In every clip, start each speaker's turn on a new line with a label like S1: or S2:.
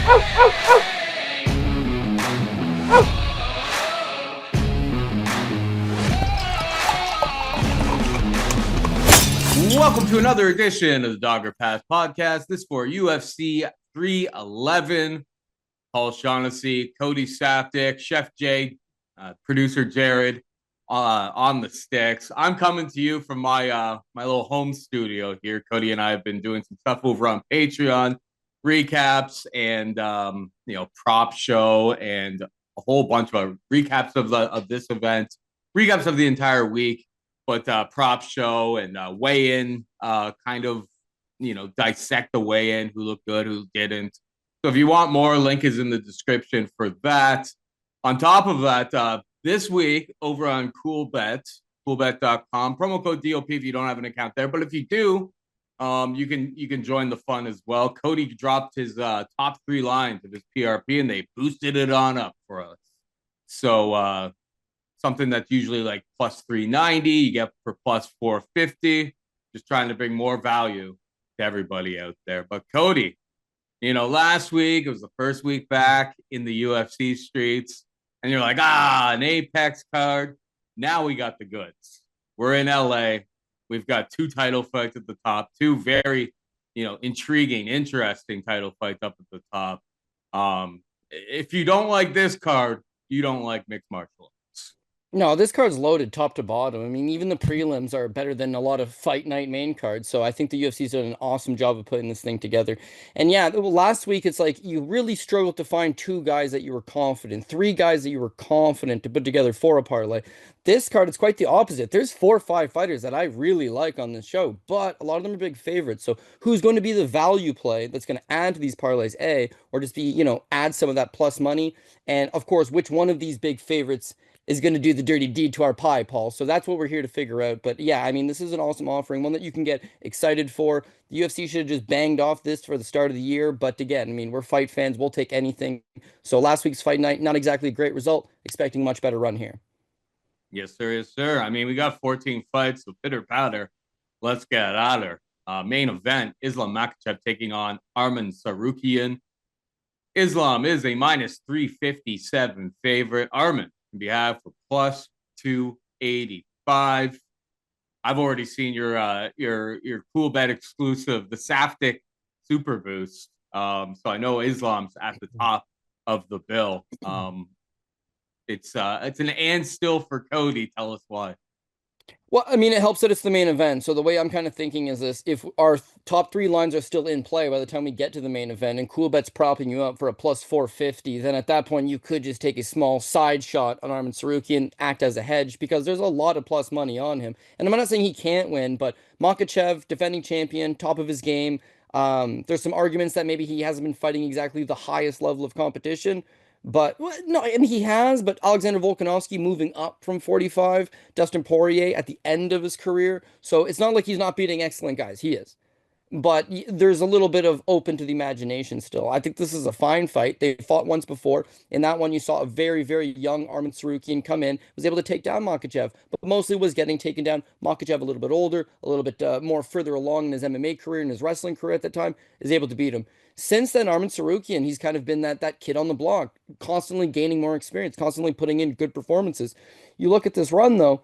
S1: Welcome to another edition of the Dogger Pass podcast. This is for UFC 311. Paul Shaughnessy, Cody Saptic, Chef Jay, producer Jared on the sticks. I'm coming to you from my little home studio here. Cody and I have been doing some stuff over on Patreon, recaps and prop show and a whole bunch of recaps of this event, recaps of the entire week. But prop show and weigh-in, dissect the weigh-in, who looked good, who didn't. So if you want more, link is in the description for that. On top of that, this week over on CoolBet, coolbet.com, promo code DOP if you don't have an account there. But if you do, you can join the fun as well. Cody dropped his top 3 lines of his PRP, and they boosted it on up for us. So something that's usually like plus 390, you get for plus 450. Just trying to bring more value to everybody out there. But Cody, last week it was the first week back in the UFC streets, and you're like, an Apex card. Now we got the goods. We're in LA. We've got 2 title fights at the top, 2 very, intriguing, interesting title fights up at the top. If you don't like this card, you don't like mixed martial arts.
S2: No, this card's loaded top to bottom. I mean, even the prelims are better than a lot of fight night main cards. So I think the UFC's done an awesome job of putting this thing together. And yeah, last week, it's like you really struggled to find 2 guys that you were confident, 3 guys that you were confident to put together for a parlay. This card is quite the opposite. There's 4 or 5 fighters that I really like on this show, but a lot of them are big favorites. So who's going to be the value play that's going to add to these parlays, or just be, add some of that plus money? And of course, which one of these big favorites is going to do the dirty deed to our pie, Paul. So that's what we're here to figure out. But yeah, I mean, this is an awesome offering, one that you can get excited for. The UFC should have just banged off this for the start of the year. But again, I mean, we're fight fans. We'll take anything. So last week's fight night, not exactly a great result. Expecting much better run here.
S1: Yes, sir. Yes, sir. I mean, we got 14 fights, so pitter patter. Let's get out of there. Main event, Islam Makhachev taking on Arman Tsarukyan. Islam is a minus 357 favorite. Arman can be had for plus 285. I've already seen your cool bet exclusive, the Saftic Super Boost. So I know Islam's at the top of the bill. It's an and still for Cody. Tell us why.
S2: Well, I mean, it helps that it's the main event. So the way I'm kind of thinking is this: if our top 3 lines are still in play by the time we get to the main event, and CoolBet's propping you up for a plus 450, then at that point you could just take a small side shot on Arman Tsarukyan, act as a hedge, because there's a lot of plus money on him. And I'm not saying he can't win, but Makhachev, defending champion, top of his game. There's some arguments that maybe he hasn't been fighting exactly the highest level of competition. But no, I mean, he has, but Alexander Volkanovski moving up from 45, Dustin Poirier at the end of his career. So it's not like he's not beating excellent guys. He is. But there's a little bit of open to the imagination still. I think this is a fine fight. They fought once before. In that one, you saw a very, very young Arman Tsarukyan come in, was able to take down Makhachev, but mostly was getting taken down. Makhachev, a little bit older, a little bit more further along in his MMA career and his wrestling career at that time, is able to beat him. Since then, Arman Tsarukyan, he's kind of been that kid on the block, constantly gaining more experience, constantly putting in good performances. You look at this run, though,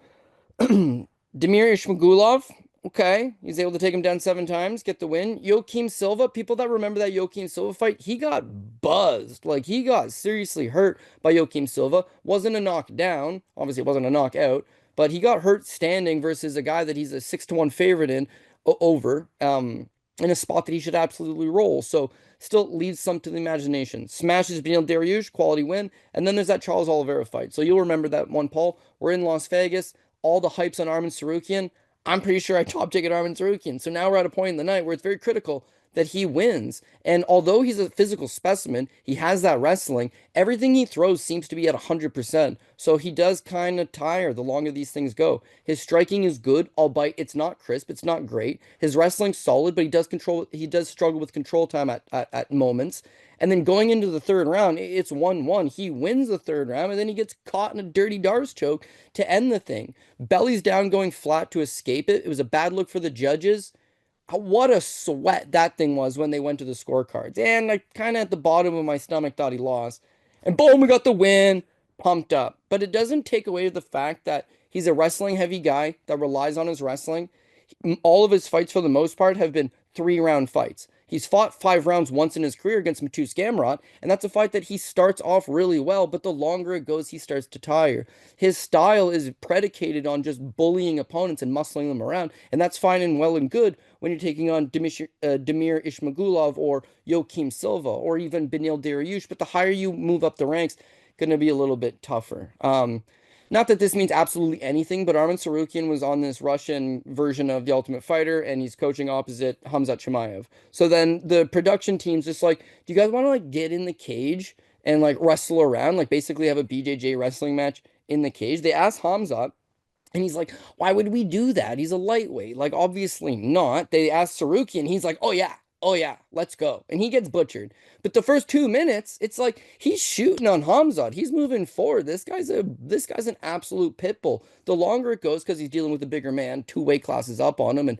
S2: Damir Ismagulov, okay, he's able to take him down 7 times, get the win. Joaquim Silva, people that remember that Joaquim Silva fight, he got buzzed. Like, he got seriously hurt by Joaquim Silva. Wasn't a knockdown. Obviously, it wasn't a knockout. But he got hurt standing versus a guy that he's a 6-1 favorite in, in a spot that he should absolutely roll. So still leaves some to the imagination. Smashes Beneil Dariush, quality win. And then there's that Charles Oliveira fight. So you'll remember that one, Paul. We're in Las Vegas. All the hype's on Arman Tsarukyan. I'm pretty sure I top ticket Arman Tsarukyan. So now we're at a point in the night where it's very critical that he wins. And although he's a physical specimen, he has that wrestling. Everything he throws seems to be at 100%. So he does kind of tire the longer these things go. His striking is good, albeit it's not crisp, it's not great. His wrestling's solid, but he does struggle with control time at moments. And then going into the 3rd round, it's 1-1. He wins the 3rd round, and then he gets caught in a dirty Darce choke to end the thing. Belly's down, going flat to escape it. It was a bad look for the judges. what a sweat that thing was when they went to the scorecards. And I kind of at the bottom of my stomach thought he lost. And boom, we got the win, pumped up. But it doesn't take away the fact that he's a wrestling heavy guy that relies on his wrestling. All of his fights for the most part have been 3-round fights. He's fought 5 rounds once in his career against Matus Gamrot, and that's a fight that he starts off really well, but the longer it goes, he starts to tire. His style is predicated on just bullying opponents and muscling them around, and that's fine and well and good when you're taking on Damir Ishmagulov or Joaquim Silva or even Beneil Dariush, but the higher you move up the ranks, going to be a little bit tougher. Not that this means absolutely anything, but Arman Tsarukyan was on this Russian version of The Ultimate Fighter, and he's coaching opposite Hamzat Chimaev. So then the production team's just like, do you guys want to like get in the cage and like wrestle around, like basically have a BJJ wrestling match in the cage? They asked Hamzat, and he's like, why would we do that? He's a lightweight. Like, obviously not. They asked Tsarukyan, he's like, oh yeah, let's go. And he gets butchered. But the first 2 minutes, it's like he's shooting on Hamzat. He's moving forward. This guy's an absolute pit bull. The longer it goes, because he's dealing with a bigger man, 2 weight classes up on him, and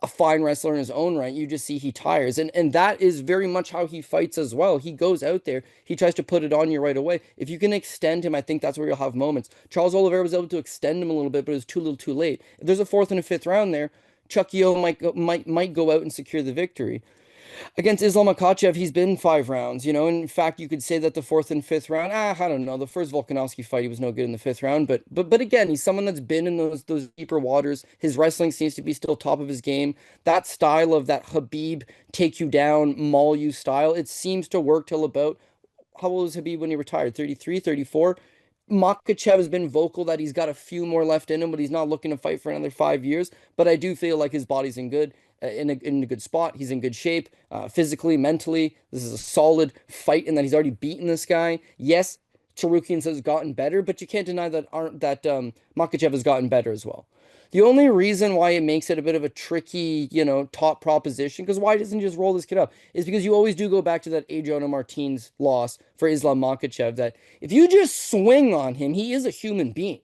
S2: a fine wrestler in his own right, you just see he tires. And that is very much how he fights as well. He goes out there, he tries to put it on you right away. If you can extend him, I think that's where you'll have moments. Charles Oliveira was able to extend him a little bit, but it was too little too late. If there's a fourth and a fifth round there, Chuck Yeo might go out and secure the victory. Against Islam Makhachev, he's been 5 rounds, you know. In fact, you could say that the fourth and fifth round, I don't know. The first Volkanovski fight, he was no good in the fifth round, but again, he's someone that's been in those deeper waters. His wrestling seems to be still top of his game. That style of that Habib take you down, maul you style, it seems to work till about how old was Habib when he retired? 33, 34. Makhachev has been vocal that he's got a few more left in him, but he's not looking to fight for another 5 years. But I do feel like his body's in a good spot. He's in good shape, physically, mentally. This is a solid fight, and that he's already beaten this guy. Yes, Tsarukyan has gotten better, but you can't deny that Makhachev has gotten better as well. The only reason why it makes it a bit of a tricky, top proposition, because why doesn't he just roll this kid up, is because you always do go back to that Adriano Martins loss for Islam Makhachev, that if you just swing on him, he is a human being.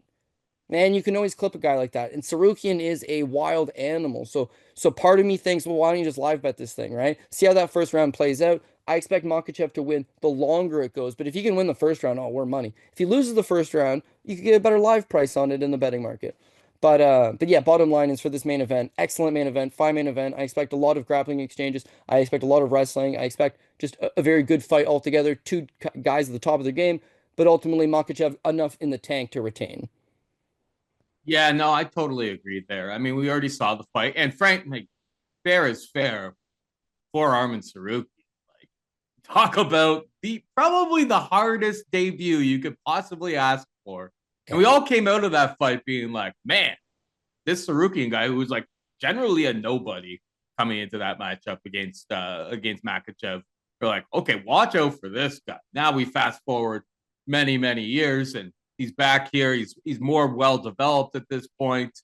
S2: Man, you can always clip a guy like that. And Tsarukyan is a wild animal. So part of me thinks, well, why don't you just live bet this thing, right? See how that first round plays out. I expect Makhachev to win the longer it goes. But if he can win the first round, oh, we're money. If he loses the first round, you could get a better live price on it in the betting market. But yeah, bottom line is for this main event, excellent main event, fine main event. I expect a lot of grappling exchanges. I expect a lot of wrestling. I expect just a very good fight altogether. Two guys at the top of their game, but ultimately Makhachev enough in the tank to retain.
S1: Yeah, no, I totally agree there. I mean, we already saw the fight, and Frank, like, fair is fair for Arman Tsarukyan. Like, talk about probably the hardest debut you could possibly ask for, and we all came out of that fight being like, man, this Tsarukyan guy who was like generally a nobody coming into that matchup against Makhachev. We're like, okay, watch out for this guy. Now we fast forward many years, and he's back here. He's more well developed at this point.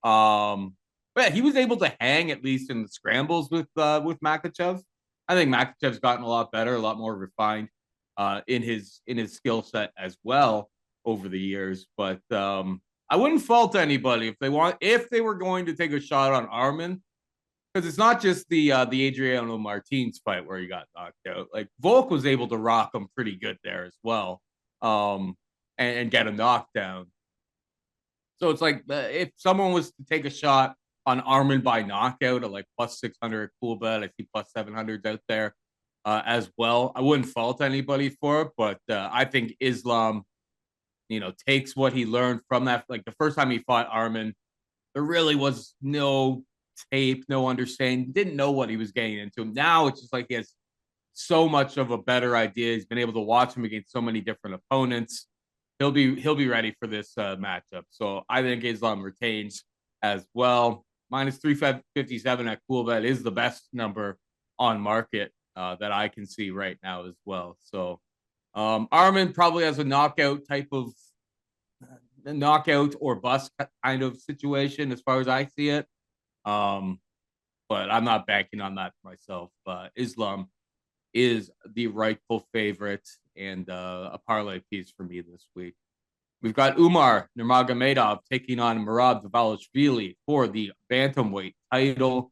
S1: But yeah, he was able to hang at least in the scrambles with Makhachev. I think Makhachev's gotten a lot better, a lot more refined in his skill set as well over the years. But I wouldn't fault anybody if they were going to take a shot on Arman, because it's not just the Adriano Martins fight where he got knocked out. Like, Volk was able to rock him pretty good there as well, and get a knockdown. So it's like, if someone was to take a shot on Arman by knockout at like plus 600 cool bet, I see plus 700 out there as well. I wouldn't fault anybody for it, but I think Islam, takes what he learned from that. Like, the first time he fought Arman, there really was no tape, no understanding, didn't know what he was getting into. Now it's just like he has so much of a better idea. He's been able to watch him against so many different opponents. He'll be ready for this matchup. So I think Islam retains as well. Minus 357 at cool bet is the best number on market that I can see right now as well. So Arman probably has a knockout or bust kind of situation as far as I see it. But I'm not banking on that myself. Islam is the rightful favorite and a parlay piece for me this week. We've got Umar Nurmagomedov taking on Merab Dvalishvili for the bantamweight title.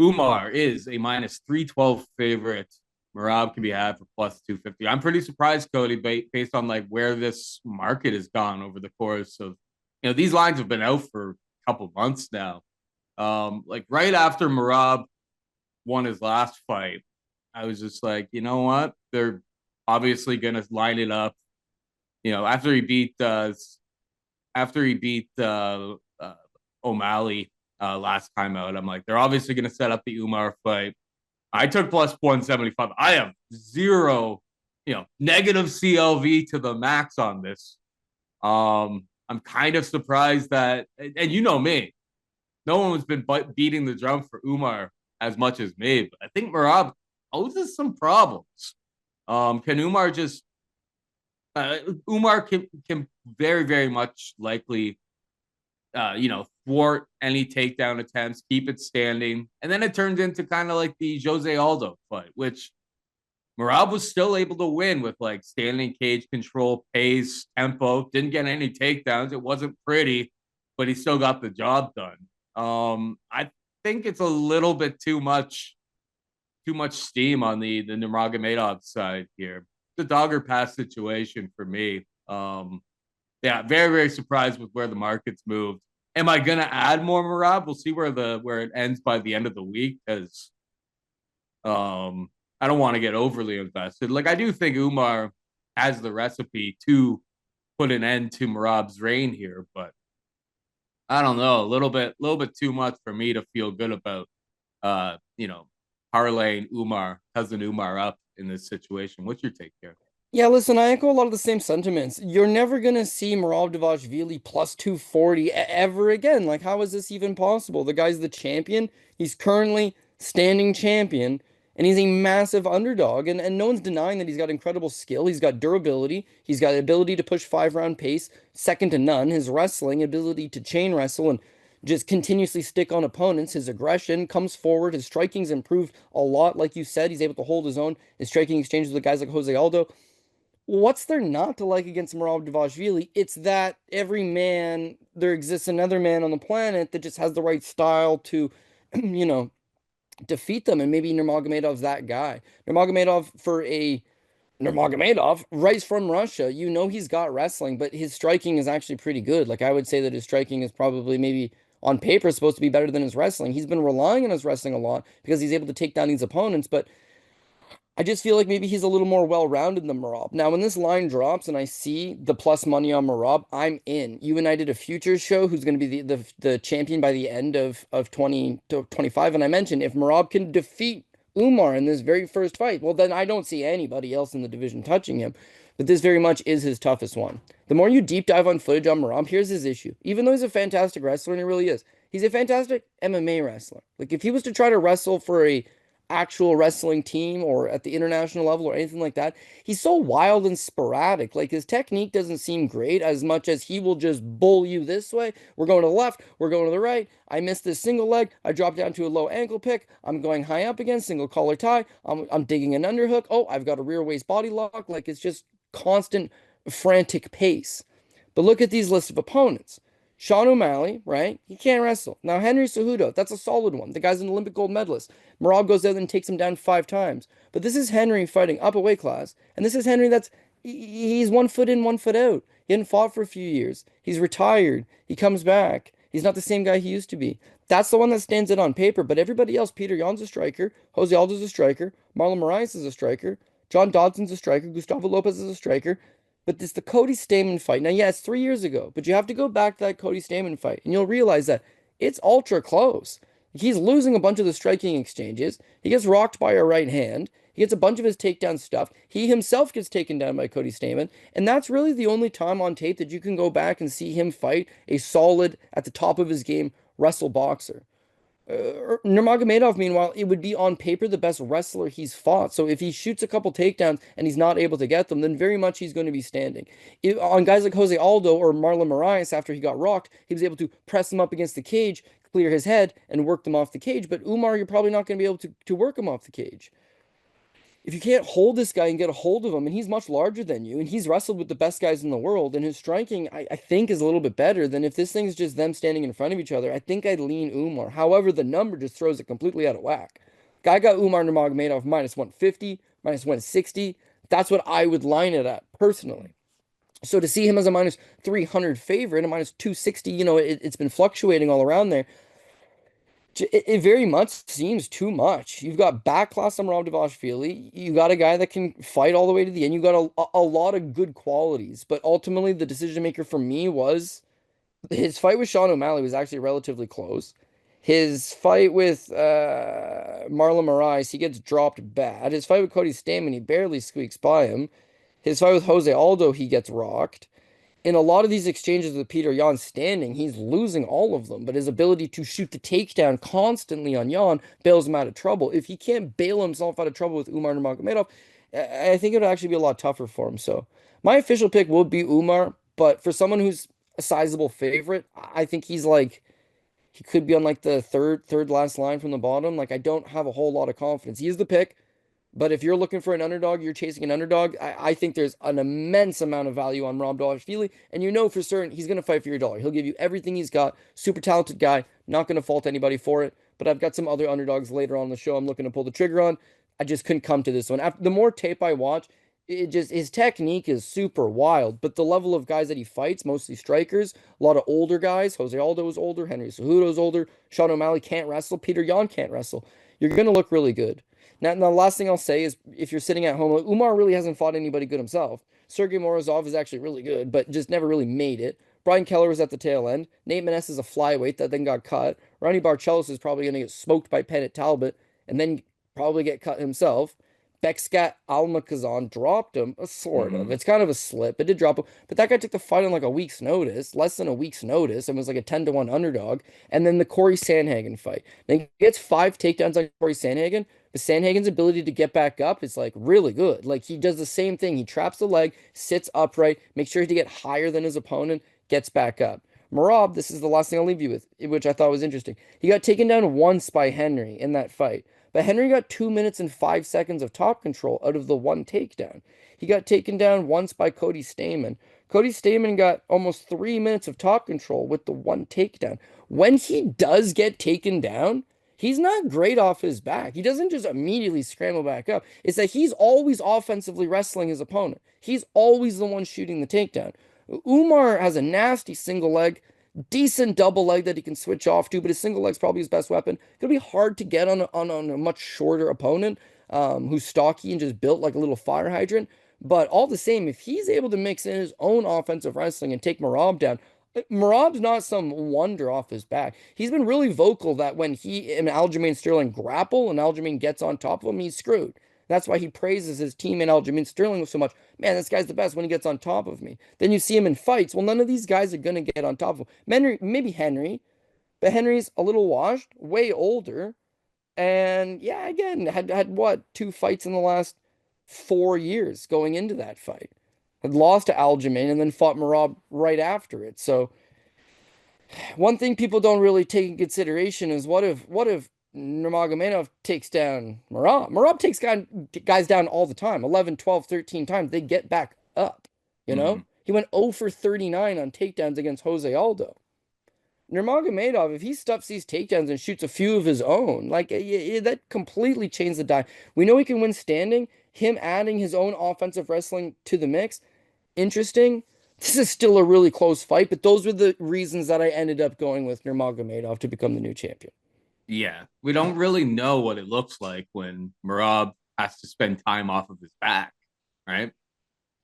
S1: Umar is a minus 312 favorite. Merab can be had for plus 250. I'm pretty surprised, Cody, based on like where this market has gone over the course of, these lines have been out for a couple months now. Like right after Merab won his last fight, I was just like, you know what? They're obviously gonna line it up. After he beat O'Malley last time out, I'm like, they're obviously gonna set up the Umar fight. I took plus 175. I have zero, negative CLV to the max on this. I'm kind of surprised that, and you know me, no one has been beating the drum for Umar as much as me. But I think Merab poses some problems. Can Umar just Umar can very, very much likely thwart any takedown attempts, keep it standing, and then it turns into kind of like the Jose Aldo fight, which Merab was still able to win with like standing cage control, pace, tempo. Didn't get any takedowns. It wasn't pretty, but he still got the job done. I think it's a little bit too much steam on the Nurmagomedov side here. The dogger pass situation for me. Yeah, very, very surprised with where the market's moved. Am I gonna add more Merab? We'll see where it ends by the end of the week, because I don't want to get overly invested. Like I do think Umar has the recipe to put an end to Merab's reign here, but I don't know, a little bit too much for me to feel good about parlaying cousin Umar up in this situation. What's your take here?
S2: Yeah, listen, I echo a lot of the same sentiments. You're never gonna see Merab Dvalishvili plus 240 ever again. Like, how is this even possible? The guy's the champion. He's currently standing champion, and he's a massive underdog. And no one's denying that he's got incredible skill. He's got durability. He's got the ability to push 5-round pace, second to none. His wrestling ability to chain wrestle and just continuously stick on opponents. His aggression comes forward. His striking's improved a lot. Like you said, he's able to hold his own. His striking exchanges with guys like Jose Aldo. What's there not to like against Merab Dvalishvili? It's that there exists another man on the planet that just has the right style to, you know, defeat them. And maybe Nurmagomedov's that guy. Nurmagomedov, right from Russia, he's got wrestling, but his striking is actually pretty good. Like I would say that his striking is probably maybe on paper supposed to be better than his wrestling. He's been relying on his wrestling a lot because he's able to take down these opponents, but I just feel like maybe he's a little more well-rounded than Merab. Now, when this line drops and I see the plus money on Merab, I'm in. You and I did a futures show who's going to be the champion by the end of 2025, and I mentioned if Merab can defeat Umar in this very first fight, well, then I don't see anybody else in the division touching him. But this very much is his toughest one. The more you deep dive on footage on Merab, here's his issue. Even though he's a fantastic wrestler, and he really is, he's a fantastic MMA wrestler. Like if he was to try to wrestle for a actual wrestling team or at the international level or anything like that, he's so wild and sporadic. Like his technique doesn't seem great as much as he will just bull you this way. We're going to the left, we're going to the right. I missed this single leg. I dropped down to a low ankle pick. I'm going high up again, single collar tie. I'm digging an underhook. Oh, I've got a rear waist body lock. Like it's just constant frantic pace. But look at these lists of opponents. Sean O'Malley, right? He can't wrestle. Now, Henry Cejudo, that's a solid one. The guy's an Olympic gold medalist. Merab goes out and takes him down 5 times. But this is Henry fighting up a weight class. And this is Henry he's 1 foot in, 1 foot out. He hadn't fought for a few years. He's retired. He comes back. He's not the same guy he used to be. That's the one that stands out on paper. But everybody else, Peter Yan's a striker. Jose Aldo's a striker. Marlon Moraes is a striker. John Dodson's a striker. Gustavo Lopez is a striker. But it's the Cody Stamann fight. Now, yeah, it's 3 years ago, but you have to go back to that Cody Stamann fight, and you'll realize that it's ultra close. He's losing a bunch of the striking exchanges. He gets rocked by a right hand. He gets a bunch of his takedown stuff. He himself gets taken down by Cody Stamann, and that's really the only time on tape that you can go back and see him fight a solid, at the top of his game, wrestle boxer. Nurmagomedov, meanwhile, it would be on paper the best wrestler he's fought. So if he shoots a couple takedowns and he's not able to get them, then very much he's going to be standing. On guys like Jose Aldo or Marlon Moraes, after he got rocked, he was able to press them up against the cage, clear his head, and work them off the cage. But Umar, you're probably not going to be able to work him off the cage. if you can't hold this guy and get a hold of him, and he's much larger than you, and he's wrestled with the best guys in the world, and his striking, I think, is a little bit better than if this thing's just them standing in front of each other. I think I'd lean Umar. However, the number just throws it completely out of whack. Guy got Umar Nurmagomedov minus 150, minus 160. That's what I would line it at personally. So to see him as a minus 300 favorite, a minus 260, it's been fluctuating all around there. It very much seems too much. You've got back-class Merab Dvalishvili. You got a guy that can fight all the way to the end. You got a lot of good qualities. But ultimately, the decision maker for me was his fight with Sean O'Malley was actually relatively close. His fight with Marlon Moraes, he gets dropped bad. His fight with Cody Stamann, he barely squeaks by him. His fight with Jose Aldo, he gets rocked. In a lot of these exchanges with Peter Yan standing, he's losing all of them, but his ability to shoot the takedown constantly on Yan bails him out of trouble. If he can't bail himself out of trouble with Umar Nurmagomedov, I think it would actually be a lot tougher for him. So my official pick would be Umar, but for someone who's a sizable favorite, I think he could be on like the third last line from the bottom. Like I don't have a whole lot of confidence. He is the pick. But if you're looking for an underdog, you're chasing an underdog, I think there's an immense amount of value on Merab Dvalishvili, and you know for certain he's going to fight for your dollar. He'll give you everything he's got. Super talented guy. Not going to fault anybody for it. But I've got some other underdogs later on in the show I'm looking to pull the trigger on. I just couldn't come to this one. The more tape I watch, his technique is super wild. But the level of guys that he fights, mostly strikers, a lot of older guys. Jose Aldo is older. Henry Cejudo is older. Sean O'Malley can't wrestle. Peter Yan can't wrestle. You're going to look really good. Now, the last thing I'll say is if you're sitting at home, Umar really hasn't fought anybody good himself. Serghei Morozov is actually really good, but just never really made it. Brian Keller was at the tail end. Nate Maness is a flyweight that then got cut. Raoni Barcelos is probably going to get smoked by Penn at Talbott and then probably get cut himself. Bekskat Almakazan dropped him, sort of. It's kind of a slip. It did drop him, but that guy took the fight on like a week's notice, less than a week's notice, and was like a 10-1 underdog. And then the Corey Sandhagen fight. Then he gets 5 takedowns on Corey Sandhagen. But Sandhagen's ability to get back up is like really good. Like he does the same thing. He traps the leg, sits upright, makes sure to get higher than his opponent, gets back up. Merab, this is the last thing I'll leave you with, which I thought was interesting. He got taken down once by Henry in that fight. But Henry got 2 minutes and 5 seconds of top control out of the one takedown. He got taken down once by Cody Stamann. Cody Stamann got almost 3 minutes of top control with the one takedown. When he does get taken down, he's not great off his back. He doesn't just immediately scramble back up. It's that he's always offensively wrestling his opponent. He's always the one shooting the takedown. Umar has a nasty single leg, decent double leg that he can switch off to, but his single leg's probably his best weapon. It'll be hard to get on a much shorter opponent who's stocky and just built like a little fire hydrant. But all the same, if he's able to mix in his own offensive wrestling and take Merab down, Merab's not some wonder off his back. He's been really vocal that when he and Aljamain Sterling grapple and Aljamain gets on top of him, he's screwed. That's why he praises his teammate Aljamain Sterling so much. Man, this guy's the best when he gets on top of me. Then you see him in fights. Well, none of these guys are going to get on top of him. Maybe Henry, but Henry's a little washed, way older. And yeah, again, had what, 2 fights in the last 4 years going into that fight. Had lost to Aljamain and then fought Merab right after it. So one thing people don't really take in consideration is what if Nurmagomedov takes down Merab? Merab takes guys down all the time, 11, 12, 13 times. They get back up, you know? He went 0 for 39 on takedowns against Jose Aldo. Nurmagomedov, if he stuffs these takedowns and shoots a few of his own, like that completely changed the die. We know he can win standing. Him adding his own offensive wrestling to the mix, interesting. This is still a really close fight, but those were the reasons that I ended up going with Nurmagomedov to become the new champion.
S1: Yeah, we don't really know what it looks like when Merab has to spend time off of his back, right?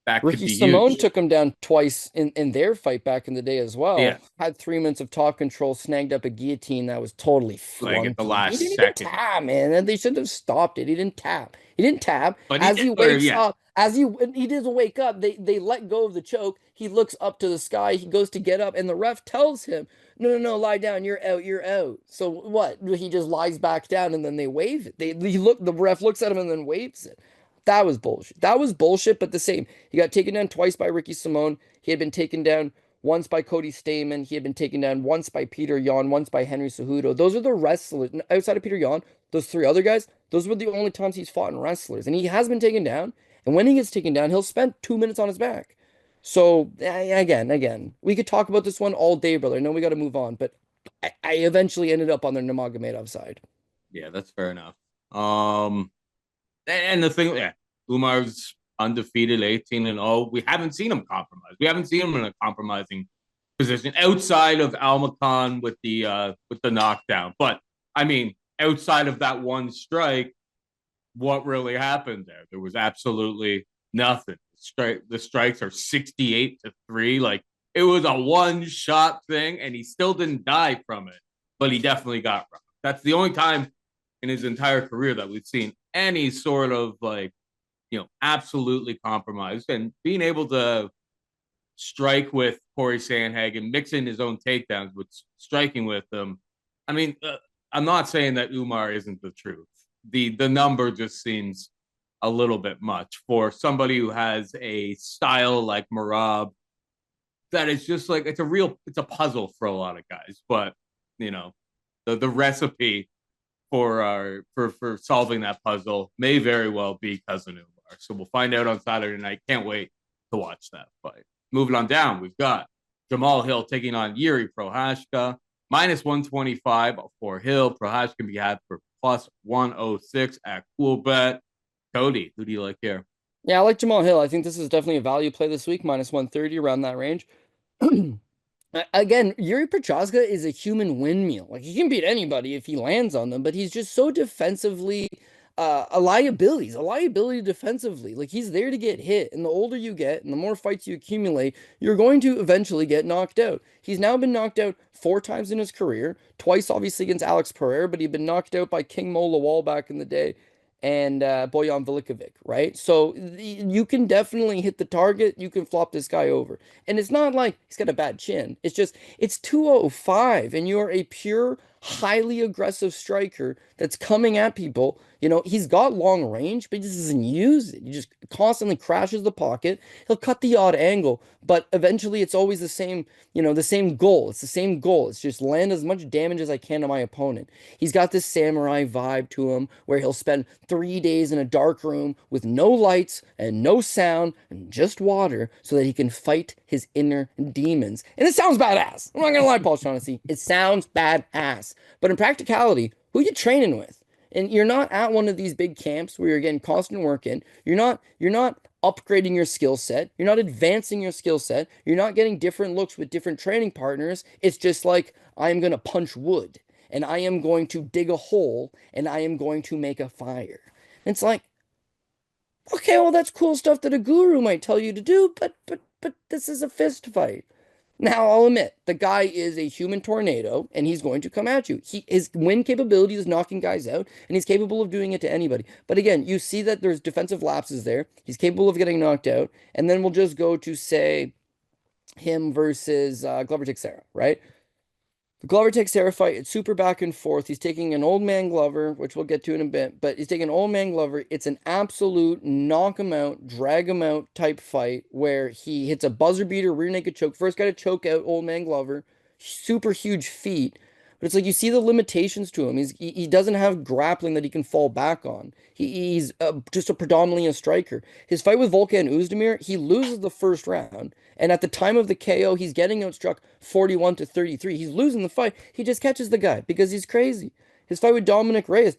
S1: That could
S2: Ricky
S1: be
S2: Simone
S1: huge.
S2: took him down twice in their fight back in the day as well.
S1: Yeah.
S2: Had 3 minutes of top control, snagged up a guillotine that was totally flunky.
S1: Like at the last
S2: he didn't
S1: second.
S2: tap, man. And they should have stopped it. He didn't tap. He didn't tap.
S1: But
S2: as he wakes up, he doesn't wake up, they let go of the choke. He looks up to the sky. He goes to get up, and the ref tells him, no, lie down. You're out. You're out. So what? He just lies back down, and then they wave it. The ref looks at him and then waves it. That was bullshit. That was bullshit, but the same. He got taken down twice by Ricky Simone. He had been taken down once by Cody Stamann. He had been taken down once by Peter Yan, once by Henry Cejudo. Those are the wrestlers. Outside of Peter Yan, those 3 other guys, Those were the only times he's fought in wrestlers, and he has been taken down. And when he gets taken down, he'll spend 2 minutes on his back. So again, we could talk about this one all day, brother. I know we got to move on, but I eventually ended up on the Nurmagomedov side.
S1: Yeah, that's fair enough. And the thing, yeah, Umar's undefeated, 18-0. We haven't seen him compromise. We haven't seen him in a compromising position outside of Almacan with the knockdown. But I mean, outside of that one strike, what really happened there? There was absolutely nothing. The strikes are 68-3. Like, it was a one-shot thing, and he still didn't die from it, but he definitely got rocked. That's the only time in his entire career that we've seen any sort of, like, absolutely compromised, and being able to strike with Corey Sandhagen, mixing his own takedowns with striking with them. I mean, I'm not saying that Umar isn't the truth. The number just seems a little bit much for somebody who has a style like Merab that is just like, it's a puzzle for a lot of guys. But the recipe for solving that puzzle may very well be Cousin Umar. So we'll find out on Saturday night. Can't wait to watch that fight. Moving on down, we've got Jamahal Hill taking on Jiri Prochazka. -125 for Hill. Prochazka can be had for +106 at Coolbet. Cody, who do you like here?
S2: Yeah, I like Jamahal Hill. I think this is definitely a value play this week, -130, around that range. Again, Jiri Prochazka is a human windmill. Like, he can beat anybody if he lands on them, but he's just so defensively a liability. He's a liability defensively. Like, he's there to get hit, and the older you get and the more fights you accumulate, you're going to eventually get knocked out. He's now been knocked out 4 times in his career, twice obviously against Alex Pereira, but he'd been knocked out by King Mo Lawal back in the day, and Bojan Velikovic, right? So you can definitely hit the target. You can flop this guy over. And it's not like he's got a bad chin. It's just, it's 205, and you're a pure, highly aggressive striker that's coming at people. He's got long range, but he just doesn't use it. He just constantly crashes the pocket. He'll cut the odd angle, but eventually it's always the same, the same goal. It's the same goal. It's just land as much damage as I can to my opponent. He's got this samurai vibe to him where he'll spend 3 days in a dark room with no lights and no sound and just water so that he can fight his inner demons. And it sounds badass. I'm not going to lie, Paul Shaughnessy. It sounds badass. But in practicality, who are you training with? And you're not at one of these big camps where you're getting constant work in. You're not upgrading your skill set. You're not advancing your skill set. You're not getting different looks with different training partners. It's just like, I am going to punch wood, and I am going to dig a hole, and I am going to make a fire. And it's like, okay, well, that's cool stuff that a guru might tell you to do, but this is a fist fight. Now, I'll admit, the guy is a human tornado, and he's going to come at you. His win capability is knocking guys out, and he's capable of doing it to anybody. But again, you see that there's defensive lapses there. He's capable of getting knocked out. And then we'll just go to, say, him versus Glover Teixeira, right? The Glover Teixeira fight, it's super back and forth. He's taking an old man Glover, which we'll get to in a bit, but he's taking an old man Glover. It's an absolute knock him out, drag him out type fight where he hits a buzzer beater, rear naked choke. First guy to choke out old man Glover. Super huge feat. But it's like, you see the limitations to him. He doesn't have grappling that he can fall back on. He's just predominantly a striker. His fight with Volkan Oezdemir, he loses the first round. And at the time of the KO, he's getting outstruck 41-33. He's losing the fight. He just catches the guy because he's crazy. His fight with Dominic Reyes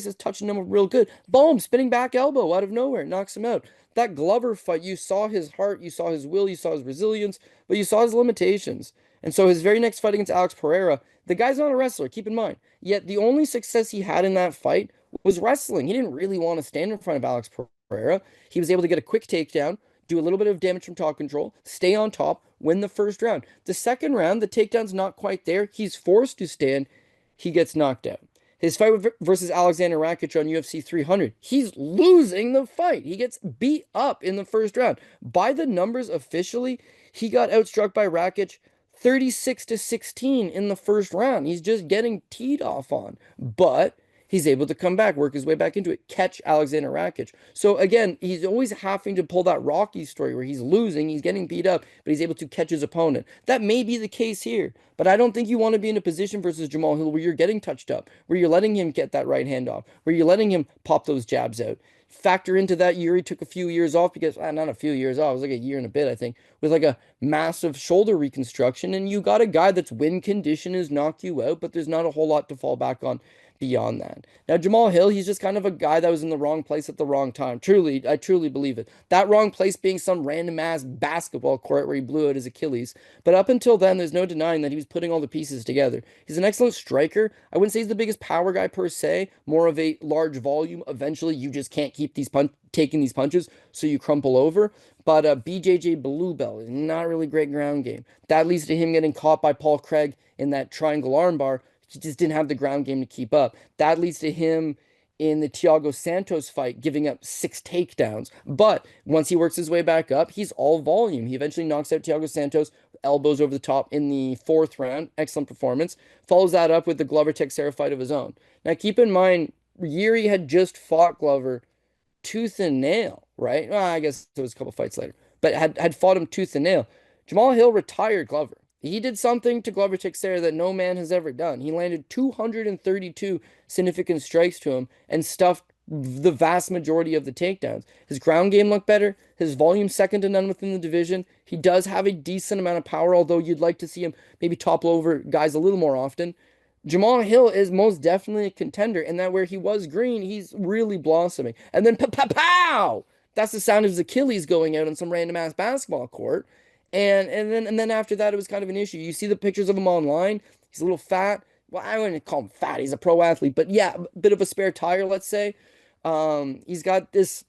S2: is touching him real good. Boom, spinning back elbow out of nowhere, knocks him out. That Glover fight, you saw his heart, you saw his will, you saw his resilience, but you saw his limitations. And so his very next fight against Alex Pereira, the guy's not a wrestler, keep in mind. Yet the only success he had in that fight was wrestling. He didn't really want to stand in front of Alex Pereira. He was able to get a quick takedown, do a little bit of damage from top control, stay on top, win the first round. The second round, the takedown's not quite there. He's forced to stand. He gets knocked out. His fight versus Alexander Rakic on UFC 300, he's losing the fight. He gets beat up in the first round. By the numbers officially, he got outstruck by Rakic 36-16 in the first round. He's just getting teed off on. But He's able to come back, work his way back into it, catch Alexander Rakic. So again, he's always having to pull that Rocky story where he's losing, he's getting beat up, but he's able to catch his opponent. That may be the case here, but I don't think you want to be in a position versus Jamahal Hill where you're getting touched up, where you're letting him get that right hand off, where you're letting him pop those jabs out. Factor into that, Jiri took a few years off because, not a few years off, it was like a year and a bit, I think, with like a massive shoulder reconstruction. And you got a guy that's win condition has knocked you out, but there's not a whole lot to fall back on beyond that. Now, Jamahal Hill, he's just kind of a guy that was in the wrong place at the wrong time. Truly, I truly believe it. That wrong place being some random ass basketball court where he blew out his Achilles. But up until then, there's no denying that he was putting all the pieces together. He's an excellent striker. I wouldn't say he's the biggest power guy per se, more of a large volume. Eventually, you just can't keep taking these punches, so you crumple over. But BJJ Bluebell is not really great ground game. That leads to him getting caught by Paul Craig in that triangle armbar. He just didn't have the ground game to keep up. That leads to him in the Thiago Santos fight giving up 6 takedowns. But once he works his way back up, he's all volume. He eventually knocks out Thiago Santos, elbows over the top in the 4th round. Excellent performance. Follows that up with the Glover Teixeira fight of his own. Now keep in mind, Jiri had just fought Glover tooth and nail, right? Well, I guess it was a couple fights later, but had fought him tooth and nail. Jamahal Hill retired Glover. He did something to Glover Teixeira that no man has ever done. He landed 232 significant strikes to him and stuffed the vast majority of the takedowns. His ground game looked better. His volume second to none within the division. He does have a decent amount of power, although you'd like to see him maybe topple over guys a little more often. Jamahal Hill is most definitely a contender, and that where he was green, he's really blossoming. And then pow! That's the sound of his Achilles going out on some random ass basketball court. And then after that, it was kind of an issue. You see the pictures of him online. He's a little fat. Well, I wouldn't call him fat. He's a pro athlete, but yeah, a bit of a spare tire, let's say. He's got this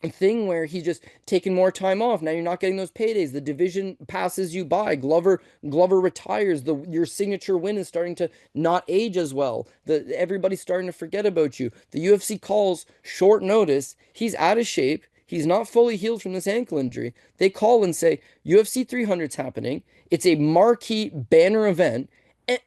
S2: thing where he's just taking more time off. Now you're not getting those paydays. The division passes you by. Glover retires. Your signature win is starting to not age as well. Everybody's starting to forget about you. The UFC calls short notice. He's out of shape. He's not fully healed from this ankle injury. They call and say, UFC 300's happening. It's a marquee banner event.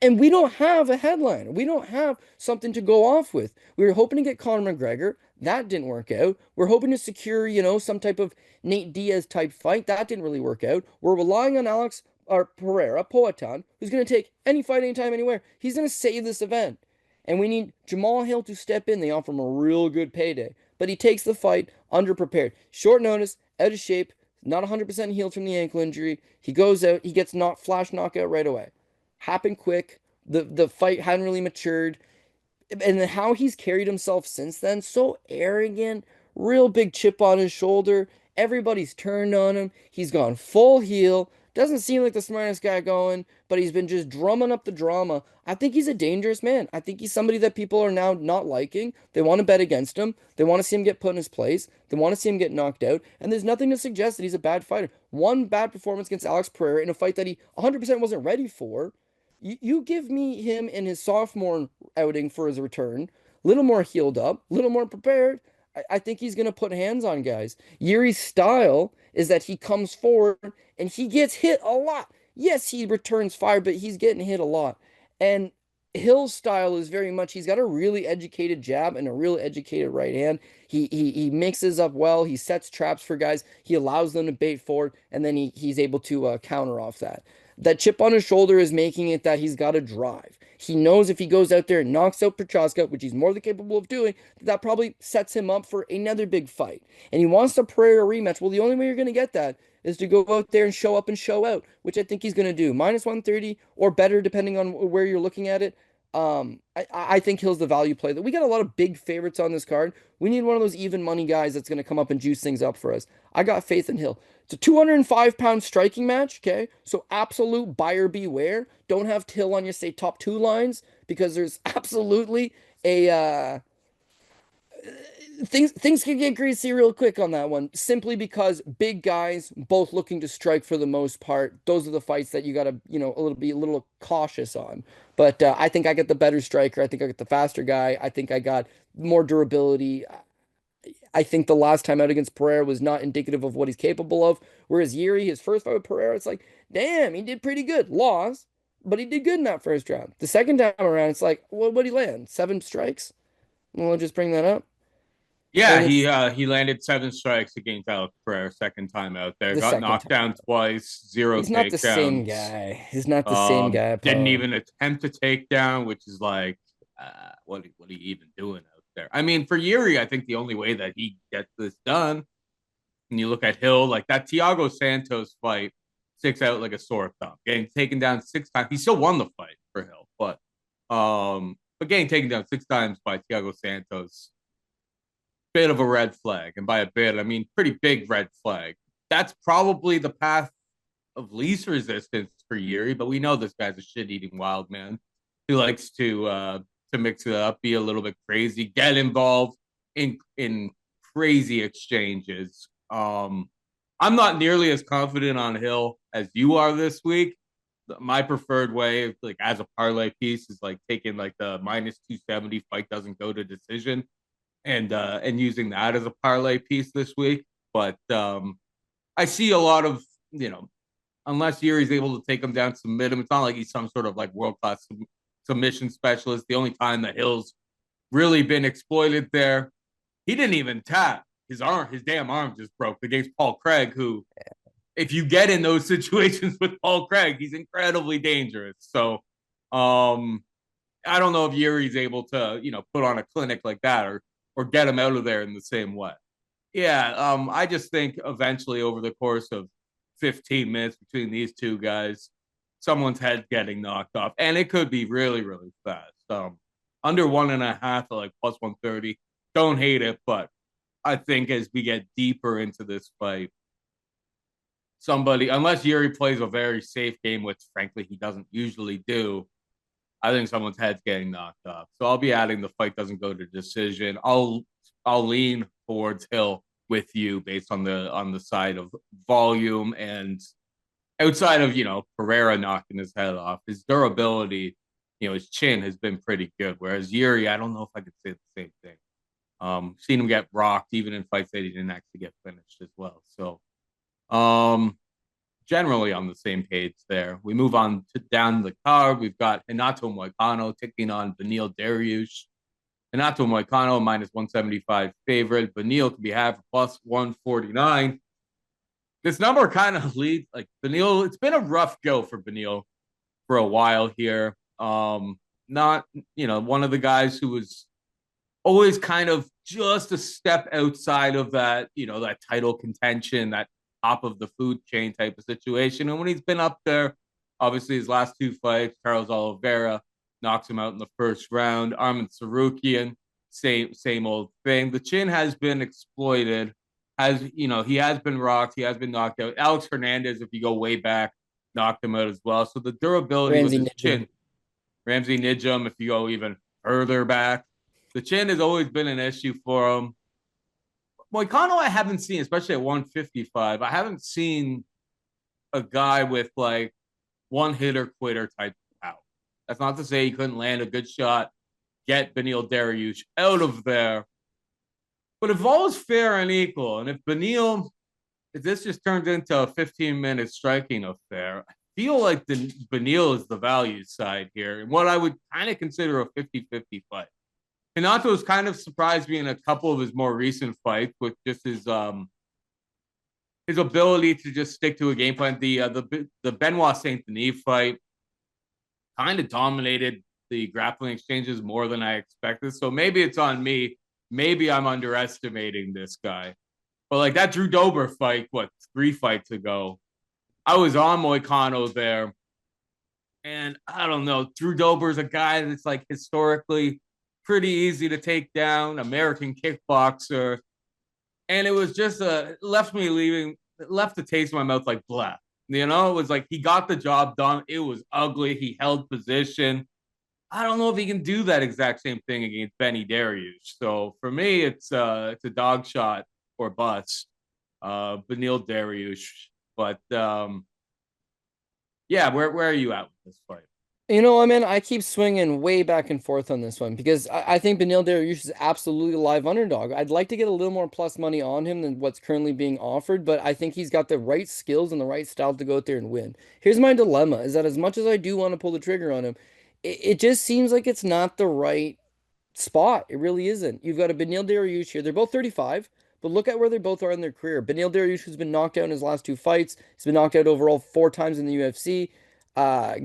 S2: And we don't have a headliner. We don't have something to go off with. We were hoping to get Conor McGregor. That didn't work out. We're hoping to secure, some type of Nate Diaz type fight. That didn't really work out. We're relying on Alex or Pereira, Poatan, who's going to take any fight, anytime, anywhere. He's going to save this event. And we need Jamahal Hill to step in. They offer him a real good payday. But he takes the fight underprepared. Short notice, out of shape, not 100% healed from the ankle injury. He goes out, he gets flash knockout right away. Happened quick. The fight hadn't really matured. And then how he's carried himself since then, so arrogant, real big chip on his shoulder. Everybody's turned on him. He's gone full heel. Doesn't seem like the smartest guy going, but he's been just drumming up the drama. I think he's a dangerous man. I think he's somebody that people are now not liking. They want to bet against him. They want to see him get put in his place. They want to see him get knocked out. And there's nothing to suggest that he's a bad fighter. One bad performance against Alex Pereira in a fight that he 100% wasn't ready for. You give me him in his sophomore outing for his return, a little more healed up, a little more prepared. I think he's going to put hands on guys. Jiri's style is that he comes forward and he gets hit a lot. Yes, he returns fire, but he's getting hit a lot. And Hill's style is very much, he's got a really educated jab and a really educated right hand. He mixes up well. He sets traps for guys. He allows them to bait forward, and then he's able to counter off that. That chip on his shoulder is making it that he's got to drive. He knows if he goes out there and knocks out Prochazka, which he's more than capable of doing, that probably sets him up for another big fight. And he wants to Pereira rematch. Well, the only way you're going to get that is to go out there and show up and show out, which I think he's going to do. Minus 130 or better, depending on where you're looking at it. I think Hill's the value play. That we got a lot of big favorites on this card. We need one of those even money guys that's going to come up and juice things up for us. I got faith in Hill. It's a 205-pound striking match, okay? So absolute buyer beware. Don't have Hill on your, say, top 2 lines, because there's absolutely a things can get greasy real quick on that one, simply because big guys both looking to strike for the most part. Those are the fights that you got to, be a little cautious on. But I think I get the better striker. I think I get the faster guy. I think I got more durability. I think the last time out against Pereira was not indicative of what he's capable of. Whereas Jiri, his first fight with Pereira, it's like, damn, he did pretty good. Lost, but he did good in that first round. The second time around, it's like, what did he land? 7 strikes? We'll just bring that up.
S1: Yeah,
S2: And it's
S1: he landed 7 strikes against Alex Pereira second time out there.
S2: the
S1: Got
S2: second
S1: knocked down
S2: time.
S1: twice, zero
S2: He's not the same
S1: takedowns.
S2: guy. He's not the same guy,
S1: Didn't
S2: Paul.
S1: even attempt a takedown, which is like, what are you even doing out there? I mean, for Jiri, I think the only way that he gets this done, and you look at Hill, like that Thiago Santos fight sticks out like a sore thumb. Getting taken down 6 times, he still won the fight for Hill, but getting taken down 6 times by Thiago Santos, bit of a red flag, and by a bit, I mean pretty big red flag. That's probably the path of least resistance for Jiri, but we know this guy's a shit-eating wild man who likes to mix it up, be a little bit crazy, get involved in crazy exchanges. I'm not nearly as confident on Hill as you are this week. My preferred way, like as a parlay piece, is like taking like the minus 270 fight doesn't go to decision and using that as a parlay piece this week. But I see a lot of unless Yuri's able to take him down, submit him. It's not like he's some sort of like world class submission specialist. The only time that Hill's really been exploited there, he didn't even tap his damn arm just broke against Paul Craig, who, if you get in those situations with Paul Craig, he's incredibly dangerous. So, I don't know if Yuri's able to, put on a clinic like that or get him out of there in the same way. Yeah, I just think eventually over the course of 15 minutes between these two guys, someone's head getting knocked off, and it could be really, really fast. Under 1.5 at like plus 130. Don't hate it, but I think as we get deeper into this fight, somebody, unless Jiri plays a very safe game, which frankly he doesn't usually do, I think someone's head's getting knocked off. So I'll be adding the fight doesn't go to decision. I'll lean towards Hill with you based on the side of volume and outside of Pereira knocking his head off, his durability, his chin has been pretty good. Whereas Jiri, I don't know if I could say the same thing. Seen him get rocked even in fights that he didn't actually get finished as well. So generally on the same page there. We move on to down the card. We've got Renato Moicano taking on Beneil Dariush. Renato Moicano minus 175 favorite. Beneil can be half plus 149. This number kind of leads like Beneil. It's been a rough go for Beneil for a while here. Not one of the guys who was always kind of just a step outside of that that title contention, that top of the food chain type of situation. And when he's been up there, obviously his last 2 fights, Charles Oliveira knocks him out in the first round. Arman Tsarukyan, same old thing. The chin has been exploited. He has been rocked. He has been knocked out. Alex Hernandez, if you go way back, knocked him out as well. So the durability with
S2: Ramsey
S1: his
S2: Nijem.
S1: chin, Ramsey Nijem, if you go even further back, the chin has always been an issue for him. Moicano, I haven't seen, especially at 155. I haven't seen a guy with like one hitter quitter type power. That's not to say he couldn't land a good shot, get Beneil Dariush out of there. But if all is fair and equal, and if this just turns into a 15-minute striking affair, I feel like the Beneil is the value side here, and what I would kind of consider a 50-50 fight. Renato's kind of surprised me in a couple of his more recent fights with just his ability to just stick to a game plan. The Benoit Saint Denis fight kind of dominated the grappling exchanges more than I expected. So maybe it's on me. Maybe I'm underestimating this guy. But like that Drew Dober fight, 3 fights ago, I was on Moicano there. And I don't know, Drew Dober's a guy that's like historically pretty easy to take down, American kickboxer. And it was just left the taste in my mouth like blah. It was like he got the job done. It was ugly. He held position. I don't know if he can do that exact same thing against Benny Dariush. So for me, it's a dog shot or bust. Beneil Dariush. But yeah, where are you at with this fight?
S2: I keep swinging way back and forth on this one because I think Beneil Dariush is absolutely a live underdog. I'd like to get a little more plus money on him than what's currently being offered, but I think he's got the right skills and the right style to go out there and win. Here's my dilemma, is that as much as I do want to pull the trigger on him, it just seems like it's not the right spot. It really isn't. You've got a Beneil Dariush here. They're both 35, but look at where they both are in their career. Beneil Dariush has been knocked out in his last two fights. He's been knocked out overall 4 times in the UFC.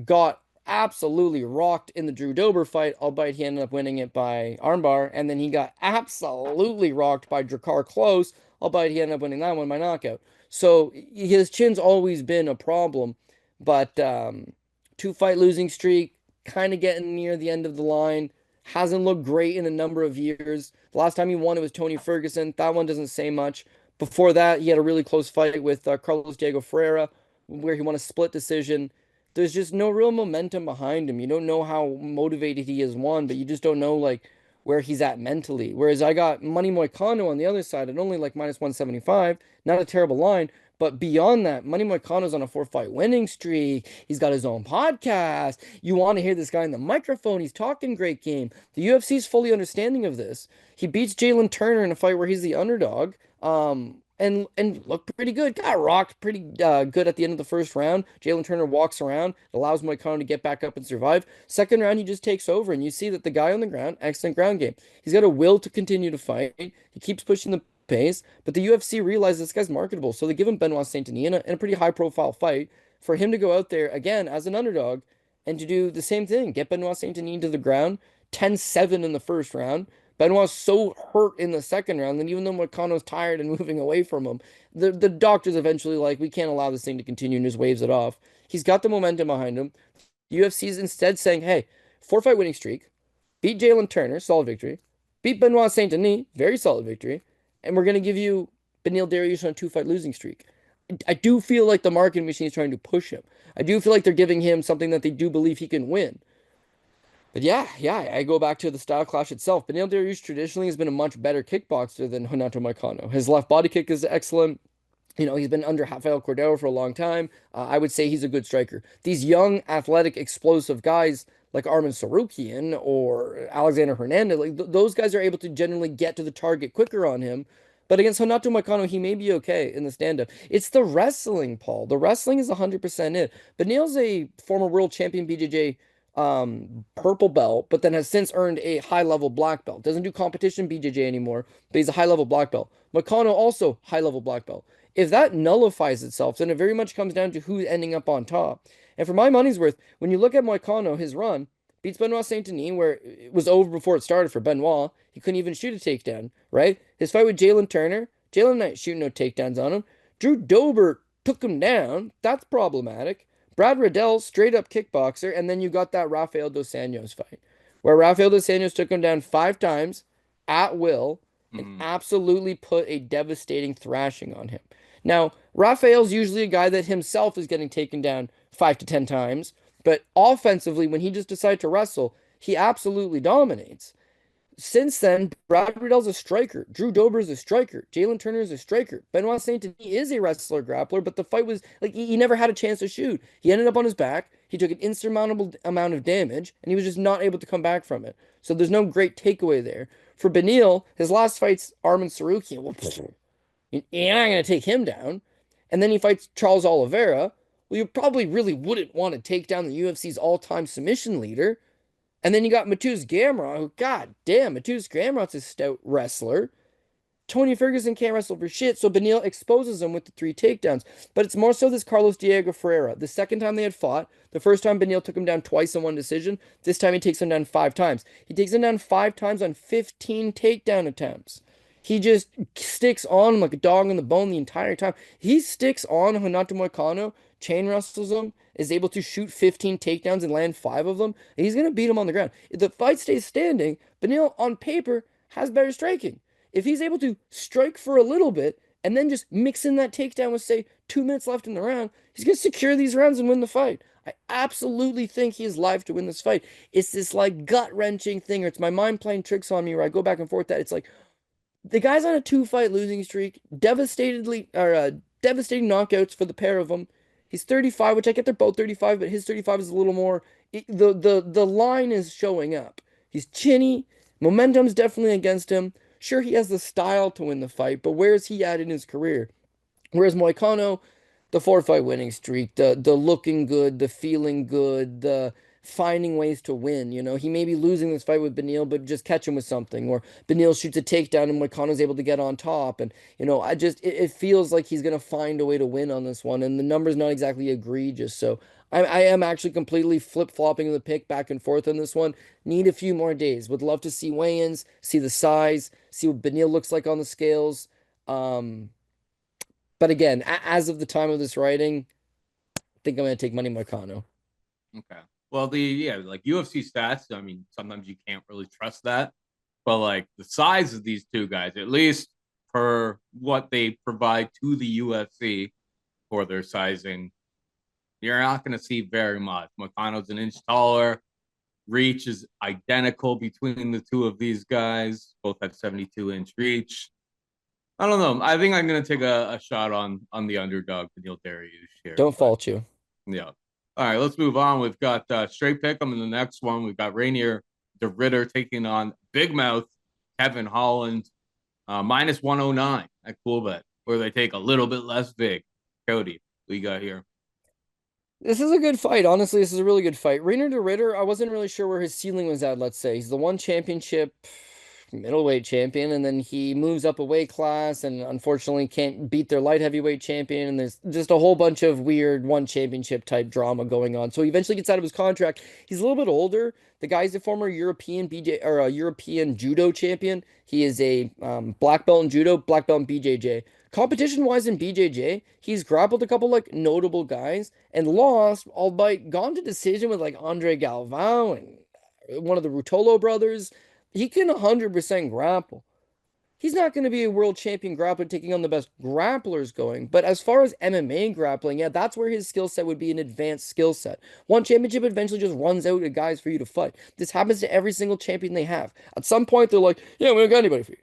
S2: Got absolutely rocked in the Drew Dober fight, albeit he ended up winning it by armbar. And then he got absolutely rocked by Drakkar Klose, albeit he ended up winning that one by knockout. So his chin's always been a problem, but 2-fight losing streak, kind of getting near the end of the line. Hasn't looked great in a number of years. The last time he won, it was Tony Ferguson. That one doesn't say much. Before that, he had a really close fight with Carlos Diego Ferreira, where he won a split decision. There's just no real momentum behind him. You don't know how motivated he is, one, but you just don't know like where he's at mentally. Whereas I got Money Moicano on the other side at only like minus 175, not a terrible line. But beyond that, Money Moicano's on a 4-fight winning streak. He's got his own podcast. You want to hear this guy in the microphone. He's talking great game. The UFC's fully understanding of this. He beats Jailton Turner in a fight where he's the underdog. And looked pretty good. Got rocked pretty good at the end of the first round. Jailton Turner walks around, allows Moicano to get back up and survive. Second round, he just takes over, and you see that the guy on the ground, excellent ground game. He's got a will to continue to fight. He keeps pushing the pace, but the UFC realizes this guy's marketable, so they give him Benoit Saint-Denis in a pretty high-profile fight for him to go out there again as an underdog and to do the same thing, get Benoit Saint-Denis to the ground, 10-7 in the first round. Benoit's so hurt in the second round that even though Moicano's tired and moving away from him, the doctor's eventually like, we can't allow this thing to continue, and just waves it off. He's got the momentum behind him. The UFC's instead saying, hey, 4-fight winning streak, beat Jailton Turner, solid victory, beat Benoit Saint-Denis, very solid victory, and we're going to give you Beneil Dariush on a 2-fight losing streak. I do feel like the marketing machine is trying to push him. I do feel like they're giving him something that they do believe he can win. But yeah, I go back to the style clash itself. Beneil Dariush traditionally has been a much better kickboxer than Renato Moicano. His left body kick is excellent. You know, he's been under Rafael Cordero for a long time. I would say he's a good striker. These young, athletic, explosive guys like Arman Tsarukyan or Alexander Hernandez, like those guys are able to generally get to the target quicker on him. But against Renato Moicano, he may be okay in the stand-up. It's the wrestling, Paul. The wrestling is 100% it. Beneil's a former world champion BJJ purple belt, but then has since earned a high-level black belt. Doesn't do competition BJJ anymore, but he's a high-level black belt. Moicano also high-level black belt. If that nullifies itself, then it very much comes down to who's ending up on top. And for my money's worth, when you look at Moicano, his run beats Benoit Saint-Denis, where it was over before it started for Benoit. He couldn't even shoot a takedown, right? His fight with Jailton Turner, Jailton not shooting no takedowns on him. Drew Dober took him down. That's problematic. Brad Riddell, straight up kickboxer, and then you got that Rafael Dos Anjos fight, where Rafael Dos Anjos took him down 5 times at will and absolutely put a devastating thrashing on him. Now, Rafael's usually a guy that himself is getting taken down 5 to 10 times, but offensively, when he just decides to wrestle, he absolutely dominates. Since then, Brad Riddell's a striker. Drew Dober is a striker. Jailton Turner is a striker. Benoit Saint-Denis is a wrestler grappler, but the fight was like he never had a chance to shoot. He ended up on his back. He took an insurmountable amount of damage, and he was just not able to come back from it. So there's no great takeaway there. For Beneil, his last fight's Arman Tsarukyan. Well, you're not going to take him down. And then he fights Charles Oliveira. Well, you probably really wouldn't want to take down the UFC's all-time submission leader. And then you got Mateusz Gamrot, who, god damn, Mateusz Gamrot's a stout wrestler. Tony Ferguson can't wrestle for shit, so Beneil exposes him with the 3 takedowns. But it's more so this Carlos Diego Ferreira. The second time they had fought, the first time Beneil took him down twice in one decision. This time he takes him down 5 times. He takes him down 5 times on 15 takedown attempts. He just sticks on him like a dog on the bone the entire time. He sticks on Renato Moicano, chain wrestles him, is able to shoot 15 takedowns and land 5 of them. And he's going to beat him on the ground. If the fight stays standing, Beneil on paper has better striking. If he's able to strike for a little bit and then just mix in that takedown with, say, 2 minutes left in the round, he's going to secure these rounds and win the fight. I absolutely think he is live to win this fight. It's this like gut-wrenching thing, or it's my mind playing tricks on me where I go back and forth that it's like, the guy's on a 2-fight losing streak, devastating knockouts for the pair of them. He's 35, which I get they're both 35, but his 35 is a little more. The line is showing up. He's chinny. Momentum's definitely against him. Sure, he has the style to win the fight, but where is he at in his career? Whereas Moicano, the 4-fight winning streak, the looking good, the feeling good, the finding ways to win. He may be losing this fight with Beneil, but just catch him with something. Or Beneil shoots a takedown and Moicano's able to get on top. And, it feels like he's going to find a way to win on this one. And the number's not exactly egregious. So I am actually completely flip-flopping the pick back and forth on this one. Need a few more days. Would love to see weigh-ins, see the size, see what Beneil looks like on the scales. But again, as of the time of this writing, I think I'm going to take money Moicano.
S1: Okay. Well, like UFC stats, I mean, sometimes you can't really trust that. But like the size of these two guys, at least for what they provide to the UFC for their sizing, you're not going to see very much. Moicano's an inch taller. Reach is identical between the two of these guys. Both have 72-inch reach. I don't know. I think I'm going to take a shot on the underdog, Beneil Dariush here.
S2: Don't fault you.
S1: Yeah. All right, let's move on. We've got straight pick 'em in the next one. We've got Reinier, the Ritter, taking on Big Mouth, Kevin Holland, minus 109 at Coolbet, where they take a little bit less vig. Cody, what you got here?
S2: This is a good fight. Honestly, this is a really good fight. Reinier the Ritter, I wasn't really sure where his ceiling was at, let's say. He's the one championship middleweight champion, and then he moves up a weight class and unfortunately can't beat their light heavyweight champion. And there's just a whole bunch of weird one championship type drama going on. So he eventually gets out of his contract. He's a little bit older. The guy's a former European BJ or a European judo champion. He is a black belt in judo, black belt in BJJ. Competition wise in BJJ, he's grappled a couple like notable guys and lost, albeit gone to decision with like Andre Galvao and one of the Rutolo brothers. He can 100% grapple. He's not going to be a world champion grappler taking on the best grapplers going. But as far as MMA grappling, yeah, that's where his skill set would be an advanced skill set. One championship eventually just runs out of guys for you to fight. This happens to every single champion they have. At some point, they're like, yeah, we don't got anybody for you.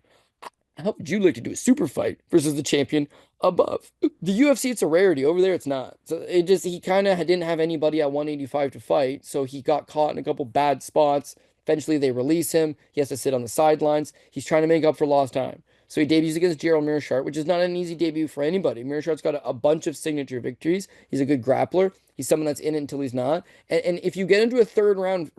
S2: How would you like to do a super fight versus the champion above? The UFC, it's a rarity. Over there, it's not. So he kind of didn't have anybody at 185 to fight. So he got caught in a couple bad spots. Eventually, they release him. He has to sit on the sidelines. He's trying to make up for lost time. So he debuts against Gerald Meerschaert, which is not an easy debut for anybody. Meerschaert's got a bunch of signature victories. He's a good grappler. He's someone that's in it until he's not. And if you get into a third round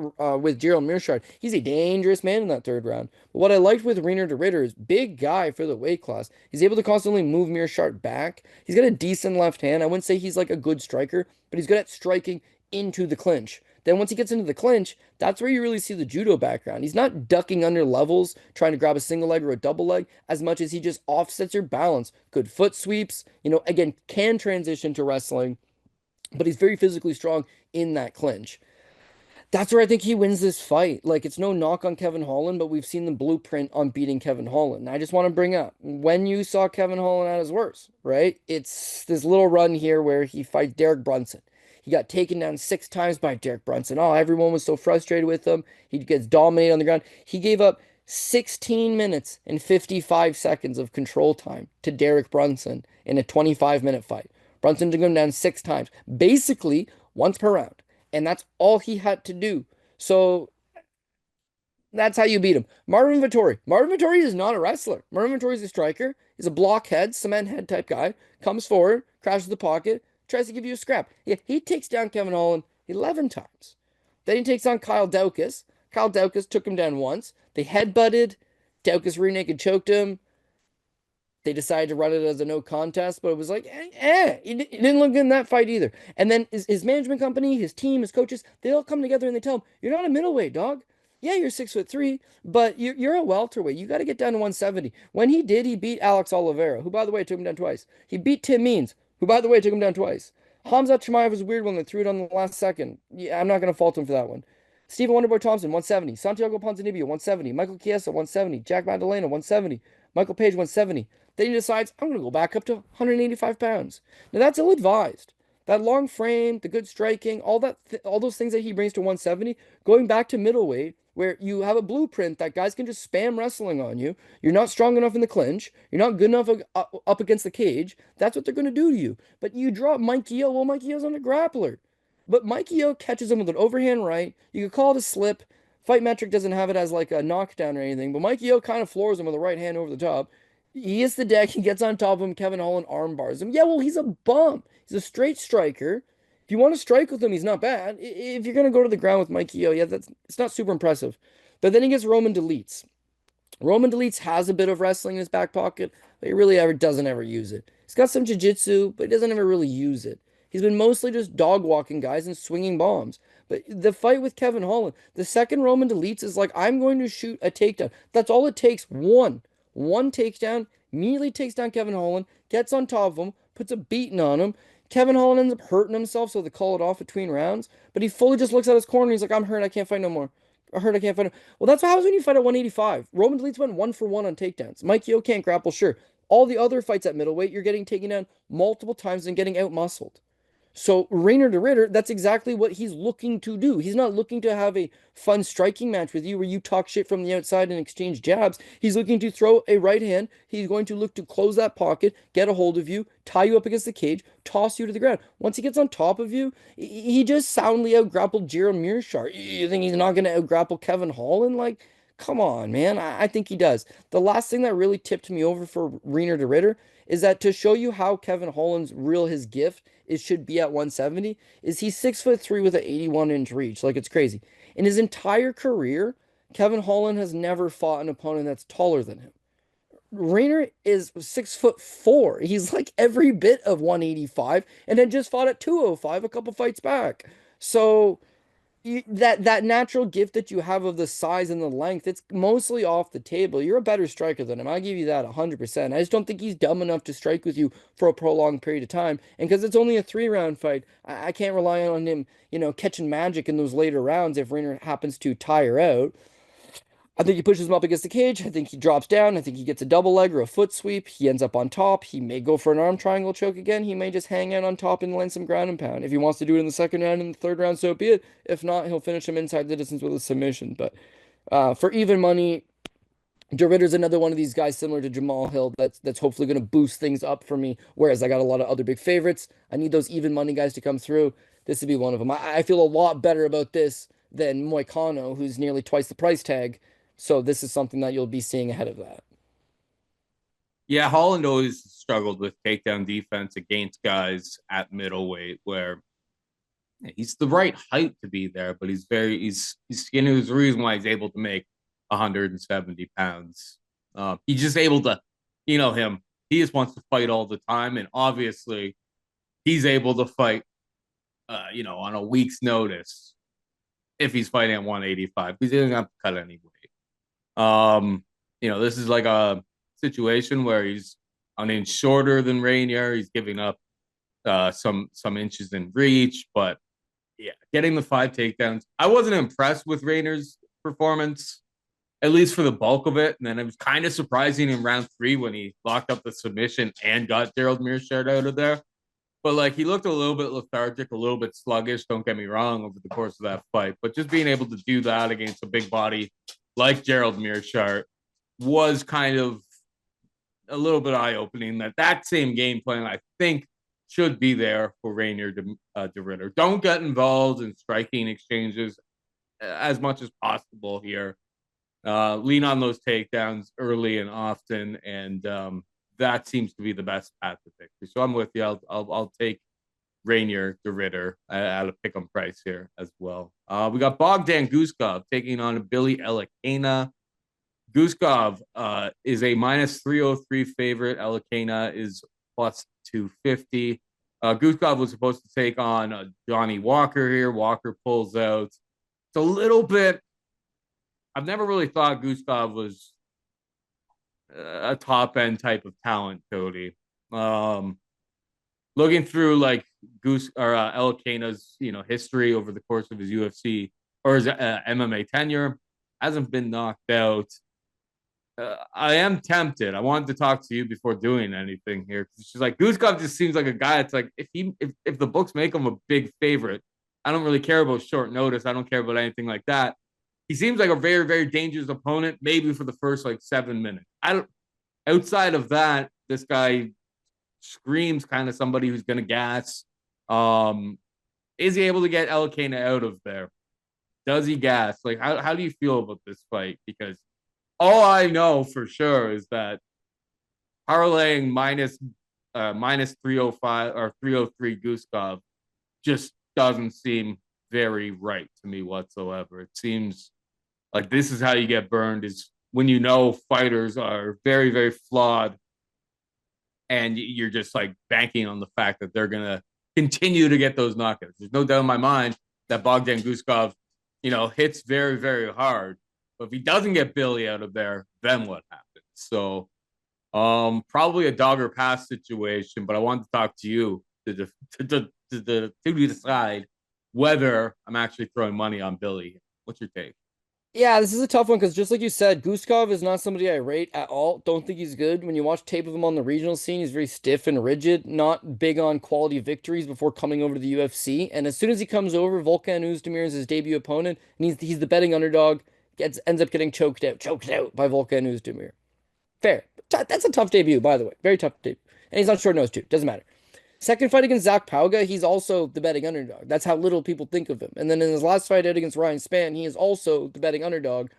S2: with Gerald Meerschaert, he's a dangerous man in that third round. But what I liked with Reinier de Ritter is big guy for the weight class. He's able to constantly move Meerschaert back. He's got a decent left hand. I wouldn't say he's like a good striker, but he's good at striking into the clinch. Then once he gets into the clinch, that's where you really see the judo background. He's not ducking under levels, trying to grab a single leg or a double leg, as much as he just offsets your balance. Good foot sweeps, again, can transition to wrestling, but he's very physically strong in that clinch. That's where I think he wins this fight. Like, it's no knock on Kevin Holland, but we've seen the blueprint on beating Kevin Holland. And I just want to bring up, when you saw Kevin Holland at his worst, right? It's this little run here where he fights Derek Brunson. He got taken down 6 times by Derek Brunson. Oh, everyone was so frustrated with him. He gets dominated on the ground. He gave up 16 minutes and 55 seconds of control time to Derek Brunson in a 25-minute fight. Brunson took him down 6 times, basically once per round. And that's all he had to do. So that's how you beat him. Marvin Vettori. Marvin Vettori is not a wrestler. Marvin Vettori is a striker. He's a blockhead, cement head type guy. Comes forward, crashes the pocket, tries to give you a scrap. Yeah, he takes down Kevin Holland 11 times. Then he takes on Kyle Daukaus. Kyle Daukaus took him down once. They headbutted. Daukaus rear naked choked him. They decided to run it as a no contest, but it was like, He didn't look good in that fight either. And then his management company, his team, his coaches, they all come together and they tell him, you're not a middleweight, dog. Yeah, you're 6'3", but you're a welterweight. You got to get down to 170. When he did, he beat Alex Oliveira, who, by the way, took him down twice. He beat Tim Means, who, by the way, took him down twice. Hamzat Chimaev was a weird one that threw it on the last second. Yeah, I'm not going to fault him for that one. Stephen Wonderboy Thompson, 170. Santiago Ponzinibbio, 170. Michael Chiesa, 170. Jack Maddalena, 170. Michael Page, 170. Then he decides, I'm going to go back up to 185 pounds. Now, that's ill-advised. That long frame, the good striking, all those things that he brings to 170, going back to middleweight, where you have a blueprint that guys can just spam wrestling on you. You're not strong enough in the clinch. You're not good enough up against the cage. That's what they're going to do to you. But you drop Mike Yeo. Well, Mike Yeo's on a grappler. But Mike Yeo catches him with an overhand right. You could call it a slip. Fight Metric doesn't have it as like a knockdown or anything. But Mike Yeo kind of floors him with a right hand over the top. He hits the deck. He gets on top of him. Kevin Holland arm bars him. Yeah, well, he's a bum. He's a straight striker. If you want to strike with him, he's not bad. If you're gonna go to the ground with Mikey Yo, yeah, it's not super impressive. But then he gets Roman deletes. Roman deletes has a bit of wrestling in his back pocket, but he really ever doesn't ever use it. He's got some jiu-jitsu, but he doesn't ever really use it. He's been mostly just dog walking guys and swinging bombs. But the fight with Kevin Holland, the second Roman deletes is like, I'm going to shoot a takedown. That's all it takes. One takedown, immediately takes down Kevin Holland, gets on top of him, puts a beating on him. Kevin Holland ends up hurting himself, so they call it off between rounds. But he fully just looks at his corner. And he's like, I'm hurt. I can't fight no more. I heard I can't fight him. Well, that's what happens when you fight at 185. Roman deletes went 1-for-1 on takedowns. Mike Yo can't grapple, sure. All the other fights at middleweight, you're getting taken down multiple times and getting out-muscled. So Reinier de Ridder, that's exactly what he's looking to do. He's not looking to have a fun striking match with you where you talk shit from the outside and exchange jabs. He's looking to throw a right hand. He's going to look to close that pocket, get a hold of you, tie you up against the cage, toss you to the ground. Once he gets on top of you, he just soundly out-grappled Gerald Mearshart. You think he's not going to out-grapple Kevin Holland? Like, come on, man. I think he does. The last thing that really tipped me over for Reinier de Ridder is that to show you how Kevin Holland's his gift is should be at 170 is he's 6'3" with an 81-inch reach. Like, it's crazy. In his entire career, Kevin Holland has never fought an opponent that's taller than him. Reinier is 6'4". He's like every bit of 185 and had just fought at 205 a couple fights back. So that natural gift that you have of the size and the length, it's mostly off the table. You're a better striker than him. I'll give you that 100%. I just don't think he's dumb enough to strike with you for a prolonged period of time. And because it's only a 3-round fight, I can't rely on him, catching magic in those later rounds if Reinier happens to tire out. I think he pushes him up against the cage. I think he drops down. I think he gets a double leg or a foot sweep. He ends up on top. He may go for an arm triangle choke again. He may just hang out on top and land some ground and pound. If he wants to do it in the second round and the third round, so be it. If not, he'll finish him inside the distance with a submission. But for even money, de Ridder's another one of these guys similar to Jamahal Hill that's hopefully going to boost things up for me. Whereas I got a lot of other big favorites. I need those even money guys to come through. This would be one of them. I feel a lot better about this than Moicano, who's nearly twice the price tag. So this is something that you'll be seeing ahead of that.
S1: Yeah, Holland always struggled with takedown defense against guys at middleweight where he's the right height to be there, but he's skinny. There's a reason why he's able to make 170 pounds. He's just able to, him. He just wants to fight all the time, and obviously, he's able to fight, on a week's notice if he's fighting at 185 because he doesn't have to cut any weight. This is like a situation where he's an inch shorter than Reinier. He's giving up some inches in reach, but yeah, getting the 5 takedowns. I wasn't impressed with Reinier's performance, at least for the bulk of it. And then it was kind of surprising in round 3 when he locked up the submission and got Gerald Mearshart out of there. But like he looked a little bit lethargic, a little bit sluggish, don't get me wrong, over the course of that fight. But just being able to do that against a big body like Gerald Mearshart was kind of a little bit eye-opening. That same game plan, I think, should be there for Reinier de Ridder. Don't get involved in striking exchanges as much as possible here. Lean on those takedowns early and often, and that seems to be the best path to victory. So I'm with you. I'll take Reinier de Ridder at a pick 'em price here as well. We got Bogdan Guskov taking on Billy Elekana. Guskov is a minus 303 favorite. Elekana is plus 250. Guskov was supposed to take on Johnny Walker here. Walker pulls out. It's a little bit. I've never really thought Guskov was a top end type of talent, Cody. Looking through like Elekana's history over the course of his UFC or his MMA tenure, hasn't been knocked out. I am tempted. I wanted to talk to you before doing anything here. It's just like Guskov just seems like a guy. It's like if the books make him a big favorite, I don't really care about short notice. I don't care about anything like that. He seems like a very, very dangerous opponent, maybe for the first 7 minutes. Outside of that, this guy screams kind of somebody who's going to gas. Is he able to get Elekana out of there? Does he gas? Like, how do you feel about this fight? Because all I know for sure is that parlaying minus 305 or 303 Guskov just doesn't seem very right to me whatsoever. It seems like this is how you get burned, is when you know fighters are very, very flawed and you're just like banking on the fact that they're going to continue to get those knockouts. There's no doubt in my mind that Bogdan Guskov, hits very, very hard. But if he doesn't get Billy out of there, then what happens? So probably a dog or pass situation, but I wanted to talk to you to decide whether I'm actually throwing money on Billy. What's your take?
S2: Yeah, this is a tough one because just like you said, Guskov is not somebody I rate at all. Don't think he's good. When you watch tape of him on the regional scene, he's very stiff and rigid, not big on quality victories before coming over to the UFC. And as soon as he comes over, Volkan Oezdemir is his debut opponent, and he's the betting underdog, ends up getting choked out by Volkan Oezdemir. Fair. That's a tough debut, by the way. Very tough debut. And he's not short nosed too. Doesn't matter. Second fight against Zach Pauga, he's also the betting underdog. That's how little people think of him. And then in his last fight out against Ryan Spann, he is also the betting underdog.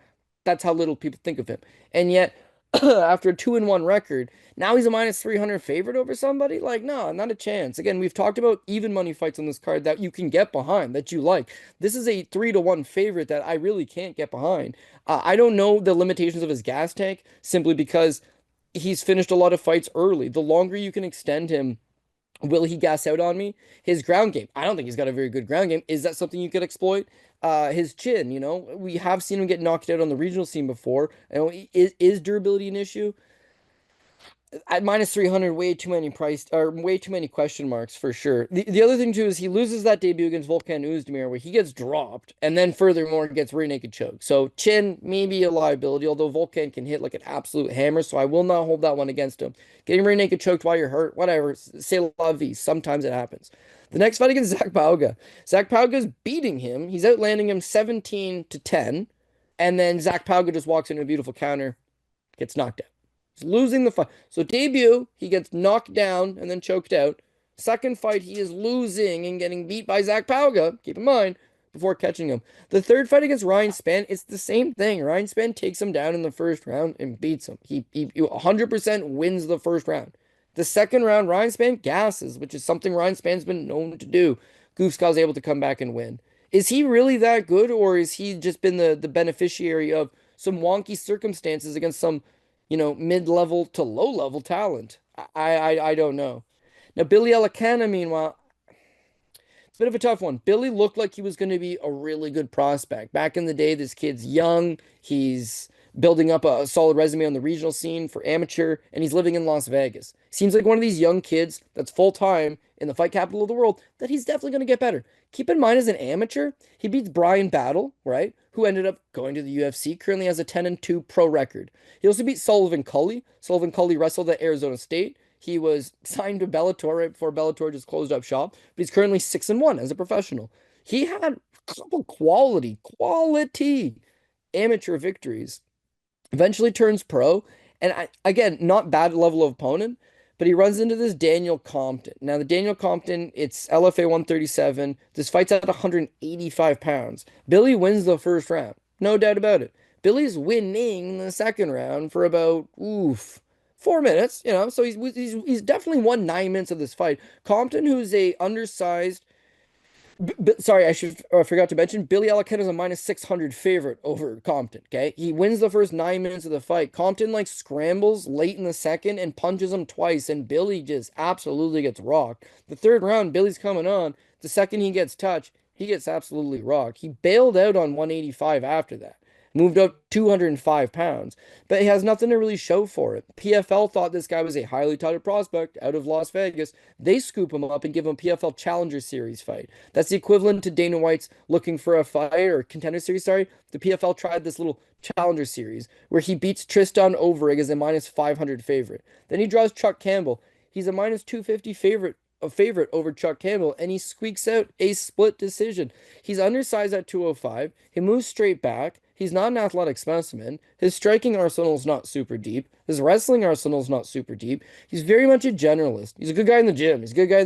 S2: That's how little people think of him. And yet, after a 2-1 record, now he's a minus 300 favorite over somebody? Like, no, not a chance. Again, we've talked about even money fights on this card that you can get behind, that you like. This is a 3-1 favorite that I really can't get behind. I don't know the limitations of his gas tank simply because he's finished a lot of fights early. The longer you can extend him, will he gas out on me? His ground game. I don't think he's got a very good ground game. Is that something you could exploit? His chin, we have seen him get knocked out on the regional scene before. Is durability an issue? At minus 300, way too many question marks for sure. The other thing too is he loses that debut against Volkan Oezdemir where he gets dropped and then furthermore gets rear naked choke. So chin maybe a liability, although Volkan can hit like an absolute hammer, so I will not hold that one against him. Getting rear naked choked while you're hurt, whatever, c'est la vie. Sometimes it happens. The next fight against Zach Pauga. Zach Pauga's beating him. He's outlanding him 17-10, and then Zach Pauga just walks into a beautiful counter, gets knocked out. He's losing the fight. So debut, he gets knocked down and then choked out. Second fight, he is losing and getting beat by Zach Pauga, keep in mind, before catching him. The third fight against Ryan Spann, it's the same thing. Ryan Spann takes him down in the first round and beats him. He 100% wins the first round. The second round, Ryan Spann gasses, which is something Ryan Spann's been known to do. Guskov's able to come back and win. Is he really that good, or is he just been the beneficiary of some wonky circumstances against some mid-level to low-level talent? I don't know. Now, Billy Elekana, meanwhile, it's a bit of a tough one. Billy looked like he was going to be a really good prospect. Back in the day, this kid's young. He's building up a solid resume on the regional scene for amateur, and he's living in Las Vegas. Seems like one of these young kids that's full-time in the fight capital of the world that he's definitely going to get better. Keep in mind, as an amateur, he beats Brian Battle, right, who ended up going to the UFC, currently has a 10-2 pro record. He also beat Sullivan Cully. Sullivan Cully wrestled at Arizona State. He was signed to Bellator right before Bellator just closed up shop, but he's currently 6-1 as a professional. He had a couple quality amateur victories. Eventually turns pro, and again, not bad level of opponent, but he runs into this Daniel Compton. Now, the Daniel Compton, it's LFA 137. This fight's at 185 pounds. Billy wins the first round, no doubt about it. Billy's winning the second round for about 4 minutes, so he's definitely won 9 minutes of this fight. Compton, who's a undersized. Sorry, I forgot to mention, Billy Elekana is a minus 600 favorite over Compton, okay? He wins the first 9 minutes of the fight. Compton, scrambles late in the second and punches him twice, and Billy just absolutely gets rocked. The third round, Billy's coming on. The second he gets touched, he gets absolutely rocked. He bailed out on 185 after that. Moved up 205 pounds, but he has nothing to really show for it. PFL thought this guy was a highly touted prospect out of Las Vegas. They scoop him up and give him a PFL Challenger Series fight. That's the equivalent to Dana White's looking for a fight, or Contender Series, sorry. The PFL tried this little Challenger Series where he beats Tristan Overeem as a minus 500 favorite. Then he draws Chuck Campbell. He's a minus 250 favorite over Chuck Campbell, and he squeaks out a split decision. He's undersized at 205. He moves straight back. He's not an athletic specimen. His striking arsenal is not super deep. His wrestling arsenal is not super deep. He's very much a generalist. He's a good guy in the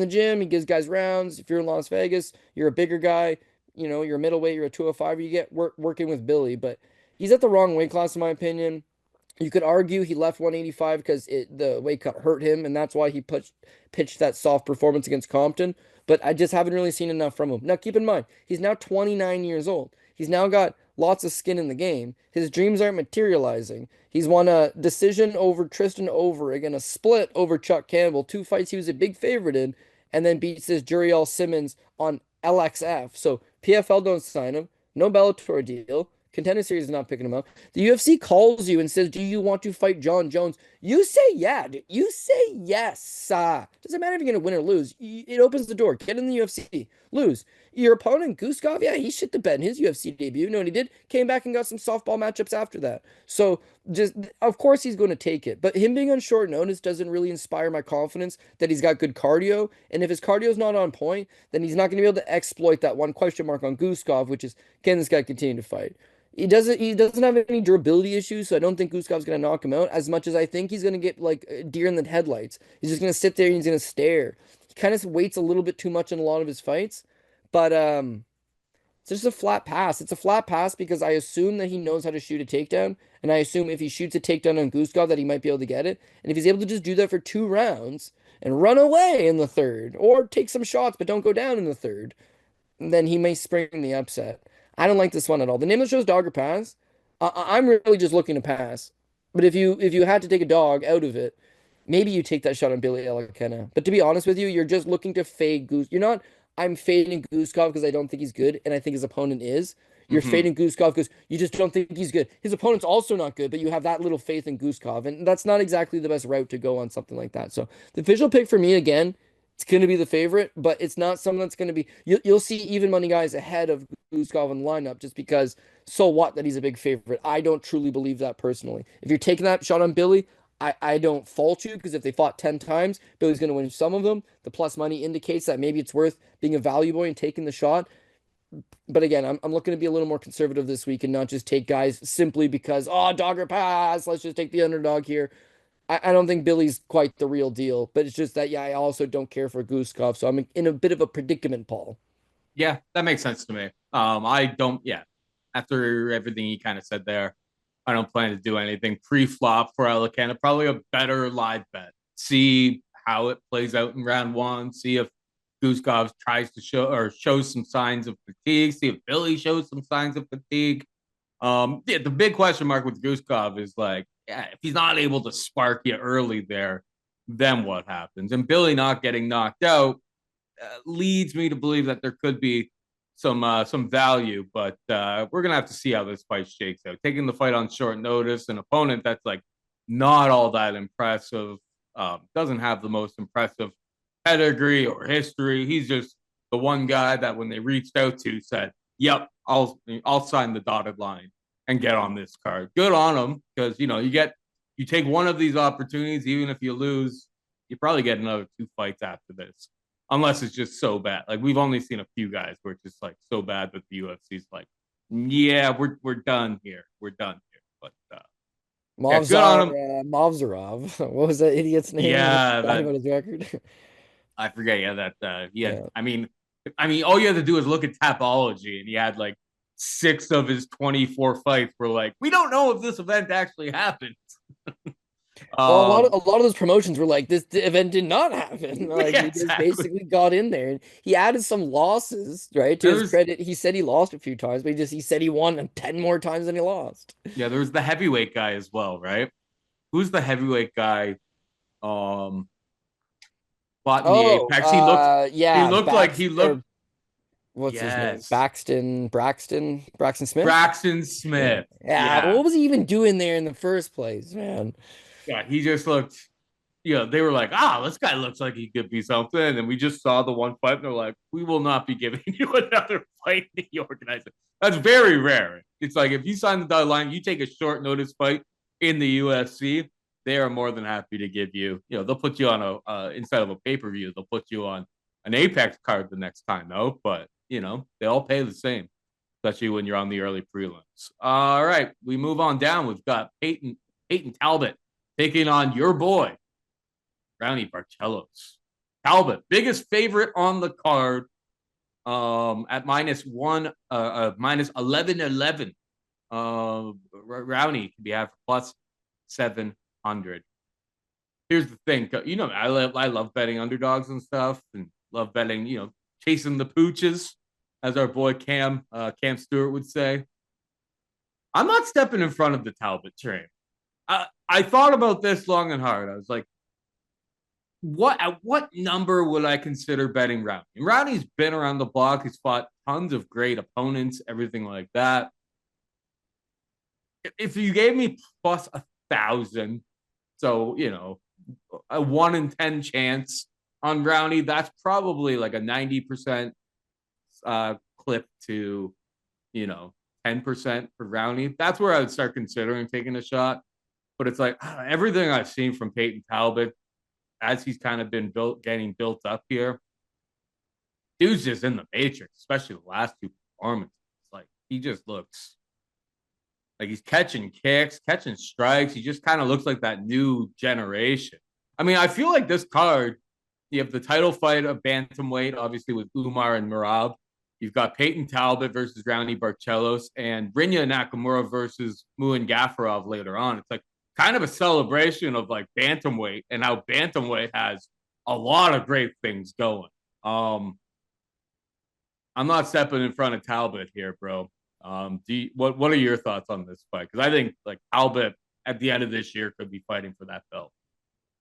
S2: gym. He gives guys rounds. If you're in Las Vegas, you're a bigger guy. You're a middleweight, you're a 205, you get working with Billy. But he's at the wrong weight class, in my opinion. You could argue he left 185 because the weight cut hurt him, and that's why he pitched that soft performance against Compton. But I just haven't really seen enough from him. Now, keep in mind, he's now 29 years old. He's now got lots of skin in the game. His dreams aren't materializing. He's won a decision over Tristan Overeem and a split over Chuck Campbell, two fights he was a big favorite in, and then beats this Juriel Simmons on LXF. So PFL don't sign him. No Bellator deal. Contender Series is not picking him up. The UFC calls you and says, "Do you want to fight John Jones?" You say yeah. You say yes. Doesn't matter if you're gonna win or lose. It opens the door. Get in the UFC. Lose. Your opponent Guskov, yeah, he shit the bed in his UFC debut. You know what he did? Came back and got some softball matchups after that. So just of course he's going to take it. But him being on short notice doesn't really inspire my confidence that he's got good cardio. And if his cardio is not on point, then he's not going to be able to exploit that one question mark on Guskov, which is, can this guy continue to fight? He doesn't have any durability issues, so I don't think Guskov's gonna knock him out as much as I think he's gonna get like deer in the headlights. He's just gonna sit there and he's gonna stare. He kind of waits a little bit too much in a lot of his fights, but it's just a flat pass. It's a flat pass because I assume that he knows how to shoot a takedown, and I assume if he shoots a takedown on Guskov that he might be able to get it. And if he's able to just do that for 2 rounds and run away in the third, or take some shots but don't go down in the third, then he may spring the upset. I don't like this one at all. The name of the show is Dog or Pass. I'm really just looking to pass. But if you had to take a dog out of it, maybe you take that shot on Billy Elekana. But to be honest with you, you're just looking to fade Goose. You're not. I'm fading Guskov because I don't think he's good, and I think his opponent is. You're fading Guskov because you just don't think he's good. His opponent's also not good, but you have that little faith in Guskov, and that's not exactly the best route to go on something like that. So the official pick for me again, it's going to be the favorite, but it's not someone that's going to be. You'll see even money guys ahead of Guskov in the lineup just because. So what that he's a big favorite? I don't truly believe that personally. If you're taking that shot on Billy, I don't fault you because if they fought 10 times, Billy's going to win some of them. The plus money indicates that maybe it's worth being a value boy and taking the shot. But again, I'm looking to be a little more conservative this week and not just take guys simply because, oh, dog or pass, let's just take the underdog here. I don't think Billy's quite the real deal, but it's just that, yeah, I also don't care for Guskov. So I'm in a bit of a predicament, Paul.
S1: Yeah, that makes sense to me. I don't, yeah. After everything he kind of said there, I don't plan to do anything pre-flop for Elekana. Probably a better live bet. See how it plays out in round one. See if Guskov tries to shows some signs of fatigue. See if Billy shows some signs of fatigue. Yeah, the big question mark with Guskov is like, yeah, if he's not able to spark you early there, then what happens? And Billy not getting knocked out leads me to believe that there could be some value, but we're gonna have to see how this fight shakes out. Taking the fight on short notice, an opponent that's like not all that impressive, doesn't have the most impressive pedigree or history. He's just the one guy that when they reached out to said, "Yep, I'll sign the dotted line and get on this card." Good on him because you take one of these opportunities, even if you lose, you probably get another 2 fights after this. Unless it's just so bad. Like we've only seen a few guys where it's just like so bad that the UFC's like, yeah, we're done here. We're done here. But yeah, good on him.
S2: Movzarov. What was that idiot's name?
S1: Yeah,
S2: About his record.
S1: I forget. Yeah, that he had. Yeah. I mean, all you have to do is look at Tapology, and he had like 6 of his 24 fights were like, we don't know if this event actually happened.
S2: Well, a lot of those promotions were like, this event did not happen. Like
S1: yeah,
S2: he just basically got in there and he added some losses, right? To his credit, he said he lost a few times, but he said he won 10 more times than he lost.
S1: Yeah, there was the heavyweight guy as well, right? Who's the heavyweight guy? Fought in the Apex. He looked.
S2: What's his name? Braxton Smith.
S1: Braxton Smith.
S2: Yeah. What was he even doing there in the first place, man?
S1: Yeah, he just looked. They were like, this guy looks like he could be something. And we just saw the one fight, and they're like, we will not be giving you another fight in the organization. That's very rare. It's like if you sign the dotted line, you take a short notice fight in the UFC, they are more than happy to give you. They'll put you on instead of a pay-per-view, they'll put you on an Apex card the next time, though. But they all pay the same, especially when you're on the early prelims. All right, we move on down. We've got Payton Talbott taking on your boy, Raoni Barcelos. Talbott, biggest favorite on the card, at minus 1111. Raoni can be had for plus 700. Here's the thing, I love betting underdogs and stuff, and love betting, chasing the pooches, as our boy Cam Stewart would say. I'm not stepping in front of the Talbott train. I thought about this long and hard. I was like, what number would I consider betting Raoni? And Raoni's been around the block. He's fought tons of great opponents, everything like that. If you gave me plus 1,000, so a 1 in 10 chance on Raoni, that's probably like a 90% clip to 10% for Raoni. That's where I would start considering taking a shot. But it's like everything I've seen from Payton Talbott as he's kind of been getting built up here, dude's just in the matrix, especially the last two performances. Like he just looks like he's catching kicks, catching strikes. He just kind of looks like that new generation. I mean, I feel like this card, you have the title fight of bantamweight, obviously with Umar and Merab. You've got Payton Talbott versus Raoni Barcelos and Rinya Nakamura versus Muin Gafarov later on. It's like kind of a celebration of like bantamweight and how bantamweight has a lot of great things going. I'm not stepping in front of Talbot here, bro. What are your thoughts on this fight? Because I think like Talbot at the end of this year could be fighting for that belt.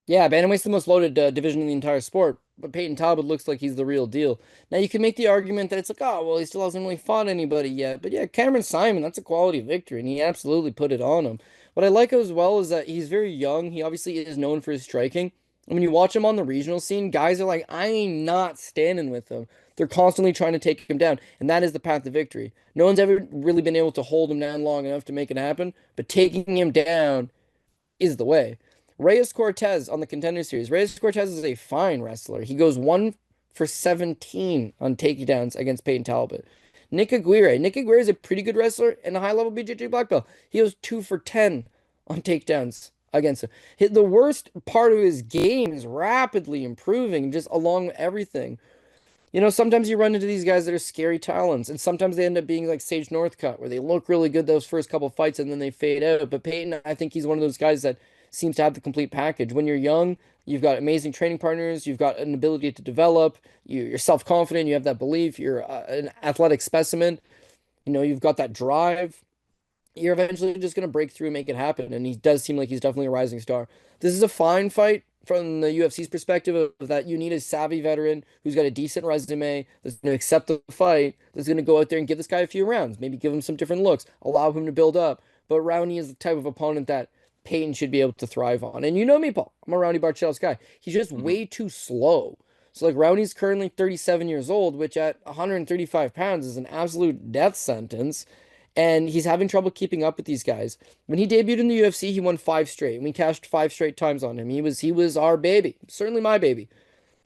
S2: Yeah, bantamweight's the most loaded division in the entire sport, but Payton Talbot looks like he's the real deal. Now you can make the argument that it's like, oh well, he still hasn't really fought anybody yet. But yeah, Cameron Simon, that's a quality victory, and he absolutely put it on him. What I like as well is that he's very young. He obviously is known for his striking. And when you watch him on the regional scene, guys are like, I ain't not standing with him. They're constantly trying to take him down, and that is the path to victory. No one's ever really been able to hold him down long enough to make it happen, but taking him down is the way. Reyes Cortez on the Contender Series. Reyes Cortez is a fine wrestler. He goes 1 for 17 on takedowns against Payton Talbot. Nick Aguirre. Nick Aguirre is a pretty good wrestler and a high-level BJJ black belt. He goes 2 for 10 on takedowns against him. The worst part of his game is rapidly improving, just along with everything. Sometimes you run into these guys that are scary talents, and sometimes they end up being like Sage Northcutt, where they look really good those first couple fights and then they fade out. But Payton, I think he's one of those guys that seems to have the complete package. When you're young, you've got amazing training partners, you've got an ability to develop, you're self-confident, you have that belief, you're an athletic specimen, you've got that drive. You're eventually just going to break through and make it happen. And he does seem like he's definitely a rising star. This is a fine fight from the UFC's perspective of that you need a savvy veteran who's got a decent resume, that's going to accept the fight, that's going to go out there and give this guy a few rounds, maybe give him some different looks, allow him to build up. But Raoni is the type of opponent that Payton should be able to thrive on. And you know me, Paul. I'm a Raoni Barcelos guy. He's just way too slow. So like Raoni's currently 37 years old, which at 135 pounds is an absolute death sentence. And he's having trouble keeping up with these guys. When he debuted in the UFC, he won 5 straight. And we cashed 5 straight times on him. He was our baby. Certainly my baby.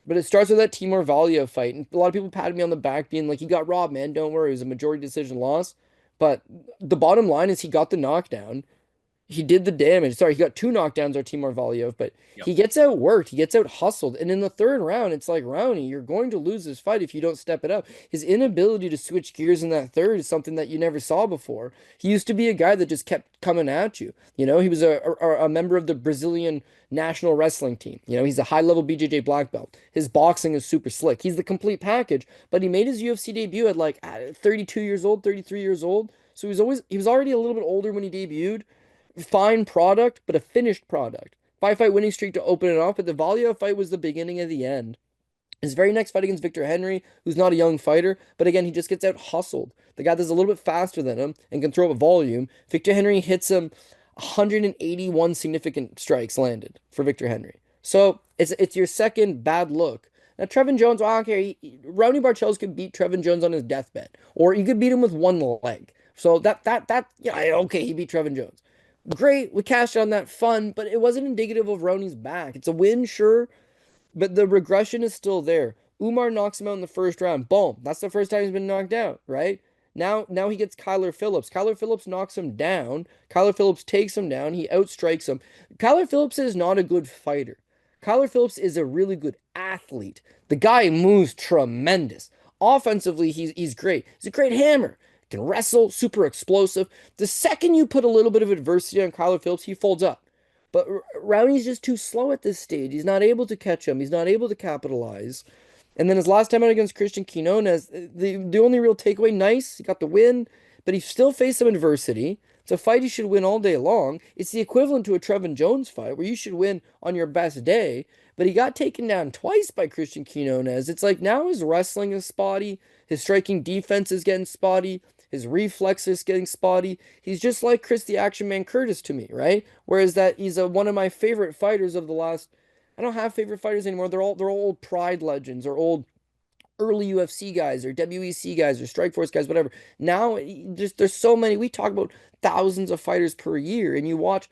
S2: But it starts with that Timur Valiev fight. And a lot of people patted me on the back being like, he got robbed, man. Don't worry. It was a majority decision loss. But the bottom line is he got the knockdown. He did the damage. Sorry, he got 2 knockdowns on Timur Valiev, but he gets outworked. He gets out hustled. And in the 3rd round, it's like, Raoni, you're going to lose this fight if you don't step it up. His inability to switch gears in that 3rd is something that you never saw before. He used to be a guy that just kept coming at you. He was a member of the Brazilian national wrestling team. He's a high-level BJJ black belt. His boxing is super slick. He's the complete package, but he made his UFC debut at like 32 years old, 33 years old. So he was already a little bit older when he debuted. Fine product, but a finished product. 5-fight winning streak to open it off, but the Valiev fight was the beginning of the end. His very next fight against Victor Henry, who's not a young fighter, but again, he just gets out hustled. The guy that's a little bit faster than him and can throw up volume. Victor Henry hits him 181 significant strikes landed for Victor Henry. So it's your second bad look. Now, Trevin Jones, well, okay, Raoni Barcelos could beat Trevin Jones on his deathbed, or you could beat him with one leg. So okay, he beat Trevin Jones. Great, we cashed on that, fun, but it wasn't indicative of Raoni's back. It's a win, sure, but the regression is still there. Umar knocks him out in the 1st round. Boom. That's the first time he's been knocked out, right? Now he gets Kyler Phillips. Kyler Phillips knocks him down. Kyler Phillips takes him down. He outstrikes him. Kyler Phillips is not a good fighter. Kyler Phillips is a really good athlete. The guy moves tremendous. Offensively, he's great. He's a great hammer. Can wrestle, super explosive. The second you put a little bit of adversity on Kyler Phillips, he folds up. But Raoni's just too slow at this stage. He's not able to catch him. He's not able to capitalize. And then his last time out against Christian Quinones, the only real takeaway, nice, he got the win, but he still faced some adversity. It's a fight he should win all day long. It's the equivalent to a Trevin Jones fight where you should win on your best day, but he got taken down twice by Christian Quinones. It's like now his wrestling is spotty, his striking defense is getting spotty, his reflexes getting spotty. He's just like Chris the Action Man Curtis to me, right? Whereas that he's one of my favorite fighters of the last. I don't have favorite fighters anymore. They're all old Pride legends or old early UFC guys or WEC guys or Strikeforce guys, whatever. Now, just there's so many. We talk about thousands of fighters per year, and you watch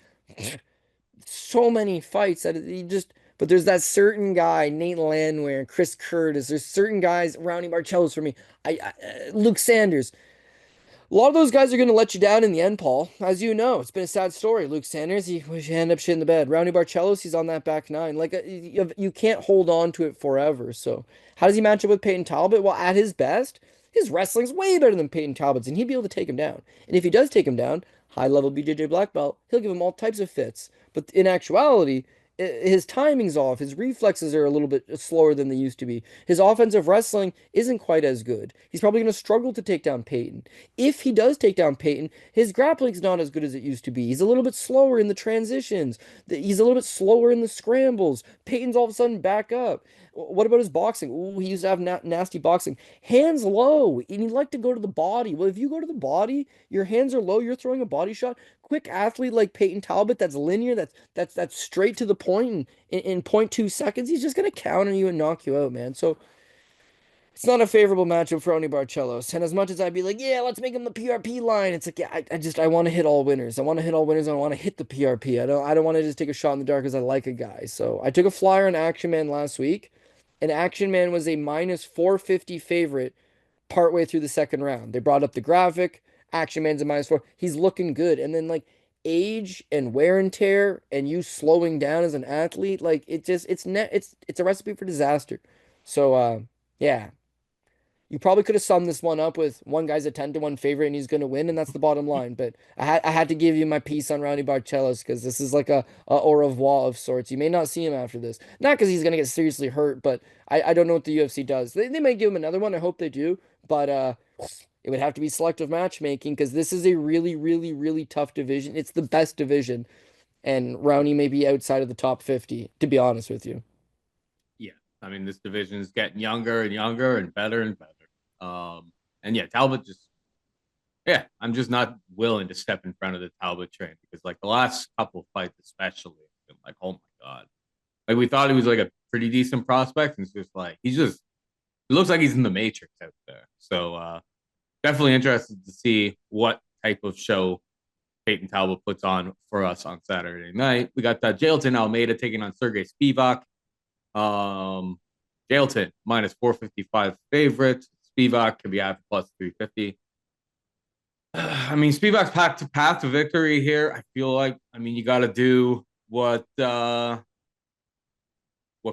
S2: so many fights that you just. But there's that certain guy, Nate Landwehr, Chris Curtis. There's certain guys, Raoni Barcelos for me. Luke Sanders. A lot of those guys are going to let you down in the end, Paul. As you know, it's been a sad story. Luke Sanders, he ended up shit in the bed. Raoni Barcelos, he's on that back nine. Like, you can't hold on to it forever. So, how does he match up with Payton Talbott? Well, at his best, his wrestling's way better than Payton Talbott's, and he'd be able to take him down. And if he does take him down, high-level BJJ black belt, he'll give him all types of fits. But in actuality, his timing's off. His reflexes are a little bit slower than they used to be. His offensive wrestling isn't quite as good. He's probably going to struggle to take down Payton. If he does take down Payton, his grappling's not as good as it used to be. He's a little bit slower in the transitions. He's a little bit slower in the scrambles. Payton's all of a sudden back up. What about his boxing? Ooh, he used to have nasty boxing. Hands low, and he'd like to go to the body. Well, if you go to the body, your hands are low, you're throwing a body shot. Quick athlete like Payton Talbott, that's linear, that's straight to the point, and in 0.2 seconds, he's just gonna counter you and knock you out, man. So it's not a favorable matchup for Oni Barcelos. And as much as I'd be like, yeah, let's make him the PRP line, it's like, yeah, I want to hit all winners. I want to hit all winners. I want to hit the PRP. I don't want to just take a shot in the dark because I like a guy. So I took a flyer on Action Man last week, and Action Man was a minus 450 favorite partway through the second round. They brought up the graphic. Action Man's a minus four. He's looking good. And then like age and wear and tear and you slowing down as an athlete, like it's a recipe for disaster. So yeah. You probably could have summed this one up with one guy's a 10-1 favorite and he's going to win, and that's the bottom line. But I had to give you my piece on Raoni Barcelos because this is like a au revoir of sorts. You may not see him after this. Not because he's going to get seriously hurt, but I don't know what the UFC does. They may give him another one. I hope they do. But it would have to be selective matchmaking because this is a really, really, really tough division. It's the best division. And Raoni may be outside of the top 50, to be honest with you.
S1: Yeah. I mean, this division is getting younger and younger and better. And yeah, Talbot just, yeah, I'm just not willing to step in front of the Talbot train because like the last couple of fights, especially, I'm like, oh my God. Like we thought he was like a pretty decent prospect. And it's just like, he looks like he's in the Matrix out there. So definitely interested to see what type of show Payton Talbot puts on for us on Saturday night. We got Jailton Almeida taking on Serghei Spivac. Jailton minus 455 favorite. Spivac can be at plus 350. I mean, Spivac's path to victory here. I feel like, I mean, you got to do what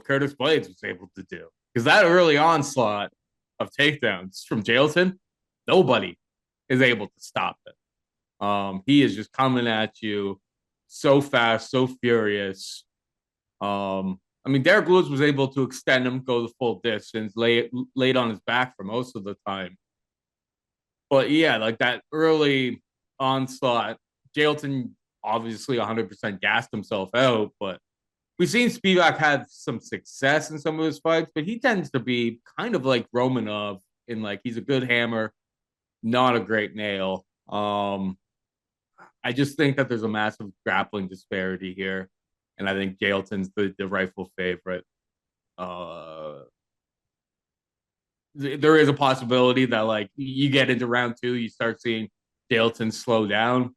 S1: Curtis Blades was able to do because that early onslaught of takedowns from Jailton, nobody is able to stop it. He is just coming at you so fast, so furious. I mean, Derek Lewis was able to extend him, go the full distance, laid on his back for most of the time. But yeah, like that early onslaught, Jailton obviously 100% gassed himself out. But we've seen Spivac had some success in some of his fights, but he tends to be kind of like Romanov in like he's a good hammer, not a great nail. I just think that there's a massive grappling disparity here. And I think Jailton's the rightful favorite. There is a possibility that like you get into round two, you start seeing Jailton slow down,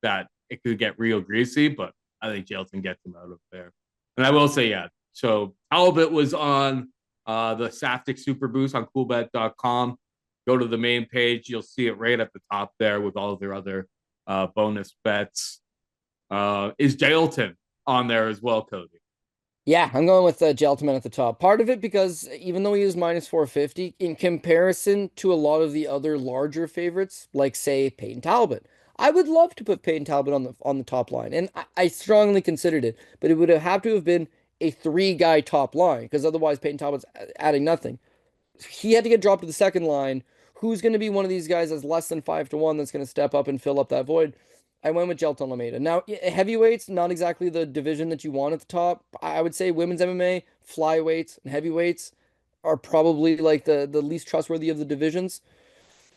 S1: that it could get real greasy, but I think Jailton gets him out of there. And I will say, yeah, so Talbot was on the Saftic Super Boost on coolbet.com. Go to the main page. You'll see it right at the top there with all of their other bonus bets. Is Jailton on there as well, Cody?
S2: Yeah, I'm going with Jailton at the top. Part of it because even though he is minus 450, in comparison to a lot of the other larger favorites, like say Payton Talbot, I would love to put Payton Talbot on the top line, and I strongly considered it, but it would have to have been a three-guy top line because otherwise Payton Talbot's adding nothing. He had to get dropped to the second line. Who's going to be one of these guys that's less than 5-1 that's going to step up and fill up that void? I went with Jailton Almeida. Now, heavyweights, not exactly the division that you want at the top. I would say women's MMA, flyweights, and heavyweights are probably like the least trustworthy of the divisions.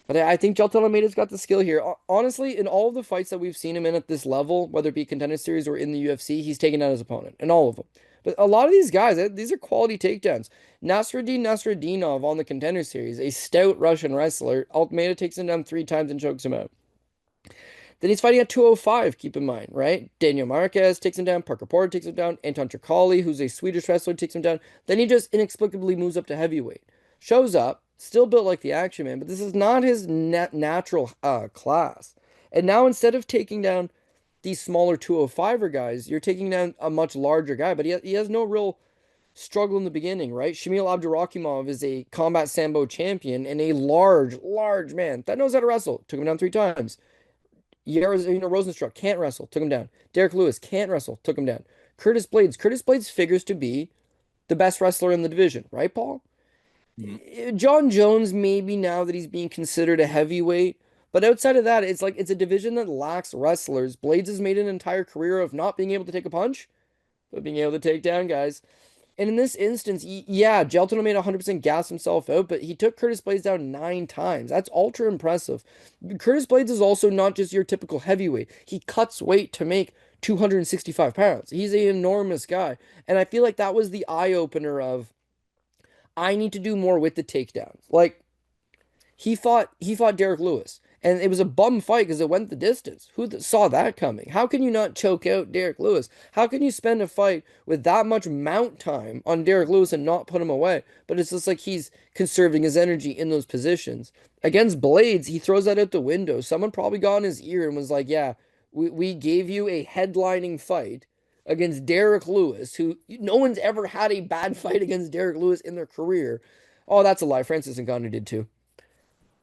S2: But I think Jailton Almeida's got the skill here. Honestly, in all of the fights that we've seen him in at this level, whether it be Contender Series or in the UFC, he's taken out his opponent in all of them. But a lot of these guys, these are quality takedowns. Nasruddinov on the Contender Series, a stout Russian wrestler. Almeida takes him down 3 times and chokes him out. Then he's fighting at 205, keep in mind, right? Daniel Marquez takes him down. Parker Porter takes him down. Anton Tricoli, who's a Swedish wrestler, takes him down. Then he just inexplicably moves up to heavyweight. Shows up, still built like the Action Man, but this is not his natural class. And now instead of taking down these smaller 205er guys, you're taking down a much larger guy, but he has no real struggle in the beginning, right? Shamil Abdurakhimov is a combat sambo champion and a large man that knows how to wrestle. Took him down 3 times. Rosenstruck can't wrestle, took him down. Derek Lewis can't wrestle, took him down. Curtis Blades figures to be the best wrestler in the division, right, Paul? John Jones, maybe now that he's being considered a heavyweight, but outside of that, it's like it's a division that lacks wrestlers. Blades has made an entire career of not being able to take a punch, but being able to take down guys. And in this instance, yeah, Jailton made 100% gas himself out, but he took Curtis Blades down 9 times. That's ultra impressive. Curtis Blades is also not just your typical heavyweight. He cuts weight to make 265 pounds. He's an enormous guy. And I feel like that was the eye-opener of, I need to do more with the takedowns. Like, he fought Derek Lewis. And it was a bum fight because it went the distance. Who saw that coming? How can you not choke out Derek Lewis? How can you spend a fight with that much mount time on Derek Lewis and not put him away? But it's just like he's conserving his energy in those positions. Against Blades, he throws that out the window. Someone probably got in his ear and was like, yeah, we gave you a headlining fight against Derek Lewis, who no one's ever had a bad fight against Derek Lewis in their career. Oh, that's a lie. Francis Ngannou did too.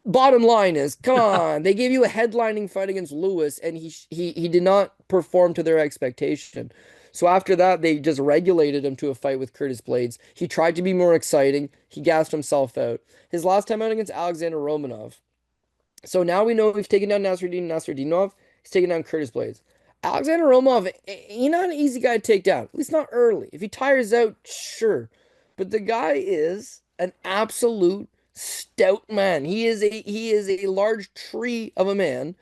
S2: Bottom line is, come on, they gave you a headlining fight against Lewis, and he did not perform to their expectation. So after that, they just regulated him to a fight with Curtis Blades. He tried to be more exciting. He gassed himself out. His last time out against Alexander Romanov. So now we know we've taken down Nasruddinov. He's taken down Curtis Blades. Alexander Romanov, he's not an easy guy to take down. At least not early. If he tires out, sure. But the guy is an absolute stout man. He is a large tree of a man.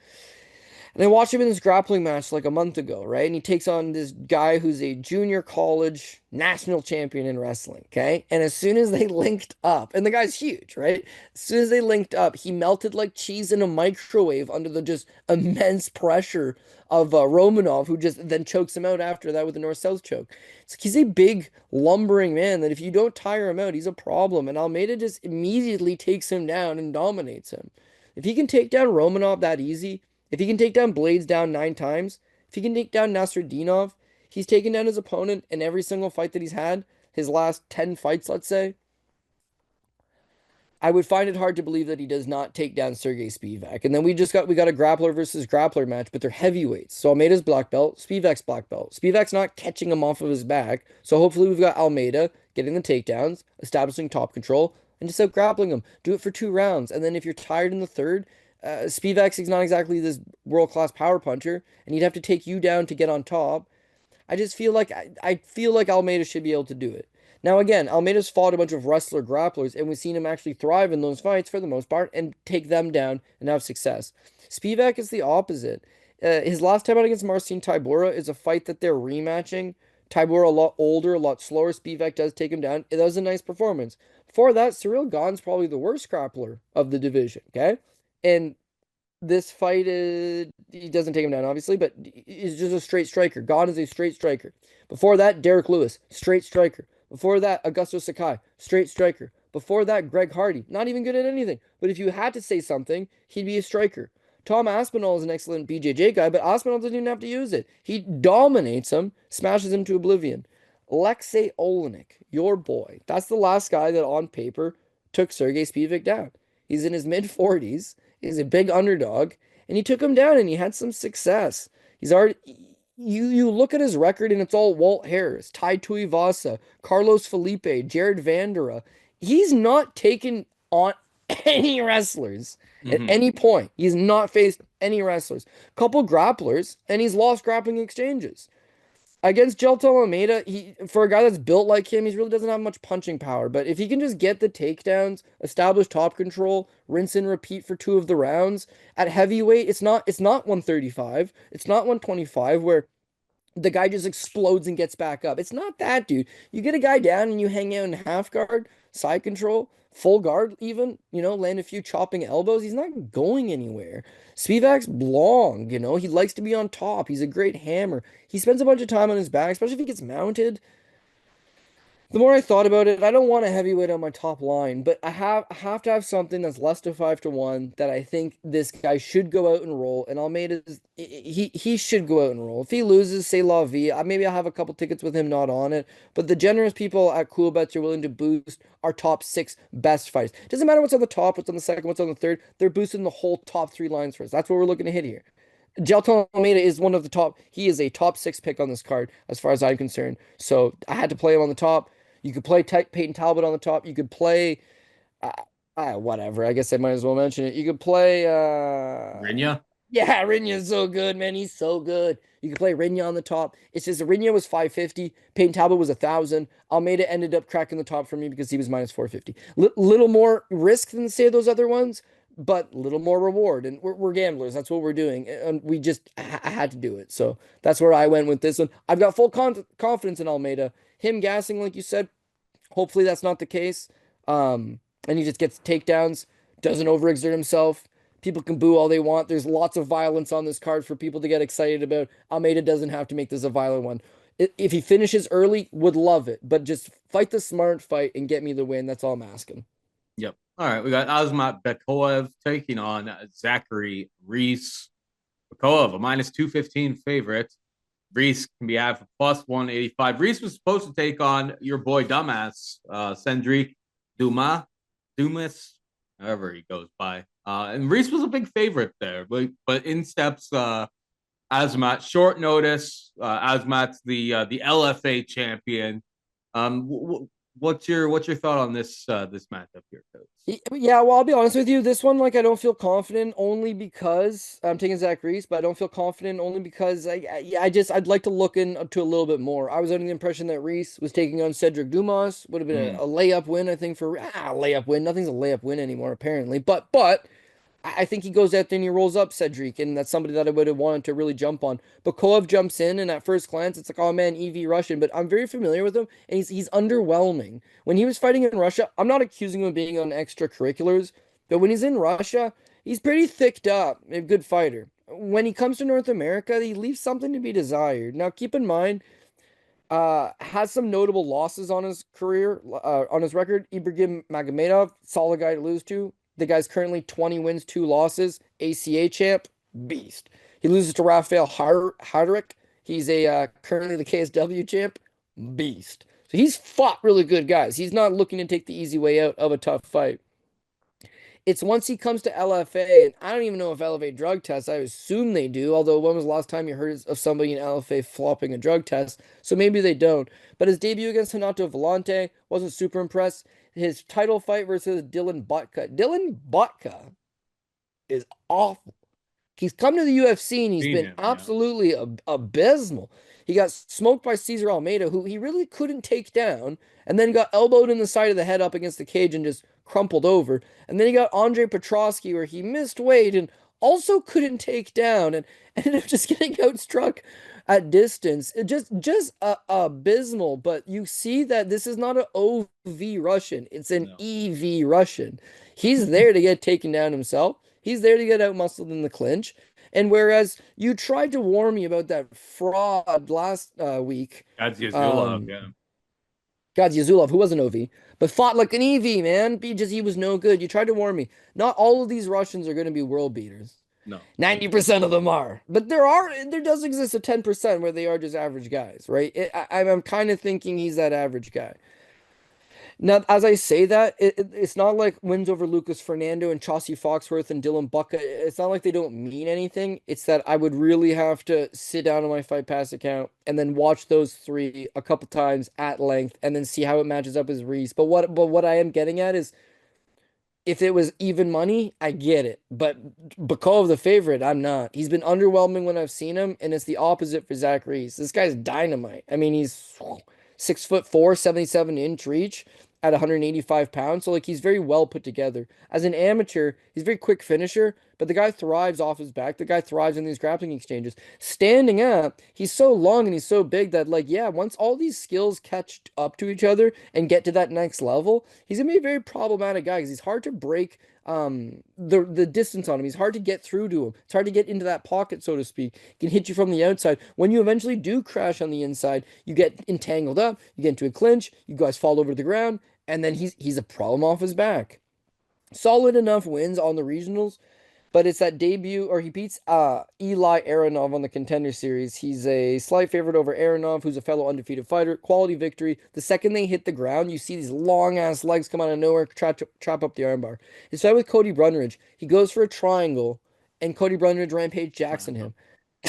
S2: And I watched him in this grappling match like a month ago, right? And he takes on this guy who's a junior college national champion in wrestling, okay? And as soon as they linked up, and the guy's huge, right? As soon as they linked up, he melted like cheese in a microwave under the just immense pressure of Romanov, who just then chokes him out after that with the north-south choke. It's like he's a big, lumbering man that if you don't tire him out, he's a problem. And Almeida just immediately takes him down and dominates him. If he can take down Romanov that easy, if he can take down Blades down 9 times, if he can take down Nasruddinov, he's taken down his opponent in every single fight that he's had, his last 10 fights, let's say. I would find it hard to believe that he does not take down Serghei Spivac. And then we got a grappler versus grappler match, but they're heavyweights. So Almeida's black belt, Spivac's black belt. Spivac's not catching him off of his back. So hopefully we've got Almeida getting the takedowns, establishing top control, and just out grappling him. Do it for 2 rounds. And then if you're tired in the third, Spivak is not exactly this world-class power puncher, and he'd have to take you down to get on top. I just feel like I feel like Almeida should be able to do it. Now again, Almeida's fought a bunch of wrestler grapplers, and we've seen him actually thrive in those fights for the most part and take them down and have success. Spivak is the opposite. His last time out against Marcin Tybura is a fight that they're rematching. Tybura a lot older, a lot slower. Spivak does take him down. That was a nice performance. Before that, Cyril Gane's probably the worst grappler of the division, okay? And this fight he doesn't take him down, obviously, but he's just a straight striker. Gane is a straight striker. Before that, Derek Lewis, straight striker. Before that, Augusto Sakai, straight striker. Before that, Greg Hardy, not even good at anything. But if you had to say something, he'd be a striker. Tom Aspinall is an excellent BJJ guy, but Aspinall doesn't even have to use it. He dominates him, smashes him to oblivion. Alexei Olenek, your boy. That's the last guy that on paper took Serghei Spivac down. He's in his mid-40s. He's a big underdog, and he took him down and he had some success. He's already you look at his record and it's all Walt Harris, Tai Tuivasa, Carlos Felipe, Jared Vandera. He's not taken on any wrestlers at
S1: Hmm.
S2: any point. He's not faced any wrestlers. Couple grapplers, and he's lost grappling exchanges. Against Jailton Almeida, for a guy that's built like him, he really doesn't have much punching power. But if he can just get the takedowns, establish top control, rinse and repeat for two of the rounds at heavyweight, it's not 135, it's not 125 where the guy just explodes and gets back up. It's not that, dude. You get a guy down and you hang out in half guard, side control, full guard, even, land a few chopping elbows. He's not going anywhere. Spivac's long, he likes to be on top. He's a great hammer. He spends a bunch of time on his back, especially if he gets mounted. The more I thought about it, I don't want a heavyweight on my top line, but I have to have something that's less than 5-1 that I think this guy should go out and roll. And Almeida's he should go out and roll. If he loses, say la vie. Maybe I'll have a couple tickets with him not on it. But the generous people at Cool Bets are willing to boost our top 6 best fights. Doesn't matter what's on the top, what's on the second, what's on the third. They're boosting the whole top 3 lines for us. That's what we're looking to hit here. Jailton Almeida is one of the top. He is a top 6 pick on this card, as far as I'm concerned. So I had to play him on the top. You could play Payton Talbott on the top. You could play, uh, whatever. I guess I might as well mention it. You could play,
S1: Rinya.
S2: yeah, Reinier so good, man. He's so good. You could play Reinier on the top. It says Reinier was 550. Payton Talbot was 1,000. Almeida ended up cracking the top for me because he was minus 450. Little more risk than say those other ones, but little more reward. And we're gamblers. That's what we're doing. And I had to do it. So that's where I went with this one. I've got full confidence in Almeida. Him gassing, like you said, hopefully that's not the case. And he just gets takedowns, doesn't overexert himself. People can boo all they want. There's lots of violence on this card for people to get excited about. Almeida doesn't have to make this a violent one. If he finishes early, would love it. But just fight the smart fight and get me the win. That's all I'm asking.
S1: Yep. All right. We got Azamat Bekoev taking on Zachary Reese. Bekoev, a minus 215 favorite. Reese can be had for plus 185. Reese was supposed to take on your boy dumbass, Cendric Dumas, however he goes by. And Reese was a big favorite there, but in steps Azamat. Short notice. Azamat's the LFA champion. What's your thought on this matchup here, Coach?
S2: Yeah, well, I'll be honest with you. This one, like, I don't feel confident only because I'm taking Zach Reese, but I don't feel confident only because I'd like to look into a little bit more. I was under the impression that Reese was taking on Cedric Dumas. Would have been a layup win, I think, for layup win. Nothing's a layup win anymore, apparently. But I think he goes out there and he rolls up Cedric, and that's somebody that I would have wanted to really jump on. But Koev jumps in, and at first glance, it's like, oh man, EV Russian. But I'm very familiar with him, and he's underwhelming. When he was fighting in Russia, I'm not accusing him of being on extracurriculars, but when he's in Russia, he's pretty thicked up, a good fighter. When he comes to North America, he leaves something to be desired. Now, keep in mind, has some notable losses on his career, on his record. Ibrahim Magomedov, solid guy to lose to. The guy's currently 20 wins, 2 losses. ACA champ, beast. He loses to Rafael Hardrick. He's currently the KSW champ, beast. So he's fought really good guys. He's not looking to take the easy way out of a tough fight. It's once he comes to LFA, and I don't even know if LFA drug tests. I assume they do, although when was the last time you heard of somebody in LFA flopping a drug test? So maybe they don't. But his debut against Renato Volante wasn't super impressed. His title fight versus Dylan Botka. Dylan Botka is awful. He's come to the UFC and he's been absolutely abysmal. He got smoked by Cesar Almeida, who he really couldn't take down, and then got elbowed in the side of the head up against the cage and just crumpled over. And then he got Andre Petrosky, where he missed weight and also couldn't take down and ended up just getting outstruck at distance. It just abysmal. But you see that this is not an OV Russian. It's an EV Russian. He's there to get taken down himself. He's there to get outmuscled in the clinch. And whereas you tried to warn me about that fraud last week.
S1: Gadzhazulov,
S2: Gadzhazulov, who was an OV, but fought like an EV, man. He was no good. You tried to warn me. Not all of these Russians are going to be world beaters.
S1: No.
S2: 90% of them are. But there does exist a 10% where they are just average guys, right? I'm kind of thinking he's that average guy. Now, as I say that, it's not like wins over Lucas Fernando and Chauncey Foxworth and Dylan Bucka. It's not like they don't mean anything. It's that I would really have to sit down on my Fight Pass account and then watch those three a couple times at length and then see how it matches up as Reese. But what I am getting at is if it was even money, I get it. But Bekoev, the favorite, I'm not. He's been underwhelming when I've seen him, and it's the opposite for Zachary. This guy's dynamite. I mean, he's 6'4", 77-inch reach at 185 pounds. So like he's very well put together. As an amateur, he's a very quick finisher, but the guy thrives off his back. The guy thrives in these grappling exchanges. Standing up, he's so long and he's so big that like, yeah, once all these skills catch up to each other and get to that next level, he's gonna be a very problematic guy because he's hard to break the distance on him. He's hard to get through to him. It's hard to get into that pocket, so to speak. He can hit you from the outside. When you eventually do crash on the inside, you get entangled up, you get into a clinch, you guys fall over to the ground, and then he's a problem off his back. Solid enough wins on the regionals, but it's that debut, or he beats Eli Aronov on the Contender Series. He's a slight favorite over Aronov, who's a fellow undefeated fighter. Quality victory. The second they hit the ground, you see these long ass legs come out of nowhere, trap up the armbar. His fight with Cody Brunridge, he goes for a triangle, and Cody Brunridge Rampage Jackson him.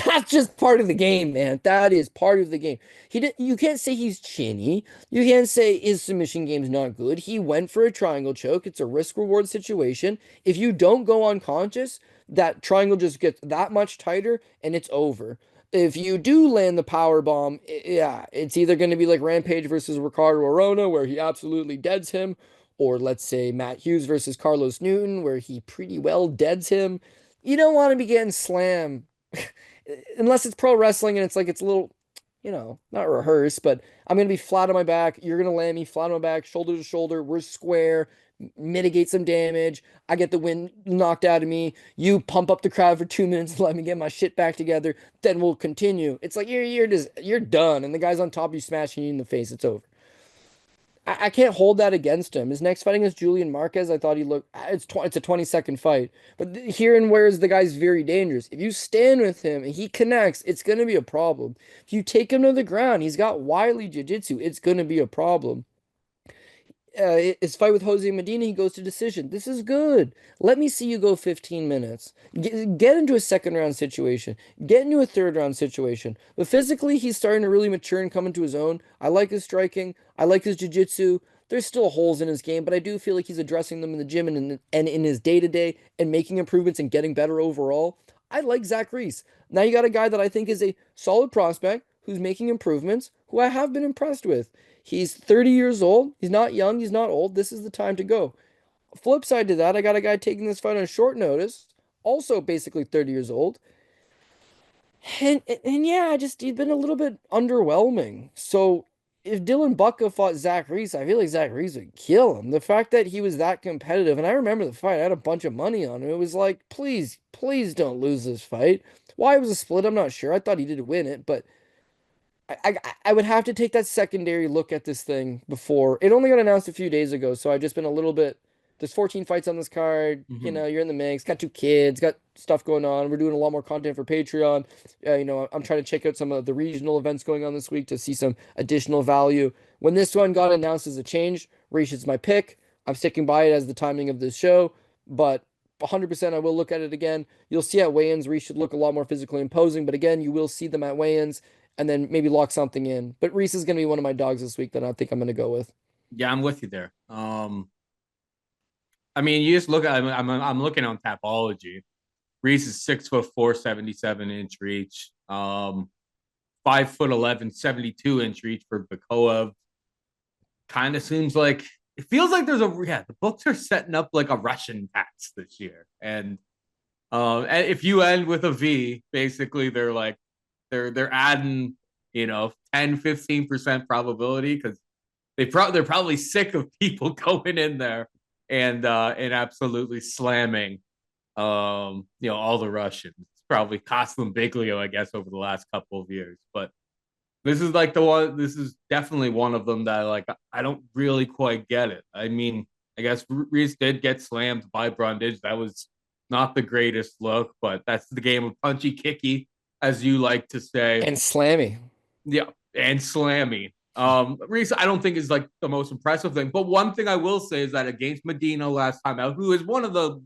S2: That's just part of the game, man. That is part of the game. You can't say he's chinny. You can't say his submission game's not good. He went for a triangle choke. It's a risk reward situation. If you don't go unconscious, that triangle just gets that much tighter and it's over. If you do land the power bomb, yeah, it's either going to be like Rampage versus Ricardo Arona, where he absolutely deads him, or let's say Matt Hughes versus Carlos Newton, where he pretty well deads him. You don't want to be getting slammed unless it's pro wrestling and it's like it's a little, not rehearsed, but I'm gonna be flat on my back. You're gonna land me flat on my back, shoulder to shoulder. We're square, mitigate some damage. I get the wind knocked out of me. You pump up the crowd for 2 minutes and let me get my shit back together. Then we'll continue. It's like you're done, and the guy's on top of you, smashing you in the face. It's over. I can't hold that against him. His next fight against Julian Marquez, I thought he looked. It's a 20-second fight, but here and where is the guy's very dangerous. If you stand with him and he connects, it's going to be a problem. If you take him to the ground, he's got wily jiu-jitsu. It's going to be a problem. His fight with Jose Medina, he goes to decision. This is good. Let me see you go 15 minutes. Get into a second round situation. Get into a third round situation. But physically, he's starting to really mature and come into his own. I like his striking. I like his jiu-jitsu. There's still holes in his game, but I do feel like he's addressing them in the gym and in his day-to-day and making improvements and getting better overall. I like Zach Reese. Now you got a guy that I think is a solid prospect who's making improvements, who I have been impressed with. He's 30 years old. He's not young. He's not old. This is the time to go. Flip side to that, I got a guy taking this fight on short notice, also basically 30 years old. And yeah, he's been a little bit underwhelming. So if Dylan Bucka fought Zach Reese, I feel like Zach Reese would kill him. The fact that he was that competitive, and I remember the fight, I had a bunch of money on him. It was like, please, please don't lose this fight. Why it was a split, I'm not sure. I thought he did win it, but I would have to take that secondary look at this thing before. It only got announced a few days ago, so I've just been a little bit. There's 14 fights on this card. You're in the mix. Got 2 kids. Got stuff going on. We're doing a lot more content for Patreon. I'm trying to check out some of the regional events going on this week to see some additional value. When this one got announced as a change, Reese is my pick. I'm sticking by it as the timing of this show, but 100% I will look at it again. You'll see at weigh-ins, Reese should look a lot more physically imposing, but again, you will see them at weigh-ins and then maybe lock something in. But Reese is going to be one of my dogs this week that I think I'm going to go with.
S1: Yeah, I'm with you there. I mean, you just look at. I'm looking on Tapology. Reese is 6'4", 77-inch reach. 5'11", 72-inch reach for Bekoev. Kind of seems like it feels like there's the books are setting up like a Russian tax this year, and if you end with a V, basically they're like. They're adding, 10-15% probability because they're probably sick of people going in there and absolutely slamming all the Russians. It's probably cost them Biglio, I guess, over the last couple of years. But this is like this is definitely one of them that I don't really quite get it. I mean, I guess Reese did get slammed by Brundage. That was not the greatest look, but that's the game of punchy kicky, as you like to say.
S2: And slammy.
S1: Yeah, and slammy. Reese, I don't think is like the most impressive thing, but one thing I will say is that against Medina last time out, who is one of the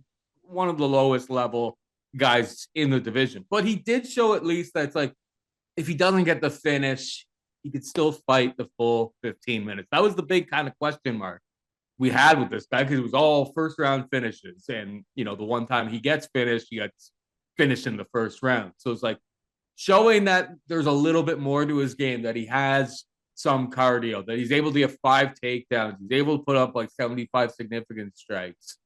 S1: lowest level guys in the division, but he did show at least that it's like if he doesn't get the finish, he could still fight the full 15 minutes. That was the big kind of question mark we had with this guy because it was all first round finishes, and the one time he gets finished, he gets finished in the first round. So it's like showing that there's a little bit more to his game, that he has some cardio, that he's able to get 5 takedowns, he's able to put up like 75 significant strikes.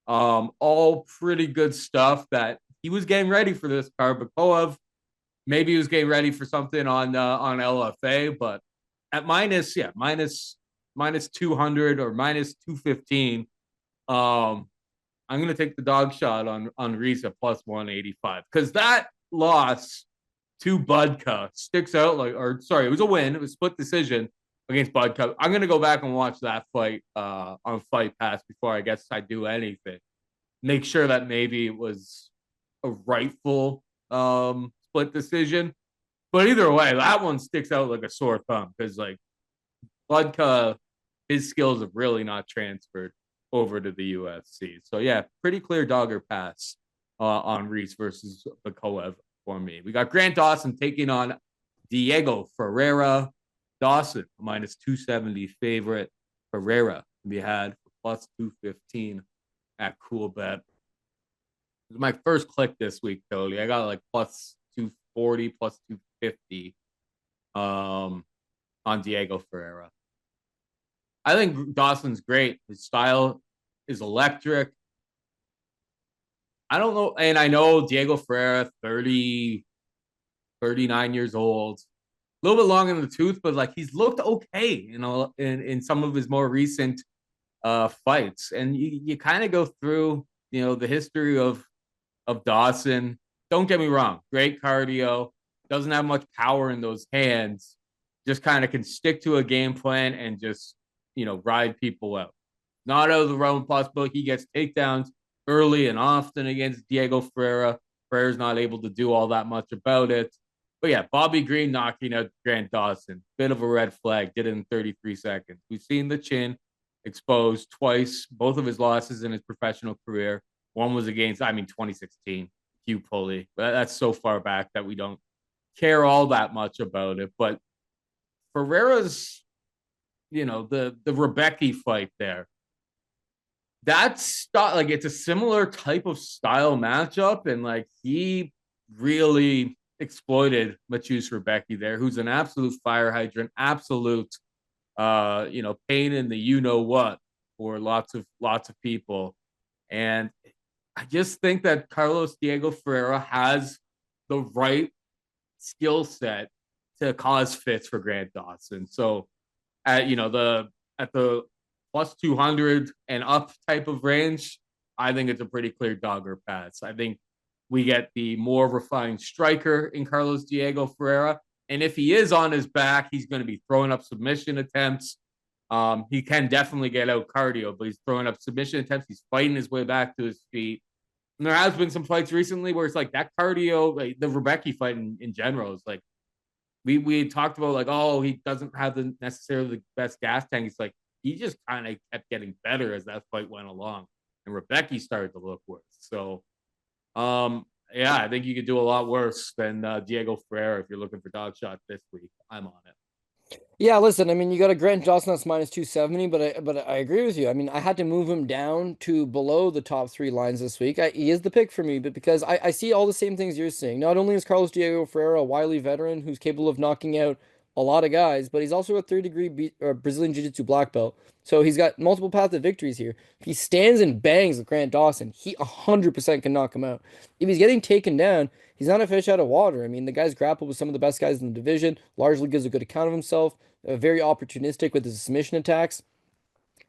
S1: All pretty good stuff that he was getting ready for this card. Bekoev, maybe he was getting ready for something on LFA, but at minus 200 or minus 215, I'm gonna take the dog shot on Reese at plus 185 because that loss to Budka sticks out like, or sorry, it was a win. It was a split decision against Budka. I'm gonna go back and watch that fight on Fight Pass before I guess I do anything. Make sure that maybe it was a rightful split decision. But either way, that one sticks out like a sore thumb because like Budka, his skills have really not transferred over to the UFC. So yeah, pretty clear dogger pass on Reese versus Bekoev for me. We got Grant Dawson taking on Diego Ferreira. Dawson, minus 270 favorite. Ferreira can be had for plus 215 at Cool Bet. This is my first click this week, Cody. I got like plus 240, plus 250 on Diego Ferreira. I think Dawson's great. His style is electric. I don't know. And I know Diego Ferreira, 30, 39 years old, a little bit long in the tooth, but like he's looked okay, in some of his more recent fights. And you kind of go through, the history of Dawson. Don't get me wrong. Great cardio. Doesn't have much power in those hands. Just kind of can stick to a game plan and just, ride people out. Not out of the realm of possibility. He gets takedowns early and often against Diego Ferreira. Ferreira's not able to do all that much about it. But yeah, Bobby Green knocking out Grant Dawson. Bit of a red flag. Did it in 33 seconds. We've seen the chin exposed twice, both of his losses in his professional career. One was against, 2016, Hugh Pulley. That's so far back that we don't care all that much about it. But Ferreira's, the Rebecca fight there. That's like it's a similar type of style matchup, and like he really exploited Mateusz Rebecca there, who's an absolute fire hydrant, absolute pain in the what for lots of people. And I just think that Carlos Diego Ferreira has the right skill set to cause fits for Grant Dawson. So at the plus 200 and up type of range, I think it's a pretty clear dogger pass. I think we get the more refined striker in Carlos Diego Ferreira. And if he is on his back, he's going to be throwing up submission attempts. He can definitely get out cardio, but he's throwing up submission attempts. He's fighting his way back to his feet. And there has been some fights recently where it's like that cardio, like the Rebecca fight in general is like, we talked about like, oh, he doesn't have necessarily the best gas tank. It's like, he just kind of kept getting better as that fight went along. And Rebecca started to look worse. So, yeah, I think you could do a lot worse than Diego Ferreira if you're looking for dog shot this week. I'm on it.
S2: Yeah, listen, you got a Grant Dawson that's minus 270, but I agree with you. I had to move him down to below the top 3 lines this week. He is the pick for me, but because I see all the same things you're seeing. Not only is Carlos Diego Ferreira a wily veteran who's capable of knocking out a lot of guys, but he's also a third-degree Brazilian Jiu-Jitsu black belt. So he's got multiple paths to victories here. If he stands and bangs with Grant Dawson, he 100% can knock him out. If he's getting taken down, he's not a fish out of water. The guy's grappled with some of the best guys in the division, largely gives a good account of himself, very opportunistic with his submission attacks.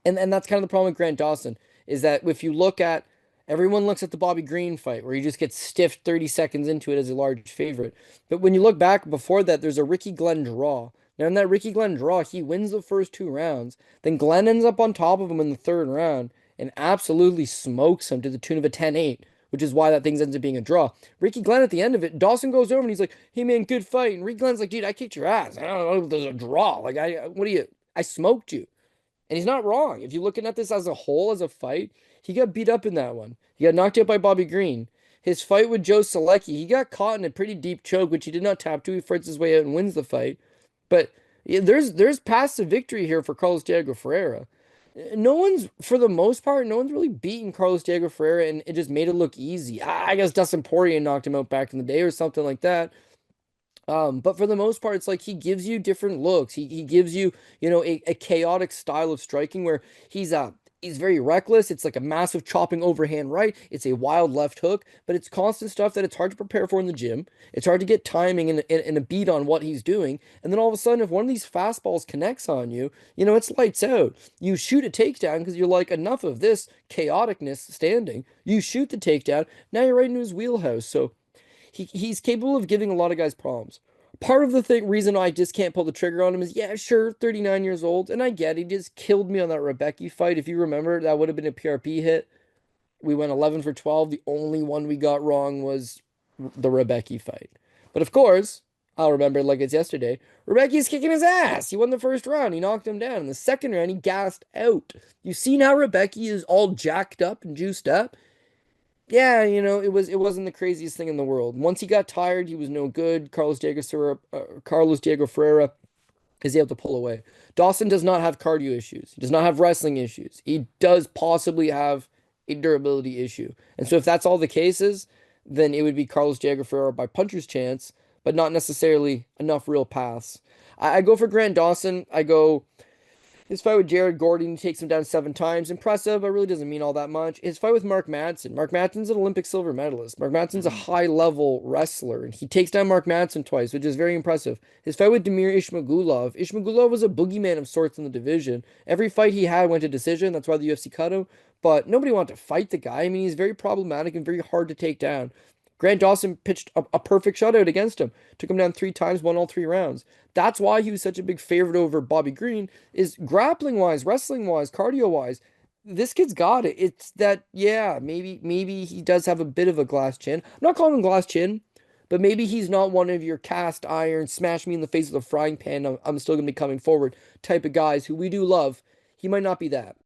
S2: And that's kind of the problem with Grant Dawson, is that if you look at, everyone looks at the Bobby Green fight, where he just gets stiffed 30 seconds into it as a large favorite. But when you look back before that, there's a Ricky Glenn draw. Now, in that Ricky Glenn draw, he wins the first 2 rounds. Then Glenn ends up on top of him in the 3rd round and absolutely smokes him to the tune of a 10-8. which is why that thing ends up being a draw. Ricky Glenn at the end of it, Dawson goes over and he's like, "Hey man, good fight." And Ricky Glenn's like, "Dude, I kicked your ass. I don't know if there's a draw. Like, I smoked you." And he's not wrong. If you're looking at this as a whole, as a fight, he got beat up in that one. He got knocked out by Bobby Green. His fight with Joe Selecki, he got caught in a pretty deep choke, which he did not tap to. He fights his way out and wins the fight. But yeah, there's paths to victory here for Carlos Diego Ferreira. No one's, for the most part, no one's really beaten Carlos Diego Ferreira, and it just made it look easy. I guess Dustin Poirier knocked him out back in the day or something like that. But for the most part, it's like he gives you different looks. He gives you, a chaotic style of striking where he's very reckless. It's like a massive chopping overhand right. It's a wild left hook, but it's constant stuff that it's hard to prepare for in the gym. It's hard to get timing and a beat on what he's doing. And then all of a sudden, if one of these fastballs connects on you, it's lights out. You shoot a takedown because you're like, enough of this chaoticness standing. You shoot the takedown. Now you're right into his wheelhouse. So he's capable of giving a lot of guys problems. Part of the reason I just can't pull the trigger on him is, yeah, sure, 39 years old, and I get it. He just killed me on that Rebecca fight. If you remember, that would have been a PRP hit. We went 11 for 12. The only one we got wrong was the Rebecca fight. But of course, I'll remember like it's yesterday. Rebecca's kicking his ass. He won the first round. He knocked him down. In the second round, he gassed out. You've seen how Rebecca is all jacked up and juiced up. Yeah, it wasn't the craziest thing in the world. Once he got tired, he was no good. Carlos Diego Ferreira is able to pull away. Dawson does not have cardio issues. He does not have wrestling issues. He does possibly have a durability issue. And so if that's all the cases, then it would be Carlos Diego Ferreira by puncher's chance, but not necessarily enough real paths. I go for Grant Dawson. I go his fight with Jared Gordon, he takes him down 7 times. Impressive, but really doesn't mean all that much. His fight with Mark Madsen. Mark Madsen's an Olympic silver medalist. Mark Madsen's a high-level wrestler, and he takes down Mark Madsen twice, which is very impressive. His fight with Damir Ismagulov. Ismagulov was a boogeyman of sorts in the division. Every fight he had went to decision. That's why the UFC cut him. But nobody wanted to fight the guy. I mean, he's very problematic and very hard to take down. Grant Dawson pitched a perfect shutout against him. Took him down 3 times, won all 3 rounds. That's why he was such a big favorite over Bobby Green, is grappling-wise, wrestling-wise, cardio-wise. This kid's got it. It's that, yeah, maybe he does have a bit of a glass chin. I'm not calling him glass chin, but maybe he's not one of your cast iron, smash me in the face with a frying pan, I'm still going to be coming forward type of guys who we do love. He might not be that.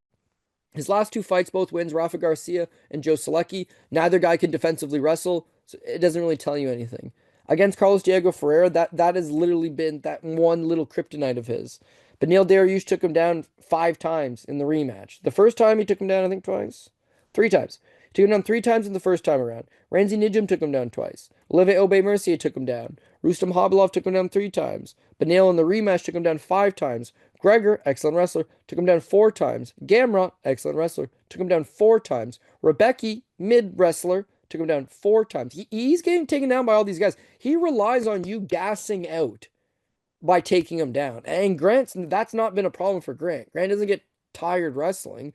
S2: His last 2 fights, both wins, Rafa Garcia and Joe Selecki. Neither guy can defensively wrestle, so it doesn't really tell you anything. Against Carlos Diego Ferreira, that has literally been that one little kryptonite of his. Beneil Dariush took him down 5 times in the rematch. The first time he took him down, I think twice. 3 times. He took him down 3 times in the first time around. Ramsey Nijem took him down twice. Olivier Aubé-Mercier took him down. Rustam Khabilov took him down 3 times. Beneil in the rematch took him down 5 times. Gregor, excellent wrestler, took him down 4 times. Gamrot, excellent wrestler, took him down 4 times. Rebecca, mid wrestler, took him down 4 times. He's getting taken down by all these guys. He relies on you gassing out by taking him down. And that's not been a problem for Grant. Grant doesn't get tired wrestling.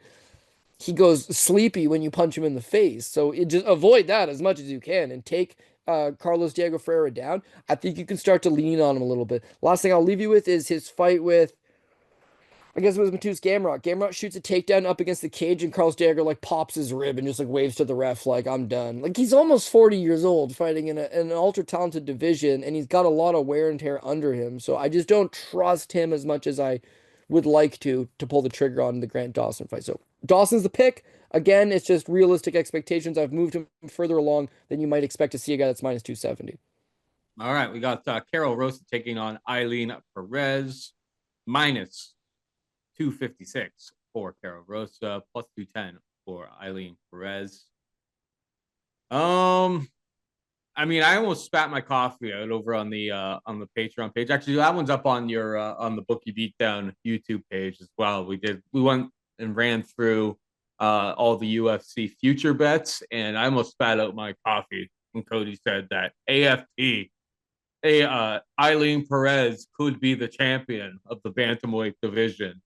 S2: He goes sleepy when you punch him in the face. So just avoid that as much as you can and take Carlos Diego Ferreira down. I think you can start to lean on him a little bit. Last thing I'll leave you with is his fight with, I guess it was Mateusz Gamrot. Gamrot shoots a takedown up against the cage, and Carlos Diego pops his rib and just waves to the ref like, I'm done. He's almost 40 years old fighting in an ultra talented division, and he's got a lot of wear and tear under him. So I just don't trust him as much as I would like to pull the trigger on the Grant Dawson fight. So Dawson's the pick. Again, it's just realistic expectations. I've moved him further along than you might expect to see a guy that's minus 270.
S1: All right, we got Carol Rosa taking on Eileen Perez, minus 256 for Carol Rosa, plus 210 for Eileen Perez. I mean, I almost spat my coffee out over on the Patreon page. Actually, that one's up on your on the Bookie Beatdown YouTube page as well. We went and ran through all the UFC future bets, and I almost spat out my coffee when Cody said that Eileen Perez could be the champion of the bantamweight division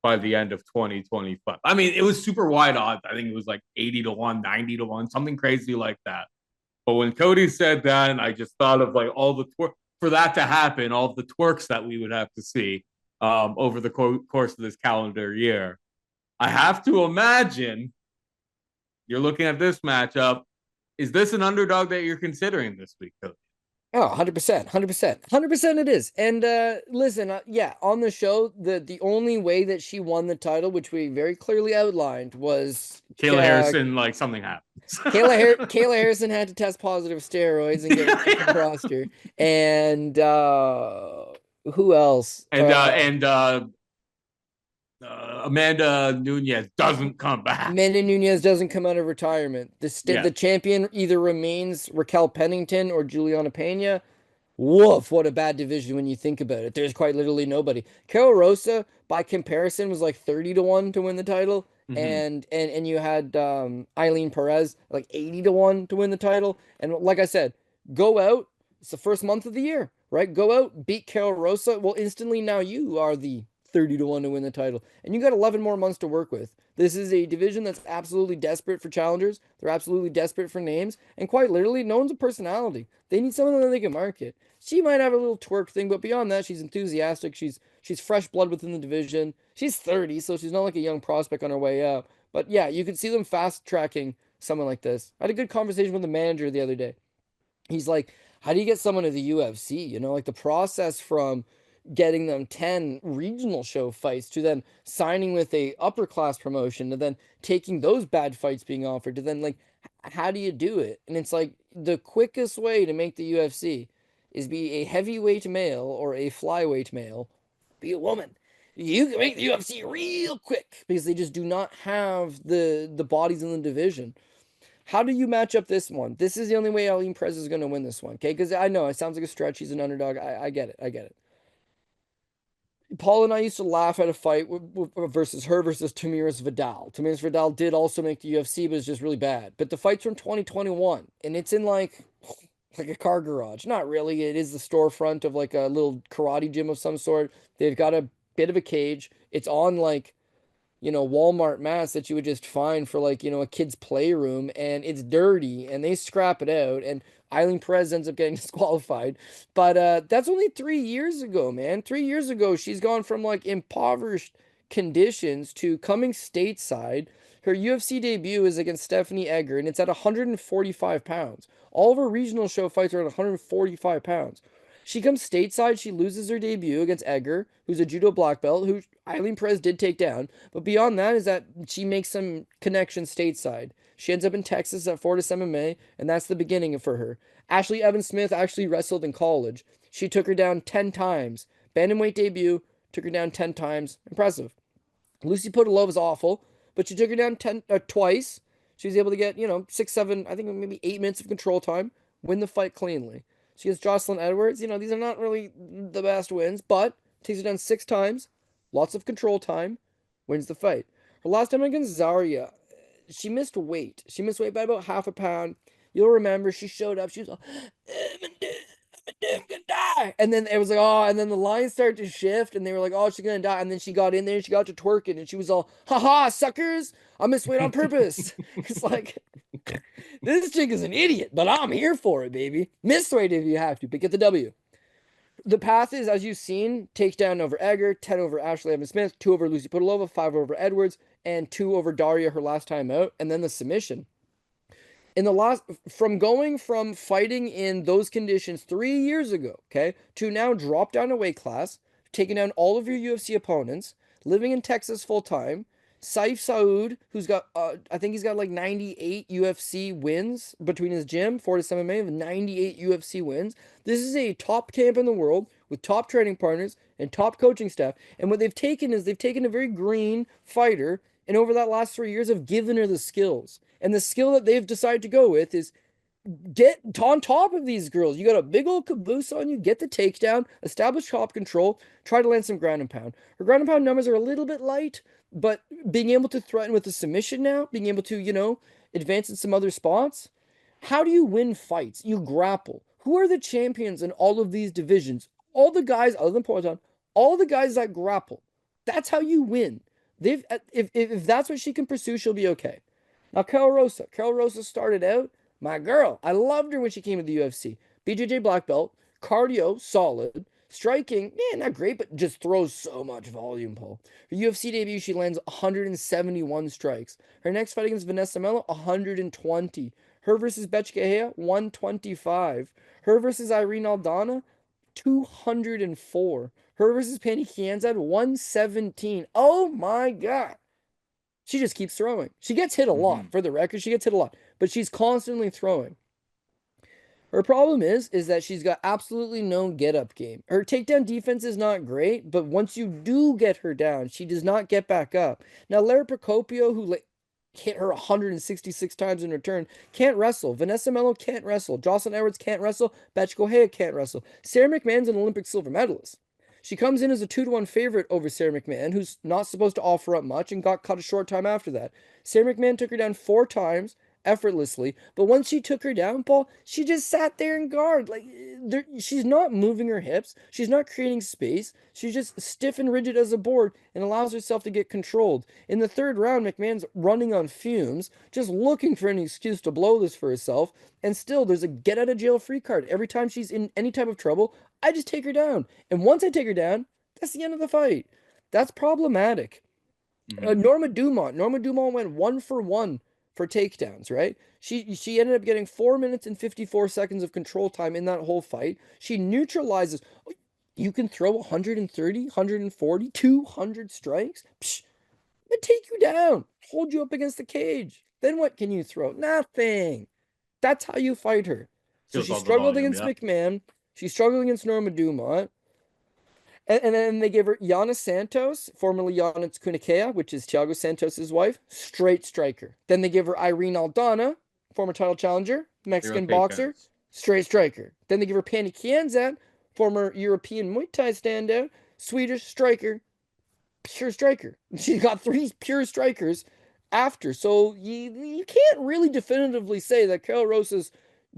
S1: by the end of 2025. I mean, it was super wide odds. I think it was 80-1, 90-1, something crazy like that. But when Cody said that, and I just thought of all the for that to happen, all the twerks that we would have to see over the course of this calendar year, I have to imagine you're looking at this matchup. Is this an underdog that you're considering this week, Cody?
S2: Oh, 100%, 100%, 100% it is. And listen, yeah, on the show, the only way that she won the title, which we very clearly outlined, was
S1: Kayla Harrison, like something happened.
S2: Kayla Harrison had to test positive steroids and get rid of the roster. And who else?
S1: Amanda Nunes doesn't come back.
S2: Amanda Nunes doesn't come out of retirement. The champion either remains Raquel Pennington or Juliana Pena. Woof, what a bad division when you think about it. There's quite literally nobody. Carol Rosa, by comparison, was like 30-1 to win the title. And you had Eileen Perez like 80-1 to win the title. And like I said, go out. It's the first month of the year, right? Go out, beat Carol Rosa. Well, instantly now you are the 30-1 to win the title. And you got 11 more months to work with. This is a division that's absolutely desperate for challengers. They're absolutely desperate for names. And quite literally, no one's a personality. They need someone that they can market. She might have a little twerk thing, but beyond that, she's enthusiastic. She's fresh blood within the division. She's 30, so she's not like a young prospect on her way up. But yeah, you could see them fast-tracking someone like this. I had a good conversation with the manager the other day. He's like, how do you get someone to the UFC? You know, like the process from getting them 10 regional show fights to then signing with a upper class promotion to then taking those bad fights being offered to then like, how do you do it? And it's like the quickest way to make the UFC is be a heavyweight male or a flyweight male, be a woman. You can make the UFC real quick because they just do not have the bodies in the division. How do you match up this one? This is the only way Aline Perez is going to win this one, okay? Because I know it sounds like a stretch. He's an underdog. I get it. I get it. Paul and I used to laugh at a fight versus Tamiris Vidal. Tamiris Vidal did also make the UFC, but it's just really bad. But the fight's from 2021, and it's in like a car garage. Not really. It is the storefront of like a little karate gym of some sort. They've got a bit of a cage. It's on like, you know, Walmart mats that you would just find for like, you know, a kid's playroom, and it's dirty and they scrap it out and Eileen Perez ends up getting disqualified. But that's only 3 years ago, man. 3 years ago, she's gone from like impoverished conditions to coming stateside. Her UFC debut is against Stephanie Egger, and it's at 145 pounds. All of her regional show fights are at 145 pounds. She comes stateside. She loses her debut against Egger, who's a judo black belt, who Eileen Perez did take down. But beyond that is that she makes some connections stateside. She ends up in Texas at Fortis MMA, and that's the beginning for her. Ashley Evans Smith actually wrestled in college. She took her down 10 times. Bantamweight debut, took her down 10 times. Impressive. Lucy Podolova is awful, but she took her down twice. She was able to get, 6, 7, I think maybe 8 minutes of control time, win the fight cleanly. She gets Jocelyn Edwards. These are not really the best wins, but takes her down 6 times, lots of control time, wins the fight. Her last time against Zarya, she missed weight. She missed weight by about half a pound. You'll remember she showed up. She was like, I'm gonna die. And then it was like, and then the lines started to shift, and they were like, she's gonna die. And then she got in there and she got to twerking, and she was all, haha, suckers, I missed weight on purpose. It's like, this chick is an idiot, but I'm here for it, baby. Miss weight if you have to, but get the W. The path is, as you've seen, takedown over Egger, 10 over Ashley Evans Smith, 2 over Lucy Podolova, 5 over Edwards, and 2 over Daria her last time out, and then the submission. Going from fighting in those conditions 3 years ago, okay, to now drop down a weight class, taking down all of your UFC opponents, living in Texas full time. Saif Saud, who's got, I think he's got like 98 UFC wins between his gym, Fortis MMA, 98 UFC wins. This is a top camp in the world with top training partners and top coaching staff. And what they've taken is they've taken a very green fighter, and over that last 3 years have given her the skills. And the skill that they've decided to go with is get on top of these girls. You got a big old caboose on you, get the takedown, establish top control, try to land some ground and pound. Her ground and pound numbers are a little bit light, but being able to threaten with the submission now, being able to, advance in some other spots. How do you win fights? You grapple. Who are the champions in all of these divisions? All the guys, other than Payton, all the guys that grapple. That's how you win. If that's what she can pursue, she'll be okay. Now, Carol Rosa started out, my girl. I loved her when she came to the UFC. BJJ black belt, cardio, solid. Striking, not great, but just throws so much volume, Paul. Her UFC debut, she lands 171 strikes. Her next fight against Vanessa Mello, 120. Her versus Bekoev, 125. Her versus Irene Aldana, 204. Her versus Penny Kianzad, 117. Oh my God. She just keeps throwing. She gets hit a lot, for the record. She gets hit a lot, but she's constantly throwing. Her problem is that she's got absolutely no get-up game. Her takedown defense is not great, but once you do get her down, she does not get back up. Now, Lara Procopio, who hit her 166 times in return, can't wrestle. Vanessa Mello can't wrestle. Jocelyn Edwards can't wrestle. Bekoev can't wrestle. Sarah McMahon's an Olympic silver medalist. She comes in as a 2-1 favorite over Sarah McMahon, who's not supposed to offer up much and got cut a short time after that. Sarah McMahon took her down 4 times effortlessly, but once she took her down, Paul, she just sat there and guard. She's not moving her hips. She's not creating space. She's just stiff and rigid as a board and allows herself to get controlled. In the 3rd round, McMahon's running on fumes, just looking for any excuse to blow this for herself, and still there's a get out of jail free card. Every time she's in any type of trouble, I just take her down. And once I take her down, that's the end of the fight. That's problematic. Norma Dumont went 1 for 1 for takedowns, right? She ended up getting 4 minutes and 54 seconds of control time in that whole fight. She neutralizes. You can throw 130, 140, 200 strikes. Psh, but take you down, hold you up against the cage. Then what can you throw? Nothing. That's how you fight her. So she struggled against McMahon. She struggled against Norma Dumont. And then they gave her Yana Santos, formerly Yana Kunakea, which is Thiago Santos' wife, straight striker. Then they gave her Irene Aldana, former title challenger, Mexican boxer, straight striker. Then they give her Penny Kianzad, former European Muay Thai standout, Swedish striker, pure striker. She got 3 pure strikers after. So you can't really definitively say that Carol Rosa's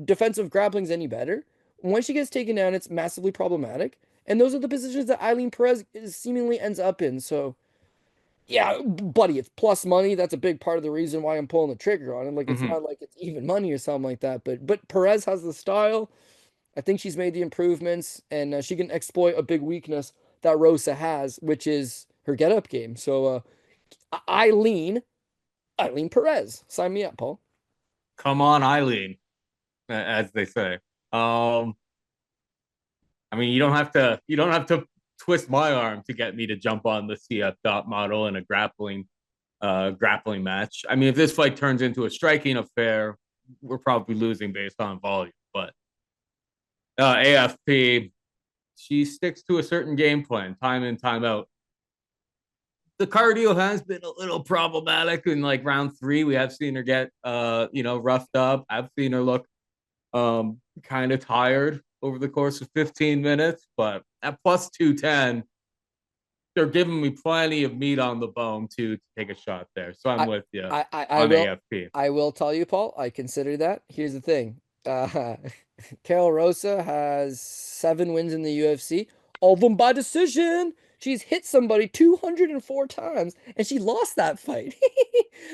S2: defensive grappling is any better. When she gets taken down, it's massively problematic. And those are the positions that Eileen Perez seemingly ends up in. So, yeah, buddy, it's plus money. That's a big part of the reason why I'm pulling the trigger on it. Like, it's not like it's even money or something like that. But Perez has the style. I think she's made the improvements, and she can exploit a big weakness that Rosa has, which is her get-up game. So, Eileen Perez. Sign me up, Paul.
S1: Come on, Eileen, as they say. I mean, you don't have to twist my arm to get me to jump on the CF Dot model in a grappling match. I mean, if this fight turns into a striking affair, we're probably losing based on volume. But AFP, she sticks to a certain game plan, time in, time out. The cardio has been a little problematic in like round 3. We have seen her get roughed up. I've seen her look kind of tired over the course of 15 minutes, but at plus 210, they're giving me plenty of meat on the bone to take a shot there. So I'm with you on AFP.
S2: I will tell you, Paul, I consider that. Here's the thing. Carol Rosa has 7 wins in the UFC, all of them by decision. She's hit somebody 204 times, and she lost that fight.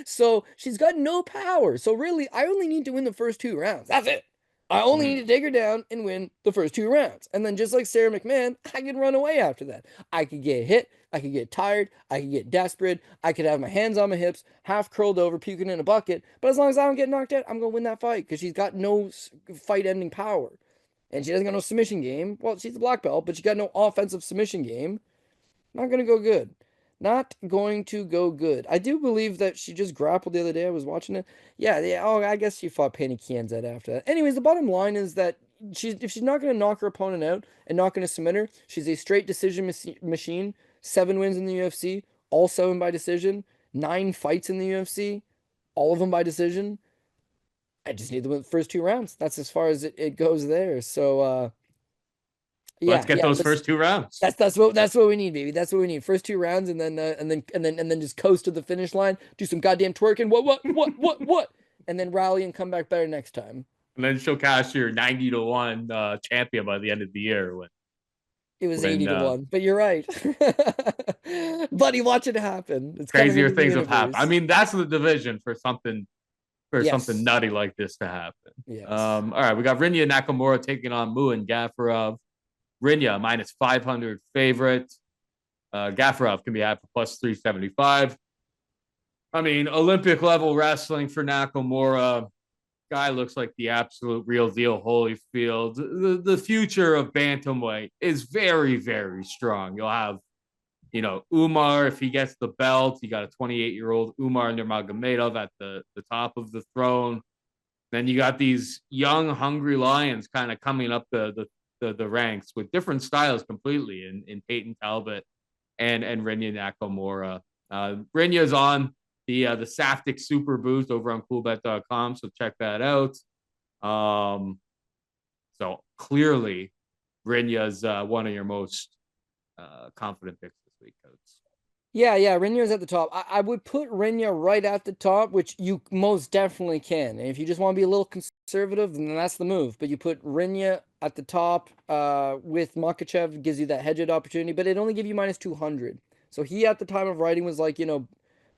S2: So she's got no power. So really, I only need to win the first 2 rounds. That's it. I only need to take her down and win the first 2 rounds. And then just like Sarah McMahon, I can run away after that. I could get hit. I could get tired. I could get desperate. I could have my hands on my hips, half curled over, puking in a bucket. But as long as I don't get knocked out, I'm going to win that fight because she's got no fight-ending power. And she doesn't got no submission game. Well, she's a black belt, but she got no offensive submission game. Not going to go good. Not going to go good. I do believe that she just grappled the other day. I was watching it. Yeah. Oh, I guess she fought Penny Kianzad after that. Anyways, the bottom line is that if she's not going to knock her opponent out and not going to submit her, she's a straight decision machine. 7 wins in the UFC, all 7 by decision. 9 fights in the UFC, all of them by decision. I just need to win the first 2 rounds. That's as far as it goes there. So,
S1: yeah, let's get those first 2 rounds.
S2: That's what we need, baby. That's what we need. First 2 rounds, and then just coast to the finish line. Do some goddamn twerking. What? And then rally and come back better next time.
S1: And then she'll cash your 90-1 champion by the end of the year.
S2: It was 80-1, but you're right, buddy. Watch it happen. It's
S1: crazier things have happened. I mean, that's the division for something nutty like this to happen.
S2: Yes.
S1: All right, we got Rinya Nakamura taking on Muin Gafurov. Rinya minus 500 favorite. Gafurov can be had for plus 375. I mean, Olympic level wrestling for Nakamura. guy looks like the absolute real deal Holyfield. The future of bantamweight is very, very strong. You'll have, Umar, if he gets the belt, you got a 28-year-old Umar Nurmagomedov at the top of the throne. Then you got these young, hungry lions kind of coming up the ranks with different styles completely in Payton, Talbott, and Reinier Nakamura. Reinier on the Saftic Super Boost over on coolbet.com, so check that out. So clearly, Reinier one of your most confident picks this week, Coach.
S2: Yeah, Reinier is at the top. I would put Reinier right at the top, which you most definitely can. And if you just want to be a little conservative, then that's the move. But you put Reinier at the top with Makhachev, gives you that hedge opportunity, but it only give you minus 200. So he at the time of writing was like,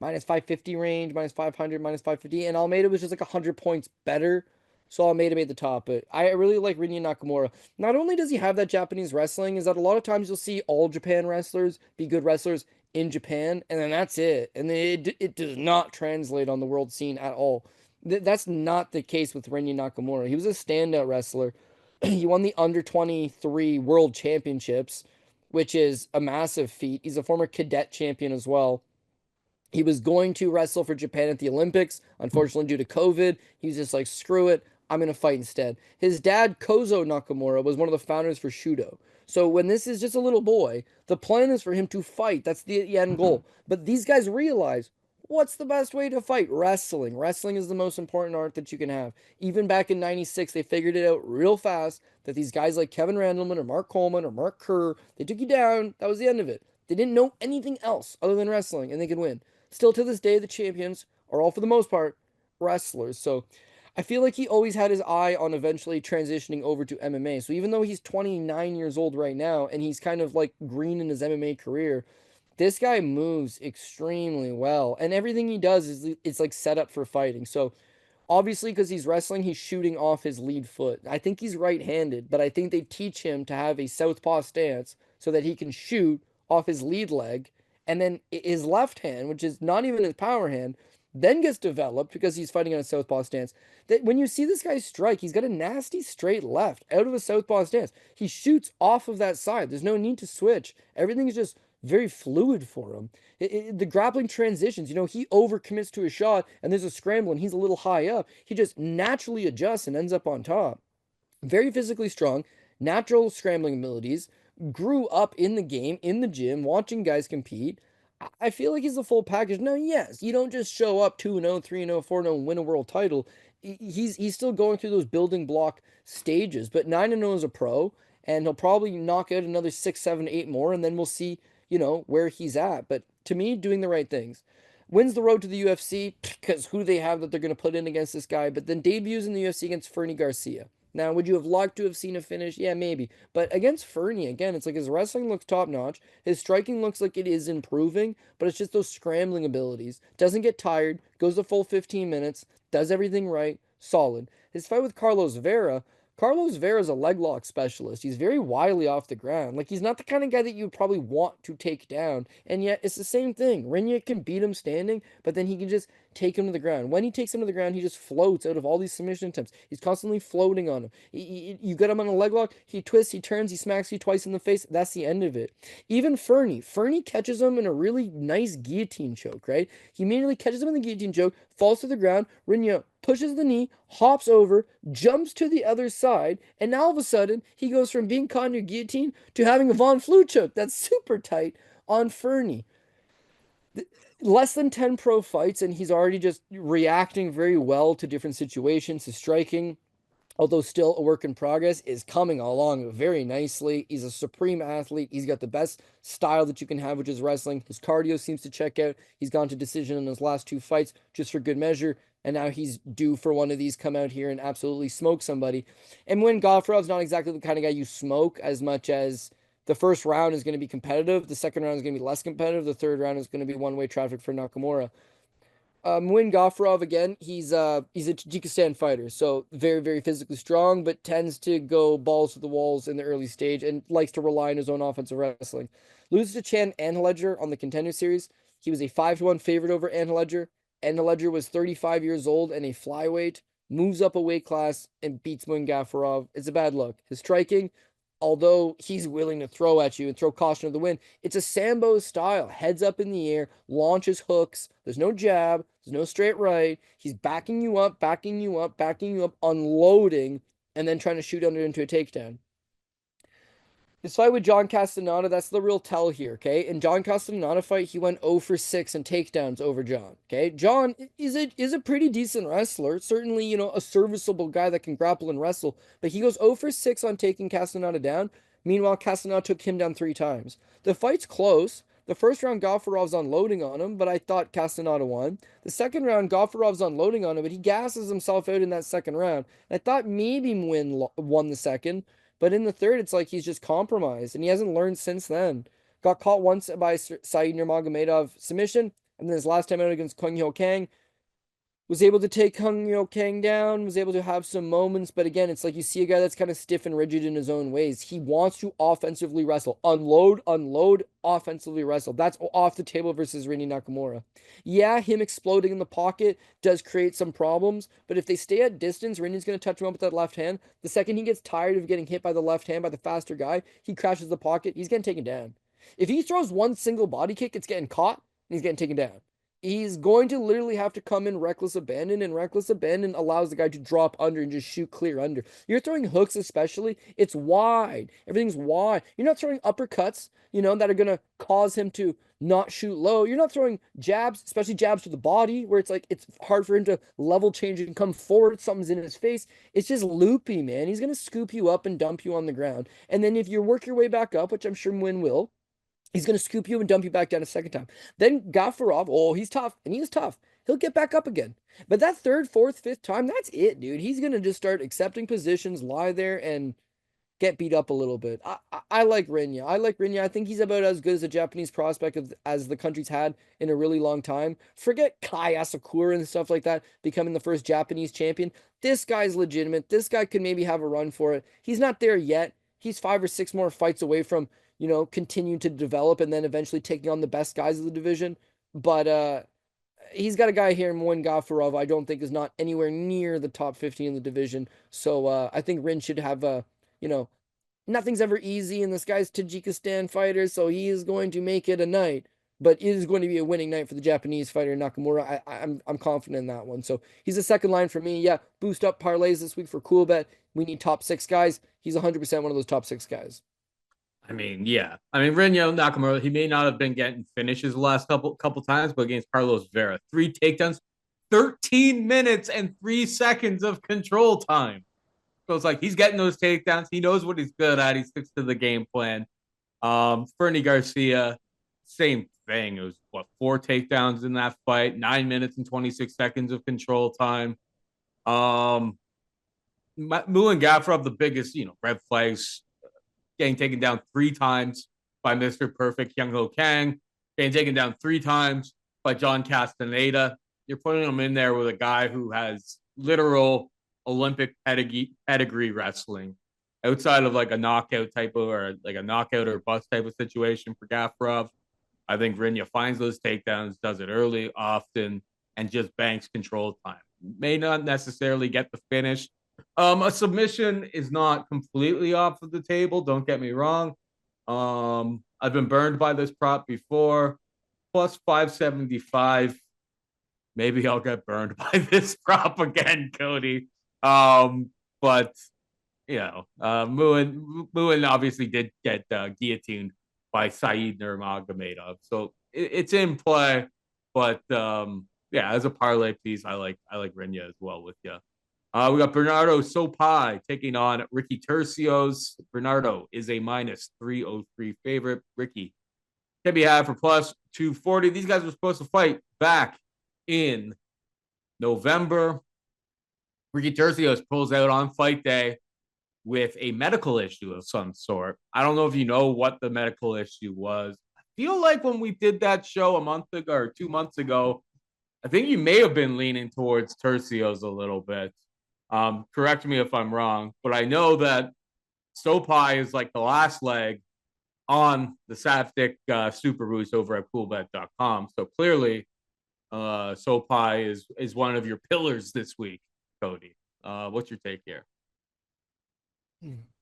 S2: minus 550 range, minus 500, minus 550, and Almeida was just like 100 points better. So Almeida made the top, but I really like Reinier Nakamura. Not only does he have that Japanese wrestling, is that a lot of times you'll see all Japan wrestlers be good wrestlers in Japan, and then that's it. And then it does not translate on the world scene at all. That's not the case with Reinier Nakamura. He was a standout wrestler. He won the under 23 world championships, which is a massive feat. He's a former cadet champion as well. He was going to wrestle for Japan at the Olympics. Unfortunately, due to COVID, he was just like, screw it, I'm going to fight instead. His dad, Kozo Nakamura, was one of the founders for Shudo. So when this is just a little boy, the plan is for him to fight. That's the end goal. But these guys realize, what's the best way to fight? Wrestling. Wrestling is the most important art that you can have. Even back in 96, they figured it out real fast that these guys like Kevin Randleman or Mark Coleman or Mark Kerr, they took you down. That was the end of it. They didn't know anything else other than wrestling, and they could win. Still to this day, the champions are all, for the most part, wrestlers. So I feel like he always had his eye on eventually transitioning over to MMA. So even though he's 29 years old right now and he's kind of like green in his MMA career, this guy moves extremely well. And everything he does is it's like set up for fighting. So obviously, because he's wrestling, he's shooting off his lead foot. I think he's right-handed, but I think they teach him to have a southpaw stance so that he can shoot off his lead leg. And then his left hand, which is not even his power hand, then gets developed because he's fighting on a southpaw stance. That when you see this guy strike, he's got a nasty straight left out of a southpaw stance. He shoots off of that side. There's no need to switch. Everything is just very fluid for him. The grappling transitions, he overcommits to a shot and there's a scramble and he's a little high up. He just naturally adjusts and ends up on top. Very physically strong, natural scrambling abilities, grew up in the game, in the gym, watching guys compete. I feel like he's the full package. Now, yes, you don't just show up 2-0, 3-0, 4-0 and win a world title. He's still going through those building block stages, but 9-0 as a pro, and he'll probably knock out another 6, 7, 8 more, and then we'll see, where he's at. But to me, doing the right things. Wins the road to the UFC, because who they have that they're going to put in against this guy, but then debuts in the UFC against Fernie Garcia. Now, would you have liked to have seen a finish? Yeah, maybe. But against Fernie, again, it's like his wrestling looks top-notch. His striking looks like it is improving, but it's just those scrambling abilities. Doesn't get tired, goes the full 15 minutes, does everything right, solid. His fight with Carlos Vera's a leg lock specialist. He's very wily off the ground. Like, he's not the kind of guy that you'd probably want to take down. And yet, it's the same thing. Reinier can beat him standing, but then he can just take him to the ground. When he takes him to the ground, he just floats out of all these submission attempts. He's constantly floating on him. You get him on a leg lock, he twists, he turns, he smacks you twice in the face. That's the end of it. Even Fernie catches him in a really nice guillotine choke, right? He immediately catches him in the guillotine choke, falls to the ground. Reinier pushes the knee, hops over, jumps to the other side, and now all of a sudden, he goes from being caught in your guillotine to having a Von Flue choke. That's super tight on Fernie. Less than 10 pro fights, and he's already just reacting very well to different situations. His striking, although still a work in progress, is coming along very nicely. He's a supreme athlete. He's got the best style that you can have, which is wrestling. His cardio seems to check out. He's gone to decision in his last 2 fights just for good measure. And now he's due for one of these, come out here and absolutely smoke somebody. And when Gofferov's not exactly the kind of guy you smoke, as much as the first round is going to be competitive, the second round is going to be less competitive, the third round is going to be one-way traffic for Nakamura. Muin Gofferov, again, he's a Tajikistan fighter, so very, very physically strong, but tends to go balls to the walls in the early stage and likes to rely on his own offensive wrestling. Loses to Chan Anhledger on the Contender Series. He was a 5-1 favorite over Anhledger. Anhledger was 35 years old and a flyweight. moves up a weight class, and beats Gafarov. It's a bad look. His striking, although he's willing to throw at you and throw caution to the wind, it's a Sambo style. Heads up in the air, launches hooks. There's no jab. There's no straight right. He's backing you up, backing you up, backing you up, unloading, and then trying to shoot under into a takedown. His fight with John Castaneda, that's the real tell here, okay? In John Castaneda fight, he went 0 for 6 in takedowns over John, okay? John is a pretty decent wrestler, certainly, a serviceable guy that can grapple and wrestle, but he goes 0 for 6 on taking Castaneda down. Meanwhile, Castaneda took him down 3 times. The fight's close. The first round, Gafarov's unloading on him, but I thought Castaneda won. The second round, Gafarov's unloading on him, but he gasses himself out in that second round. I thought maybe Nguyen won the second, but in the third, it's like he's just compromised, and he hasn't learned since then. Got caught once by Saeed Nurmagomedov submission, and then his last time out against Kung Hyo Kang, was able to take Kung Hyo Kang down, was able to have some moments, but again, it's like you see a guy that's kind of stiff and rigid in his own ways. He wants to offensively wrestle. Unload, unload, offensively wrestle. That's off the table versus Rini Nakamura. Yeah, him exploding in the pocket does create some problems, but if they stay at distance, Rini's going to touch him up with that left hand. The second he gets tired of getting hit by the left hand by the faster guy, he crashes the pocket, he's getting taken down. If he throws one single body kick, it's getting caught, and he's getting taken down. He's going to literally have to come in reckless abandon, and reckless abandon allows the guy to drop under and just shoot clear under. You're throwing hooks, especially, it's wide. Everything's wide. You're not throwing uppercuts, that are going to cause him to not shoot low. You're not throwing jabs, especially jabs to the body, where it's like it's hard for him to level change and come forward. Something's in his face. It's just loopy, man. He's going to scoop you up and dump you on the ground. And then if you work your way back up, which I'm sure Nguyen will, he's going to scoop you and dump you back down a second time. Then Gafarov, he's tough, and he is tough. He'll get back up again. But that third, fourth, fifth time, that's it, dude. He's going to just start accepting positions, lie there, and get beat up a little bit. I like Reinier. I think he's about as good as a Japanese prospect as the country's had in a really long time. Forget Kai Asakura and stuff like that, becoming the first Japanese champion. This guy's legitimate. This guy could maybe have a run for it. He's not there yet. He's 5 or 6 more fights away from continue to develop and then eventually taking on the best guys of the division. But he's got a guy here in Moin Gafarov I don't think is not anywhere near the top 15 in the division. So I think Rin should have nothing's ever easy, and this guy's Tajikistan fighter, so he is going to make it a night. But it is going to be a winning night for the Japanese fighter Nakamura. I'm confident in that one. So he's a second line for me. Yeah, boost up parlays this week for Cool Bet. We need top 6 guys. He's 100% one of those top 6 guys.
S1: Yeah. Reinier Nakamura, he may not have been getting finishes the last couple times, but against Carlos Vera, 3 takedowns, 13 minutes and 3 seconds of control time. So it's like he's getting those takedowns. He knows what he's good at. He sticks to the game plan. Fernie Garcia, same thing. It was 4 takedowns in that fight, 9 minutes and 26 seconds of control time. Nguyen Gafarov, the biggest, red flags, getting taken down 3 times by Mr. Perfect Kyung Ho Kang, getting taken down 3 times by John Castaneda. You're putting him in there with a guy who has literal Olympic pedigree wrestling outside of like a knockout type of, or like a knockout or bust type of situation for Gafarov. I think Reinier finds those takedowns, does it early, often, and just banks control time. May not necessarily get the finish. A submission is not completely off of the table. Don't get me wrong. I've been burned by this prop before. Plus 575. Maybe I'll get burned by this prop again, Cody. But Nguyen obviously did get guillotined by Saeed Nurmagomedov, so it's in play. But as a parlay piece, I like Reinier as well with you. We got Bernardo Sopai taking on Ricky Tercios. Bernardo is a minus 303 favorite. Ricky can be had for plus 240. These guys were supposed to fight back in November. Ricky Tercios pulls out on fight day with a medical issue of some sort. I don't know if you know what the medical issue was. I feel like when we did that show a month ago or 2 months ago, I think you may have been leaning towards Tercios a little bit. Correct me if I'm wrong, but I know that Sopai is like the last leg on the Safdie Super Boost over at coolbet.com. So clearly, Sopai is one of your pillars this week. Cody. What's your take here?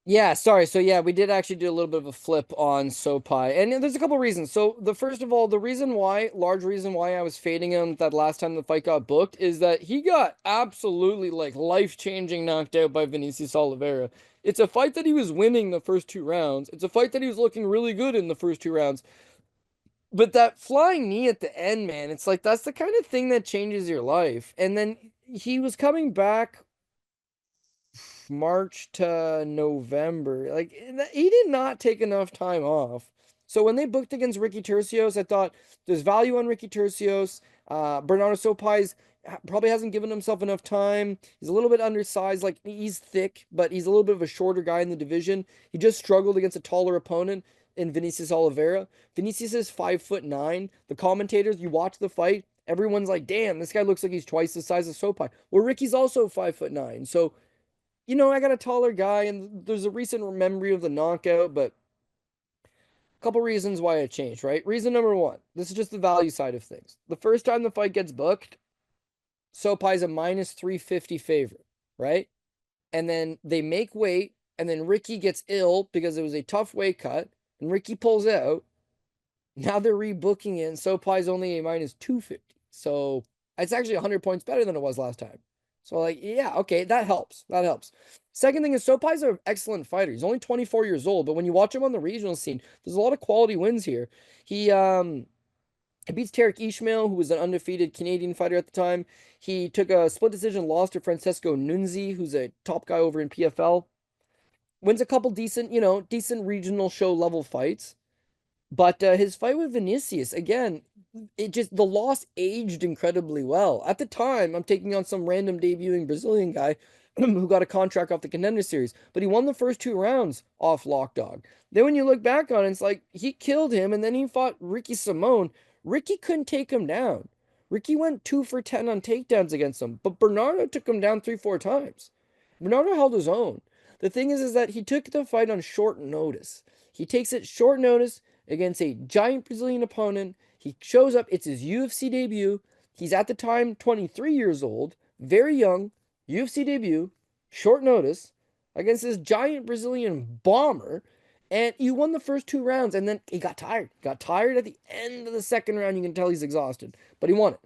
S2: Yeah, sorry. So yeah, we did actually do a little bit of a flip on Sopai, and there's a couple reasons. So the first of all, the reason why, large reason why I was fading him that last time the fight got booked is that he got absolutely like life-changing knocked out by Vinicius Oliveira. It's a fight that he was winning the first 2 rounds. It's a fight that he was looking really good in the first 2 rounds. But that flying knee at the end, man, it's like that's the kind of thing that changes your life. And then he was coming back March to November. Like he did not take enough time off. So when they booked against Ricky Tercios, I thought there's value on Ricky Tercios. Bernardo Sopai's probably hasn't given himself enough time. He's a little bit undersized. Like he's thick, but he's a little bit of a shorter guy in the division. He just struggled against a taller opponent in Vinicius Oliveira. Vinicius is 5'9". The commentators, you watch the fight, everyone's like, "Damn, this guy looks like he's twice the size of Sopai." Well, Ricky's also 5'9". So I got a taller guy, and there's a recent memory of the knockout, but a couple reasons why it changed, right? Reason number one, this is just the value side of things. The first time the fight gets booked, Sopai's a minus 350 favorite, right? And then they make weight, and then Ricky gets ill because it was a tough weight cut, and Ricky pulls out. Now they're rebooking it, and Sopai's only a minus 250. So it's actually 100 points better than it was last time. So, like, yeah, okay, that helps. That helps. Second thing is Sopai's an excellent fighter. He's only 24 years old, but when you watch him on the regional scene, there's a lot of quality wins here. He beats Tarek Ishmael, who was an undefeated Canadian fighter at the time. He took a split decision loss to Francesco Nunzi, who's a top guy over in PFL. Wins a couple decent, decent regional show level fights. But his fight with Vinicius, again, the loss aged incredibly well. At the time, I'm taking on some random debuting Brazilian guy who got a contract off the Contender Series, but he won the first 2 rounds off Lockdog. Then when you look back on it, it's like he killed him, and then he fought Ricky Simone. Ricky couldn't take him down. Ricky went 2 for 10 on takedowns against him, but Bernardo took him down 3-4 times. Bernardo held his own. The thing is that he took the fight on short notice. He takes it short notice against a giant Brazilian opponent. He shows up. It's his UFC debut. He's at the time 23 years old, very young, UFC debut, short notice, against this giant Brazilian bomber. And he won the first 2 rounds, and then he got tired. Got tired at the end of the second round. You can tell he's exhausted, but he won it.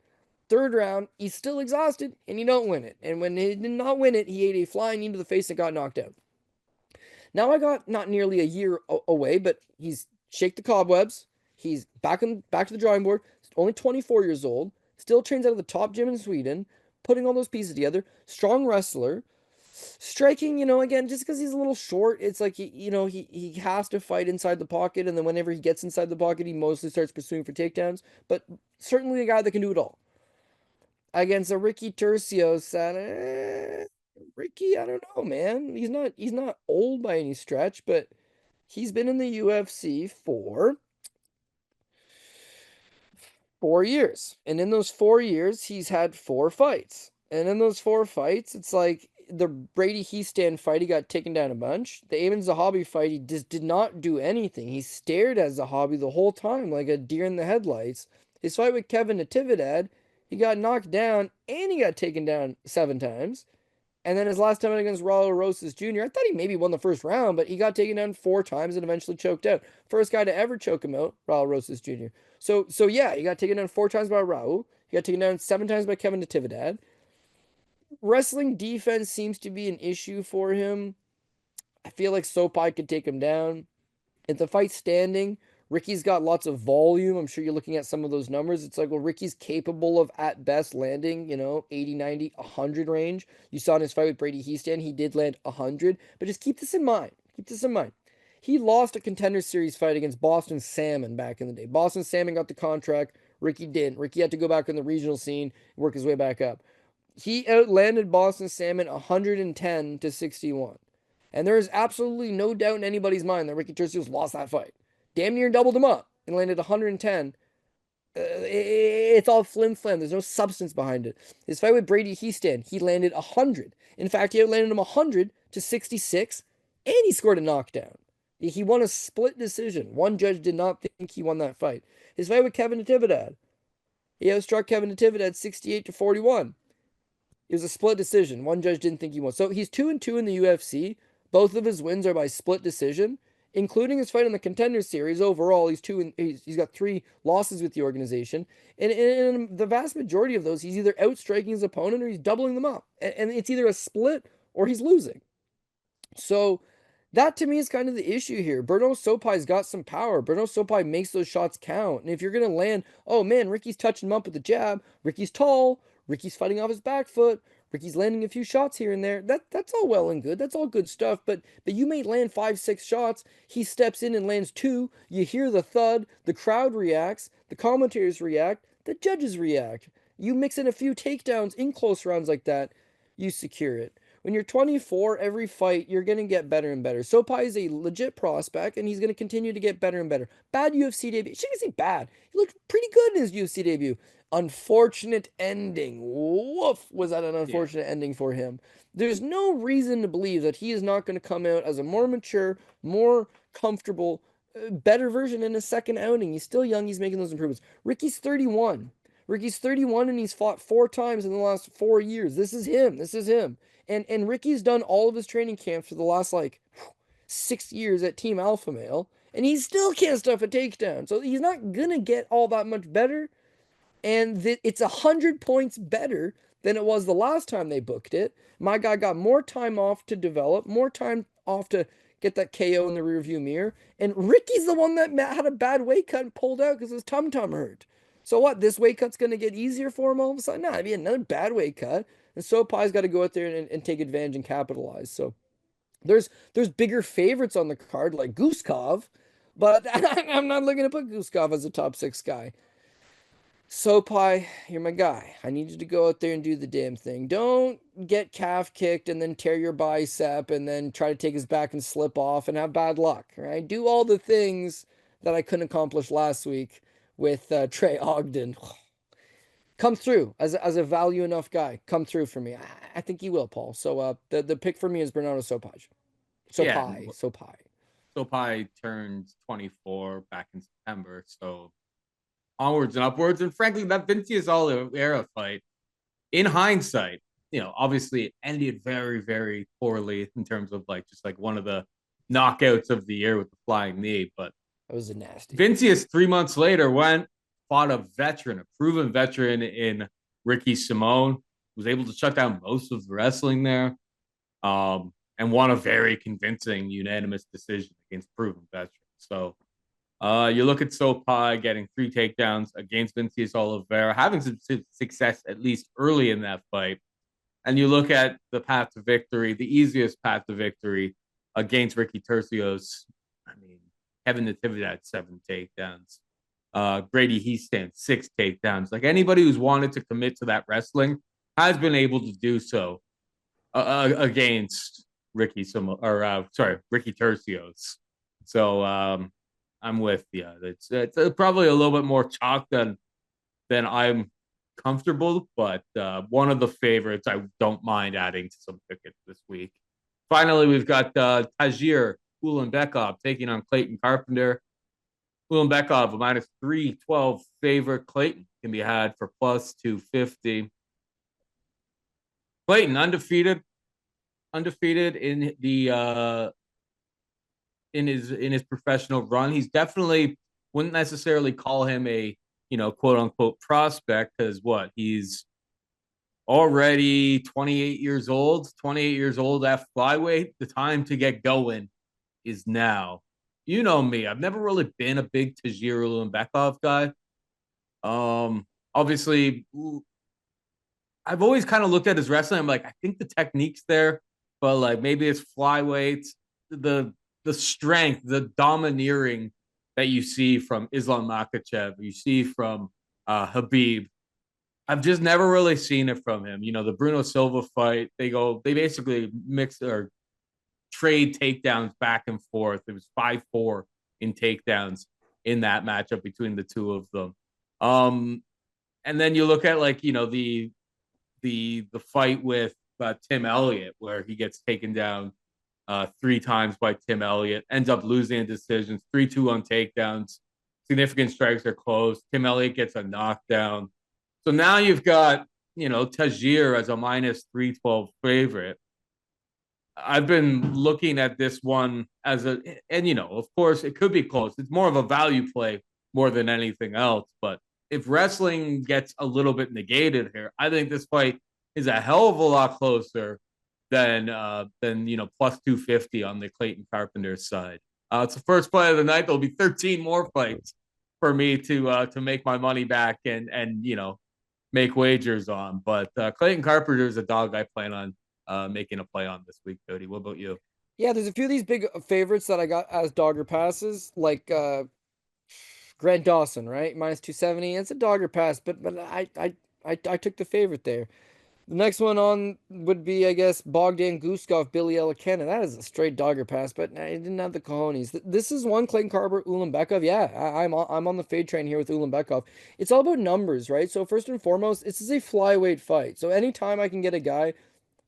S2: Third round, he's still exhausted, and he don't win it. And when he did not win it, he ate a flying knee to the face and got knocked out. Now I got not nearly a year away, but he's shake the cobwebs. He's back to the drawing board. He's only 24 years old. Still trains out of the top gym in Sweden. Putting all those pieces together. Strong wrestler. Striking, again, just because he's a little short, it's like he has to fight inside the pocket, and then whenever he gets inside the pocket, he mostly starts pursuing for takedowns. But certainly a guy that can do it all. Against a Ricky Tercios, Ricky, I don't know, man. He's not old by any stretch, but he's been in the UFC for 4 years. And in those 4 years, he's had 4 fights. And in those 4 fights, it's like the Brady Heastan fight, he got taken down a bunch. The Ayman Zahabi fight, he just did not do anything. He stared at Zahabi the whole time like a deer in the headlights. His fight with Kevin Natividad, he got knocked down and he got taken down 7 times. And then his last time against Raul Rosas Jr., I thought he maybe won the first round, but he got taken down 4 times and eventually choked out. First guy to ever choke him out, Raul Rosas Jr. So yeah, he got taken down 4 times by Raul. He got taken down 7 times by Kevin Natividad. Wrestling defense seems to be an issue for him. I feel like Sopai could take him down. If the fight's standing, Ricky's got lots of volume. I'm sure you're looking at some of those numbers. It's like, well, Ricky's capable of, at best, landing, 80, 90, 100 range. You saw in his fight with Brady Heastan, he did land 100. But just keep this in mind. Keep this in mind. He lost a Contender Series fight against Boston Salmon back in the day. Boston Salmon got the contract. Ricky didn't. Ricky had to go back in the regional scene, work his way back up. He outlanded Boston Salmon 110 to 61. And there is absolutely no doubt in anybody's mind that Ricky Tercios lost that fight. Damn near doubled him up and landed 110. It's all flim-flam. There's no substance behind it. His fight with Brady Heastan, he landed 100. In fact, he outlanded him 100 to 66, and he scored a knockdown. He won a split decision. One judge did not think he won that fight. His fight with Kevin Natividad, he outstruck Kevin Natividad 68 to 41. It was a split decision. One judge didn't think he won. So he's 2-2 in the UFC. Both of his wins are by split decision, including his fight in the Contender Series. Overall, he's got 3 losses with the organization, and in the vast majority of those, he's either outstriking his opponent or he's doubling them up, and it's either a split or he's losing. So that to me is kind of the issue here. Bruno Sopai's got some power. Bruno Sopai makes those shots count. And if you're going to land, oh man, Ricky's touching him up with the jab. Ricky's tall. Ricky's fighting off his back foot. Ricky's landing a few shots here and there. That's all well and good. That's all good stuff. But you may land 5, 6 shots. He steps in and lands 2. You hear the thud. The crowd reacts. The commentators react. The judges react. You mix in a few takedowns in close rounds like that, you secure it. When you're 24, every fight, you're going to get better and better. Sopai is a legit prospect, and he's going to continue to get better and better. Bad UFC debut. Shouldn't say bad. He looked pretty good in his UFC debut. Unfortunate ending. Woof, was that an unfortunate ending for him. There's no reason to believe that he is not going to come out as a more mature, more comfortable, better version in his second outing. He's still young. He's making those improvements. Ricky's 31. Ricky's 31, and he's fought 4 times in the last 4 years. This is him. This is him. And Ricky's done all of his training camps for the last 6 years at Team Alpha Male, and he still can't stuff a takedown. So he's not gonna get all that much better. And it's 100 points better than it was the last time they booked it. My guy got more time off to develop, more time off to get that KO in the rearview mirror. And Ricky's the one that had a bad weight cut and pulled out because his tum-tum hurt. So what? This weight cut's going to get easier for him all of a sudden? Nah, it'd be another bad weight cut. And Sopai's got to go out there and take advantage and capitalize. So there's bigger favorites on the card like Guskov, but I'm not looking to put Guskov as a top 6 guy. Sopai, you're my guy. I need you to go out there and do the damn thing. Don't get calf kicked and then tear your bicep and then try to take his back and slip off and have bad luck, right? Do all the things that I couldn't accomplish last week with Trey Ogden. Come through as a value enough guy. Come through for me. I think he will, Paul. So the pick for me is Renato Sopai.
S1: Sopai turned 24 back in September, so onwards and upwards. And frankly, that Vinicius Oliveira fight, in hindsight, obviously ended very, very poorly in terms of just one of the knockouts of the year with the flying knee. But
S2: that was a nasty.
S1: Vinicius 3 months later fought a proven veteran in Ricky Simon, was able to shut down most of the wrestling there, and won a very convincing unanimous decision against proven veterans. So you look at Sopai getting 3 takedowns against Vinicius Oliveira, having some success at least early in that fight. And you look at the path to victory, the easiest path to victory against Ricky Turcios. I mean, Kevin Natividad 7 takedowns. Brady Heastand 6 takedowns. Anybody who's wanted to commit to that wrestling has been able to do so against Ricky Turcios. So I'm with you. It's probably a little bit more chalk than I'm comfortable, but one of the favorites I don't mind adding to some tickets this week. Finally, we've got Tagir Ulanbekov taking on Clayton Carpenter. Ulanbekov, a minus 312 favorite. Clayton can be had for plus 250. Clayton undefeated in the in his professional run. He's definitely wouldn't necessarily call him a quote unquote prospect, because he's already 28 years old at flyweight. The time to get going is now. You know me. I've never really been a big Tagir Ulanbekov guy. Obviously, I've always kind of looked at his wrestling. I'm like, I think the technique's there, but maybe it's flyweight, the strength, the domineering that you see from Islam Makhachev, you see from Khabib. I've just never really seen it from him. The Bruno Silva fight, they basically mix or trade takedowns back and forth. It was 5-4 in takedowns in that matchup between the two of them. And then you look at the fight with Tim Elliott, where he gets taken down 3 times by Tim Elliott, ends up losing in decisions, 3-2 on takedowns. Significant strikes are close. Tim Elliott gets a knockdown. So now you've got Tajir as a minus 312 favorite. I've been looking at this one and of course, it could be close. It's more of a value play more than anything else. But if wrestling gets a little bit negated here, I think this fight is a hell of a lot closer than plus 250 on the Clayton Carpenter's side. It's the first fight of the night. There'll be 13 more fights for me to make my money back and make wagers on. But Clayton Carpenter is a dog I plan on making a play on this week, Cody. What about you?
S2: Yeah, there's a few of these big favorites that I got as dogger passes, like Grant Dawson, right? Minus 270. It's a dogger pass, but I took the favorite there. The next one on would be, I guess, Bogdan, Guskov, Billy Elekana. That is a straight dogger pass, but I didn't have the cojones. This is one Clayton Carper, Bekov. Yeah, I'm on the fade train here with Bekov. It's all about numbers, right? So first and foremost, this is a flyweight fight. So anytime I can get a guy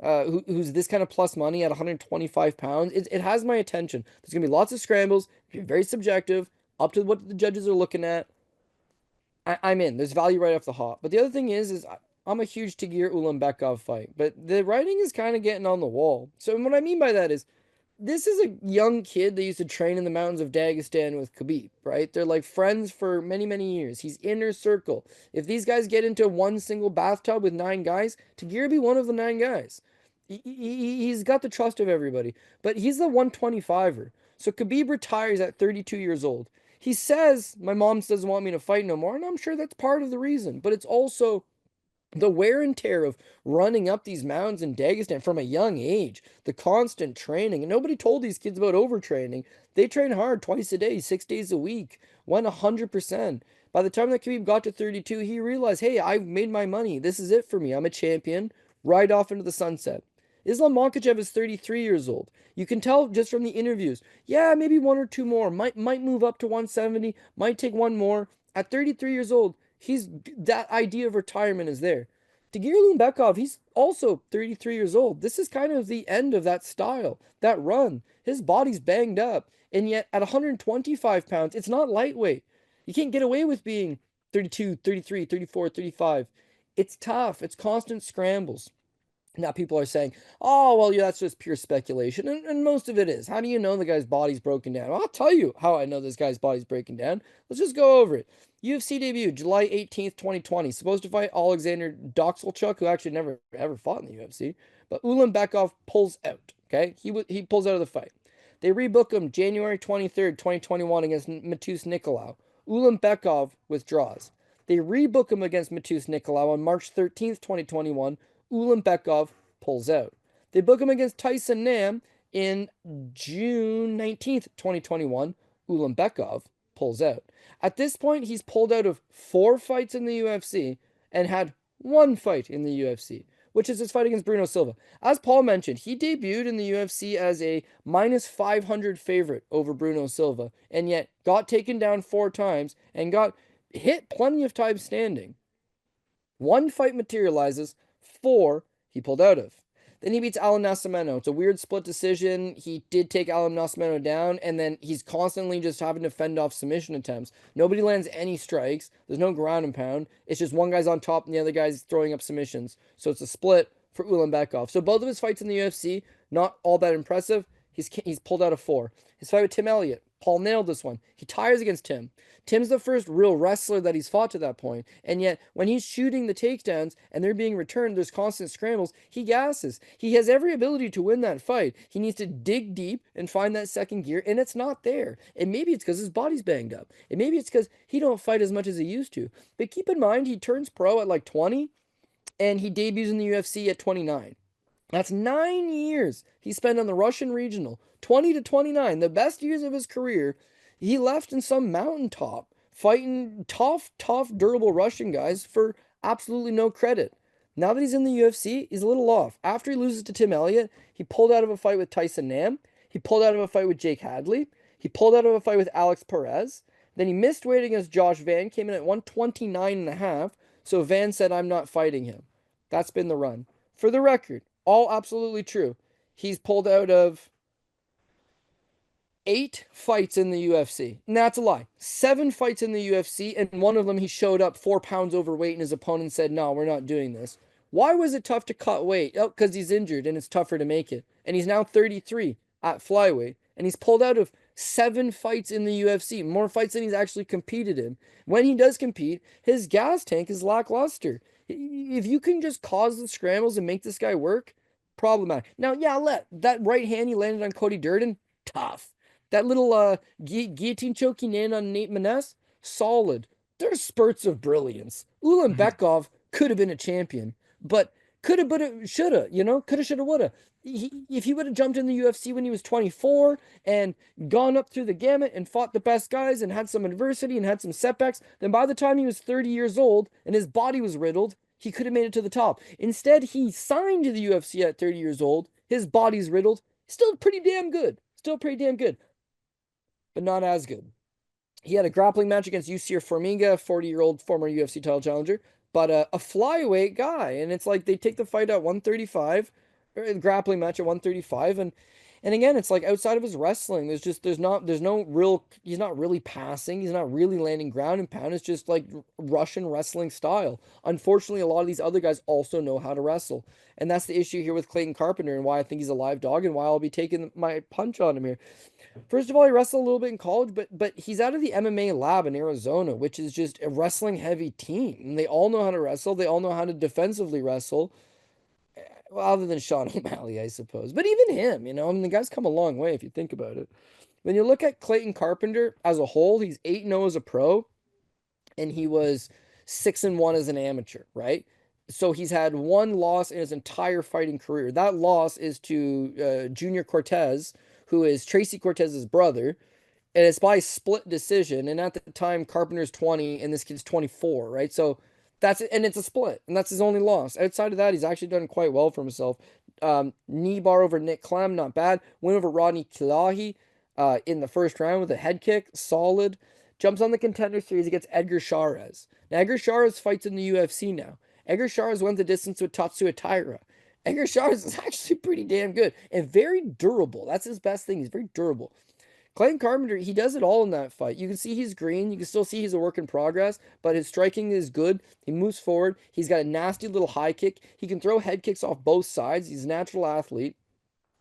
S2: who's this kind of plus money at 125 pounds, it has my attention. There's gonna be lots of scrambles, very subjective, up to what the judges are looking at. I'm in. There's value right off the hop. But the other thing is I'm a huge Tagir Bekov fight, but the writing is kind of getting on the wall. So what I mean by that is, this is a young kid that used to train in the mountains of Dagestan with Khabib, right? They're like friends for many, many years. He's inner circle. If these guys get into one single bathtub with 9 guys, Tagir be one of the 9 guys. He's got the trust of everybody, but he's the 125er. So Khabib retires at 32 years old. He says, my mom doesn't want me to fight no more, and I'm sure that's part of the reason, but it's also the wear and tear of running up these mountains in Dagestan from a young age, the constant training. And nobody told these kids about overtraining. They train hard twice a day, 6 days a week, went 100%. By the time that Khabib got to 32, he realized, hey, I've made my money. This is it for me. I'm a champion. Right off into the sunset. Islam Makhachev is 33 years old. You can tell just from the interviews. Yeah, maybe 1 or 2 more. Might move up to 170. Might take 1 more. At 33 years old, that idea of retirement is there. Tagir Bekov, he's also 33 years old. This is kind of the end of that style, that run. His body's banged up, and yet at 125 pounds, it's not lightweight. You can't get away with being 32, 33, 34, 35. It's tough. It's constant scrambles. Now people are saying, oh, well, yeah, that's just pure speculation. And most of it is. How do you know the guy's body's broken down? Well, I'll tell you how I know this guy's body's breaking down. Let's just go over it. UFC debut, July 18th, 2020. Supposed to fight Alexander Doxalchuk, who actually never ever fought in the UFC. But Bekov pulls out. Okay? He pulls out of the fight. They rebook him January 23rd, 2021 against Matus Nicolau. Bekov withdraws. They rebook him against Matus Nicolau on March 13th, 2021. Bekov pulls out. They book him against Tyson Nam in June 19th, 2021. Bekov pulls out. At this point, he's pulled out of 4 fights in the UFC and had 1 fight in the UFC, which is his fight against Bruno Silva. As Paul mentioned, he debuted in the UFC as a minus 500 favorite over Bruno Silva, and yet got taken down 4 times and got hit plenty of times standing. 1 fight materializes, 4 he pulled out of. Then he beats Alan Nascimento. It's a weird split decision. He did take Alan Nascimento down, and then he's constantly just having to fend off submission attempts. Nobody lands any strikes. There's no ground and pound. It's just one guy's on top and the other guy's throwing up submissions. So it's a split for Bekov. So both of his fights in the UFC, not all that impressive. He's pulled out of 4. His fight with Tim Elliott, Paul nailed this one. He tires against Tim. Tim's the first real wrestler that he's fought to that point. And yet, when he's shooting the takedowns and they're being returned, there's constant scrambles, he gasses. He has every ability to win that fight. He needs to dig deep and find that second gear, and it's not there. And maybe it's because his body's banged up. And maybe it's because he don't fight as much as he used to. But keep in mind, he turns pro at like 20, and he debuts in the UFC at 29. That's 9 years he spent on the Russian regional, 20 to 29, the best years of his career. He left in some mountaintop fighting tough, durable Russian guys for absolutely no credit. Now that he's in the UFC, he's a little off. After he loses to Tim Elliott, he pulled out of a fight with Tyson Nam. He pulled out of a fight with Jake Hadley. He pulled out of a fight with Alex Perez. Then he missed weight against Josh Van, came in at 129.5. So Van said, I'm not fighting him. That's been the run. For the record, all absolutely true. He's pulled out of 8 fights in the UFC. And that's a lie. 7 fights in the UFC, and one of them he showed up 4 pounds overweight, and his opponent said, no, we're not doing this. Why was it tough to cut weight? Oh, because he's injured and it's tougher to make it. And he's now 33 at flyweight, and he's pulled out of 7 fights in the UFC, more fights than he's actually competed in. When he does compete, his gas tank is lackluster. If you can just cause the scrambles and make this guy work, problematic. Now, yeah, that right hand he landed on Cody Durden, tough. That little guillotine choking in on Nate Maness, solid. There's spurts of brilliance. Ulanbekov could have been a champion, but coulda, woulda, shoulda, coulda, shoulda, woulda. If he would have jumped in the UFC when he was 24 and gone up through the gamut and fought the best guys and had some adversity and had some setbacks, then by the time he was 30 years old and his body was riddled, he could have made it to the top. Instead, he signed to the UFC at 30 years old. His body's riddled. Still pretty damn good. Still pretty damn good, but not as good. He had a grappling match against Yusir Formiga, 40-year-old former UFC title challenger, but a flyweight guy. And it's like they take the fight at 135, or the grappling match at 135, and again, it's like outside of his wrestling, there's no real, he's not really passing, he's not really landing ground and pound. It's just like Russian wrestling style. Unfortunately, a lot of these other guys also know how to wrestle. And that's the issue here with Clayton Carpenter and why I think he's a live dog and why I'll be taking my punch on him here. First of all, he wrestled a little bit in college, but he's out of the MMA lab in Arizona, which is just a wrestling heavy team. And they all know how to wrestle. They all know how to defensively wrestle. Well, other than Sean O'Malley, I suppose. But even him, I mean, the guy's come a long way if you think about it. When you look at Clayton Carpenter as a whole, he's 8-0 as a pro, and he was 6-1 as an amateur, right? So he's had one loss in his entire fighting career. That loss is to Junior Cortez, who is Tracy Cortez's brother, and it's by split decision. And at the time, Carpenter's 20 and this kid's 24, right? So that's it, and it's a split, and that's his only loss. Outside of that, he's actually done quite well for himself. Knee bar over Nick Clem, not bad. Win over Rodney Kilahi in the first round with a head kick, solid. Jumps on the contender series against Edgar Chairez. Now, Edgar Chairez fights in the UFC now. Edgar Chairez went the distance with Tatsuya Taira. Edgar Chairez is actually pretty damn good and very durable. That's his best thing. He's very durable. Clayton Carpenter, he does it all in that fight. You can see he's green. You can still see he's a work in progress, but his striking is good. He moves forward. He's got a nasty little high kick. He can throw head kicks off both sides. He's a natural athlete.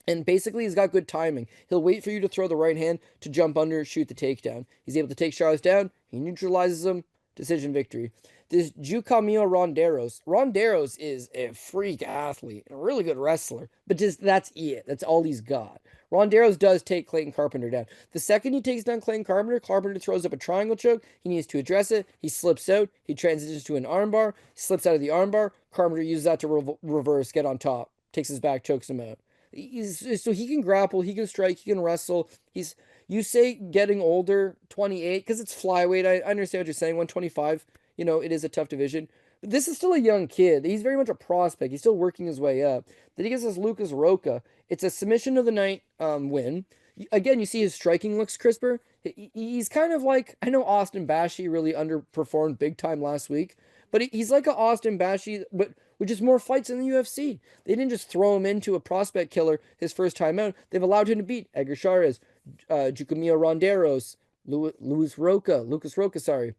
S2: And basically, he's got good timing. He'll wait for you to throw the right hand to jump under, shoot the takedown. He's able to take Chairez down. He neutralizes him. Decision victory. This Jucamio Ronderos. Ronderos is a freak athlete and a really good wrestler, but just that's it. That's all he's got. Ronderos does take Clayton Carpenter down. The second he takes down Clayton Carpenter, Carpenter throws up a triangle choke. He needs to address it. He slips out. He transitions to an armbar. Slips out of the armbar. Carpenter uses that to reverse, get on top. Takes his back, chokes him out. So he can grapple. He can strike. He can wrestle. You say getting older, 28, because it's flyweight. I understand what you're saying. 125, it is a tough division. But this is still a young kid. He's very much a prospect. He's still working his way up. Then he gets this Lucas Roca. It's a submission of the night win. Again, you see his striking looks crisper. He's kind of like, I know Austin Bashi really underperformed big time last week, but he's like a Austin Bashi, but with just more fights in the UFC. They didn't just throw him into a prospect killer his first time out. They've allowed him to beat Edgar Chairez, Jucamio Ronderos, Lucas Roca, sorry.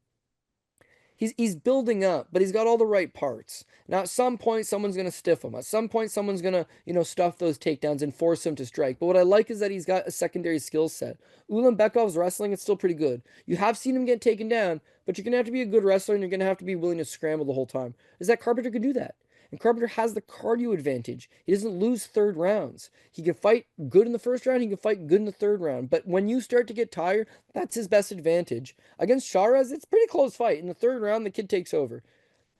S2: He's building up, but he's got all the right parts. Now, at some point, someone's going to stiff him. At some point, someone's going to, stuff those takedowns and force him to strike. But what I like is that he's got a secondary skill set. Ulanbekov's wrestling is still pretty good. You have seen him get taken down, but you're going to have to be a good wrestler, and you're going to have to be willing to scramble the whole time. Is that Carpenter could do that? And Carpenter has the cardio advantage. He doesn't lose third rounds. He can fight good in the first round. He can fight good in the third round. But when you start to get tired, that's his best advantage. Against Chairez, it's a pretty close fight. In the third round, the kid takes over.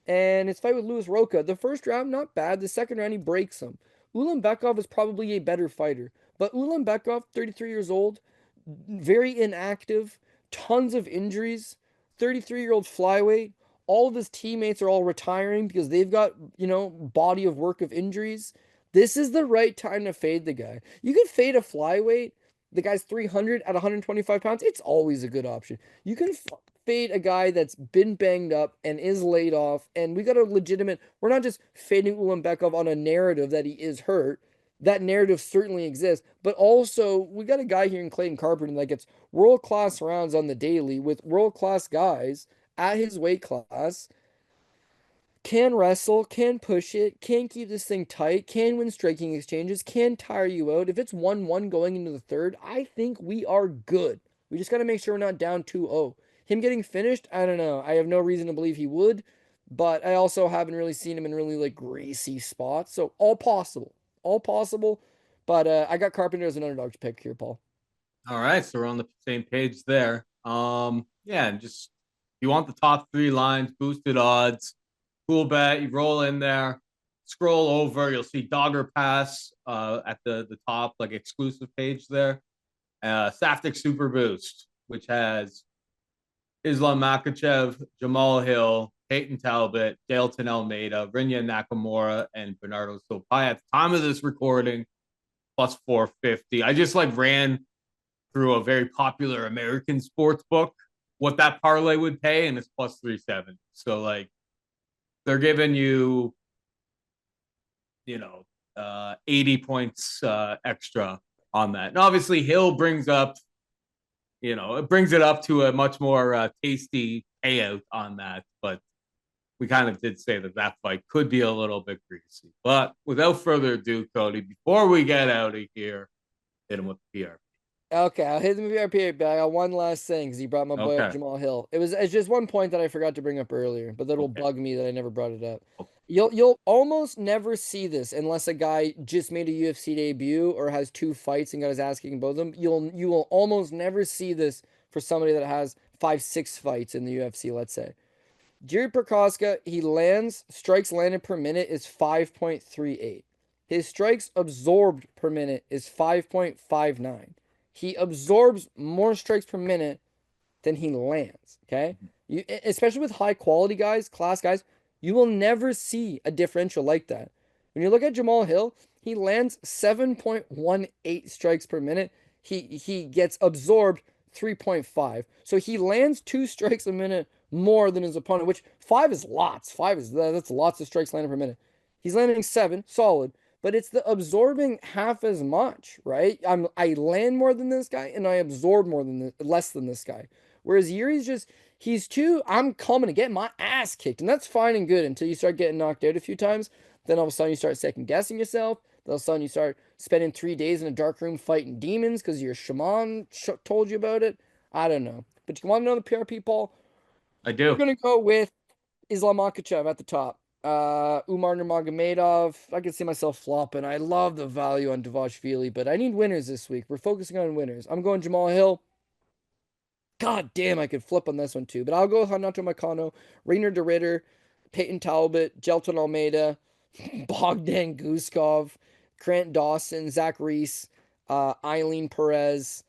S2: And his fight with Luis Roca, the first round, not bad. The second round, he breaks him. Ulanbekov is probably a better fighter. But Ulanbekov, 33 years old, very inactive, tons of injuries, 33-year-old flyweight. All of his teammates are all retiring because they've got, body of work of injuries. This is the right time to fade the guy. You can fade a flyweight. The guy's 300 at 125 pounds. It's always a good option. You can fade a guy that's been banged up and is laid off. And we got a legitimate, we're not just fading Ulanbekov on a narrative that he is hurt. That narrative certainly exists. But also, we got a guy here in Clayton Carpenter that gets world-class rounds on the daily with world-class guys at his weight class. can wrestle, can push it, can keep this thing tight, can win striking exchanges, can tire you out. If it's 1-1 going into the third, I think we are good. We just got to make sure we're not down 2-0. Him getting finished, I don't know. I have no reason to believe he would, but I also haven't really seen him in really like greasy spots. So all possible. All possible. But I got Carpenter as an underdog to pick here, Paul.
S1: All right, so we're on the same page there. Yeah, and just you want the top three lines, boosted odds, cool bet. You roll in there, scroll over, you'll see Dogger Pass at the top, like exclusive page there. Saftic Super Boost, which has Islam Makhachev, Jamal Hill, Payton Talbott, Jailton Almeida, Reinier Nakamura, and Bernardo Sopai. At the time of this recording, plus 450. I just like ran through a very popular American sports book what that parlay would pay, and it's plus 370. So like they're giving you, 80 points extra on that. And obviously Hill brings up, it brings it up to a much more tasty payout on that. But we kind of did say that fight could be a little bit greasy. But without further ado, Cody, before we get out of here, hit him with the PR.
S2: Okay, I'll hit the PRP, but I got one last thing because he brought my boy up,
S1: Okay.
S2: Jamal Hill. It's just one point that I forgot to bring up earlier, but that'll
S1: Okay.
S2: bug me that I never brought it up.
S1: Okay.
S2: You'll almost never see this unless a guy just made a UFC debut or has 2 fights and got his ass kicking both of them. You will almost never see this for somebody that has 5-6 fights in the UFC, let's say. Jiri Prochazka, strikes landed per minute is 5.38. His strikes absorbed per minute is 5.59. He absorbs more strikes per minute than he lands. Okay, especially with high quality guys, class guys, you will never see a differential like that. When you look at Jamal Hill, he lands 7.18 strikes per minute. He gets absorbed 3.5. So he lands 2 strikes a minute more than his opponent, which 5 is lots. That's lots of strikes landed per minute. He's landing 7, solid, but it's the absorbing half as much, right? I land more than this guy and I absorb less than this guy. Whereas Yuri's I'm coming to get my ass kicked. And that's fine and good until you start getting knocked out a few times. Then all of a sudden you start second guessing yourself. Then all of a sudden you start spending 3 days in a dark room fighting demons because your shaman told you about it. I don't know. But you want to know the PRP, Paul?
S1: I
S2: We're
S1: do.
S2: going to go with Islam Makhachev at the top. Umar Nurmagomedov. I can see myself flopping. I love the value on Dvalishvili, but I need winners this week. We're focusing on winners. I'm going Jamal Hill. God damn, I could flip on this one too. But I'll go with Renato Moicano, Reinier de Ritter, Payton Talbott, Jailton Almeida, Bogdan Guskov, Grant Dawson, Zach Reese, Eileen Perez,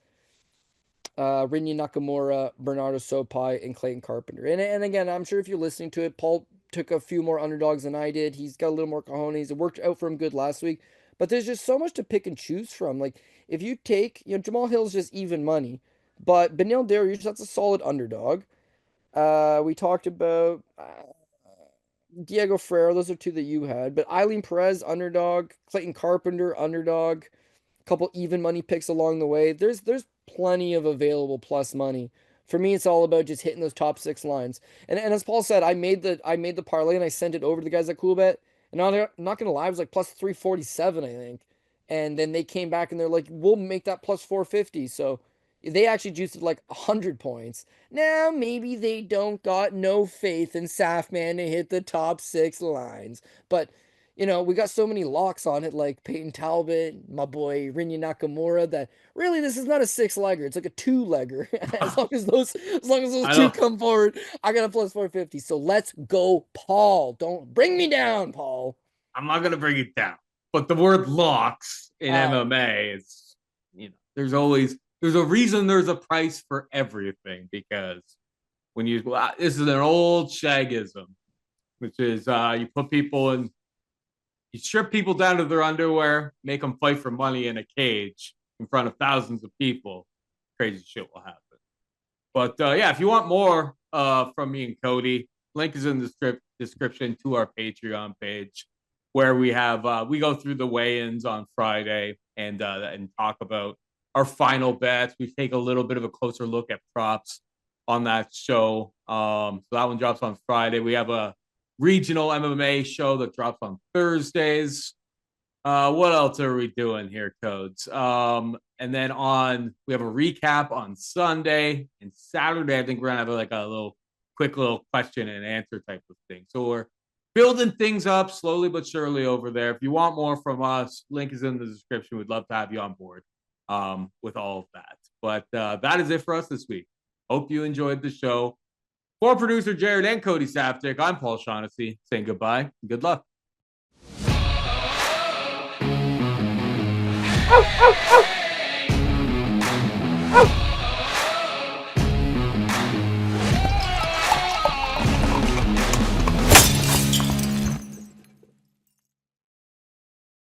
S2: Reinier Nakamura, Bernardo Sopai, and Clayton Carpenter. And again, I'm sure if you're listening to it, Paul took a few more underdogs than I did. He's got a little more cojones. It worked out for him good last week. But there's just so much to pick and choose from. Like, if you take, Jamal Hill's just even money. But Beneil Dariush, that's a solid underdog. We talked about Diego Ferreira. Those are 2 that you had. But Eileen Perez, underdog. Clayton Carpenter, underdog. A couple even money picks along the way. There's plenty of available plus money. For me, it's all about just hitting those top 6 lines. And as Paul said, I made the parlay and I sent it over to the guys at Coolbet. And I'm not gonna lie, it was like plus 347, I think. And then they came back and they're like, we'll make that plus 450. So they actually juiced it like 100 points. Now, maybe they don't got no faith in Safman to hit the top 6 lines. But, we got so many locks on it, like Payton Talbot, my boy Reinier Nakamura, that really this is not a 6-legger. It's like a 2-legger. as long as those
S1: I
S2: 2
S1: don't.
S2: come forward, I got a plus 450. So let's go, Paul. Don't bring me down, Paul.
S1: I'm not gonna bring it down. But the word locks in
S2: All right.
S1: MMA is, there's a reason there's a price for everything because this is an old shagism, which is you strip people down to their underwear, make them fight for money in a cage in front of thousands of people. Crazy shit will happen. But yeah, if you want more from me and Cody, link is in the description to our Patreon page where we go through the weigh-ins on Friday and talk about our final bets. We take a little bit of a closer look at props on that show. So that one drops on Friday. We have a regional MMA show that drops on Thursdays. What else are we doing here, Codes? And then we have a recap on Sunday and Saturday. I think we're gonna have like a quick little question and answer type of thing. So we're building things up slowly but surely over there. If you want more from us, link is in the description. We'd love to have you on board with all of that. But that is it for us this week. Hope you enjoyed the show. For producer Jared and Cody Saptic, I'm Paul Shaughnessy saying goodbye. Good luck.
S3: Oh, oh, oh.